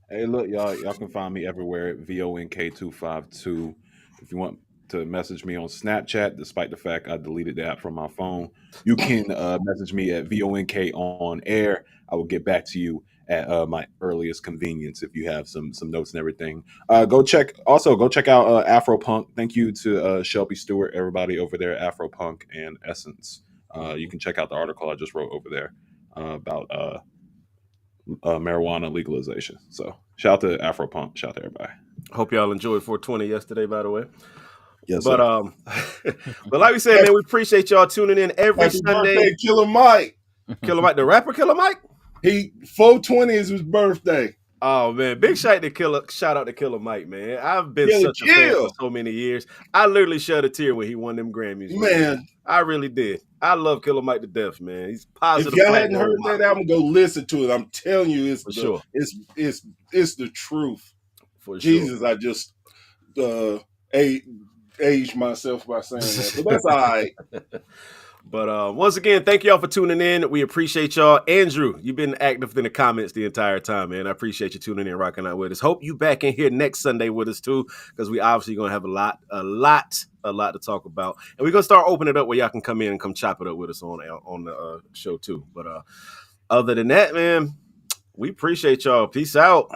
Hey, look, y'all can find me everywhere at VONK252. If you want to message me on Snapchat, despite the fact I deleted the app from my phone, you can message me at VONK on air. I will get back to you at my earliest convenience if you have some notes and everything. Go check out Afropunk. Thank you to Shelby Stewart, everybody over there at Afropunk and Essence. You can check out the article I just wrote over there about marijuana legalization. So shout out to Afropunk. Shout out to everybody. Hope y'all enjoyed 420 yesterday, by the way. Yes, but sir. But like we said, man, we appreciate y'all tuning in every Happy Sunday. birthday, Killer Mike. Killer Mike, the rapper Killer Mike? 420 is his birthday. Oh man, big shout out to Killer Mike, man. I've been such a fan for so many years. I literally shed a tear when he won them Grammys. Man, I really did. I love Killer Mike to death, man. He's positive. If y'all hadn't heard that album, go listen to it. I'm telling you, it's the truth. For Jesus, sure. I just aged myself by saying that, but that's all right. But once again, thank y'all for tuning in. We appreciate y'all. Andrew, you've been active in the comments the entire time, man. I appreciate you tuning in, rocking out with us. Hope you back in here next Sunday with us too, because we obviously gonna have a lot to talk about, and we're gonna start opening it up where y'all can come in and come chop it up with us on the show too. But other than that, man, we appreciate y'all. Peace out.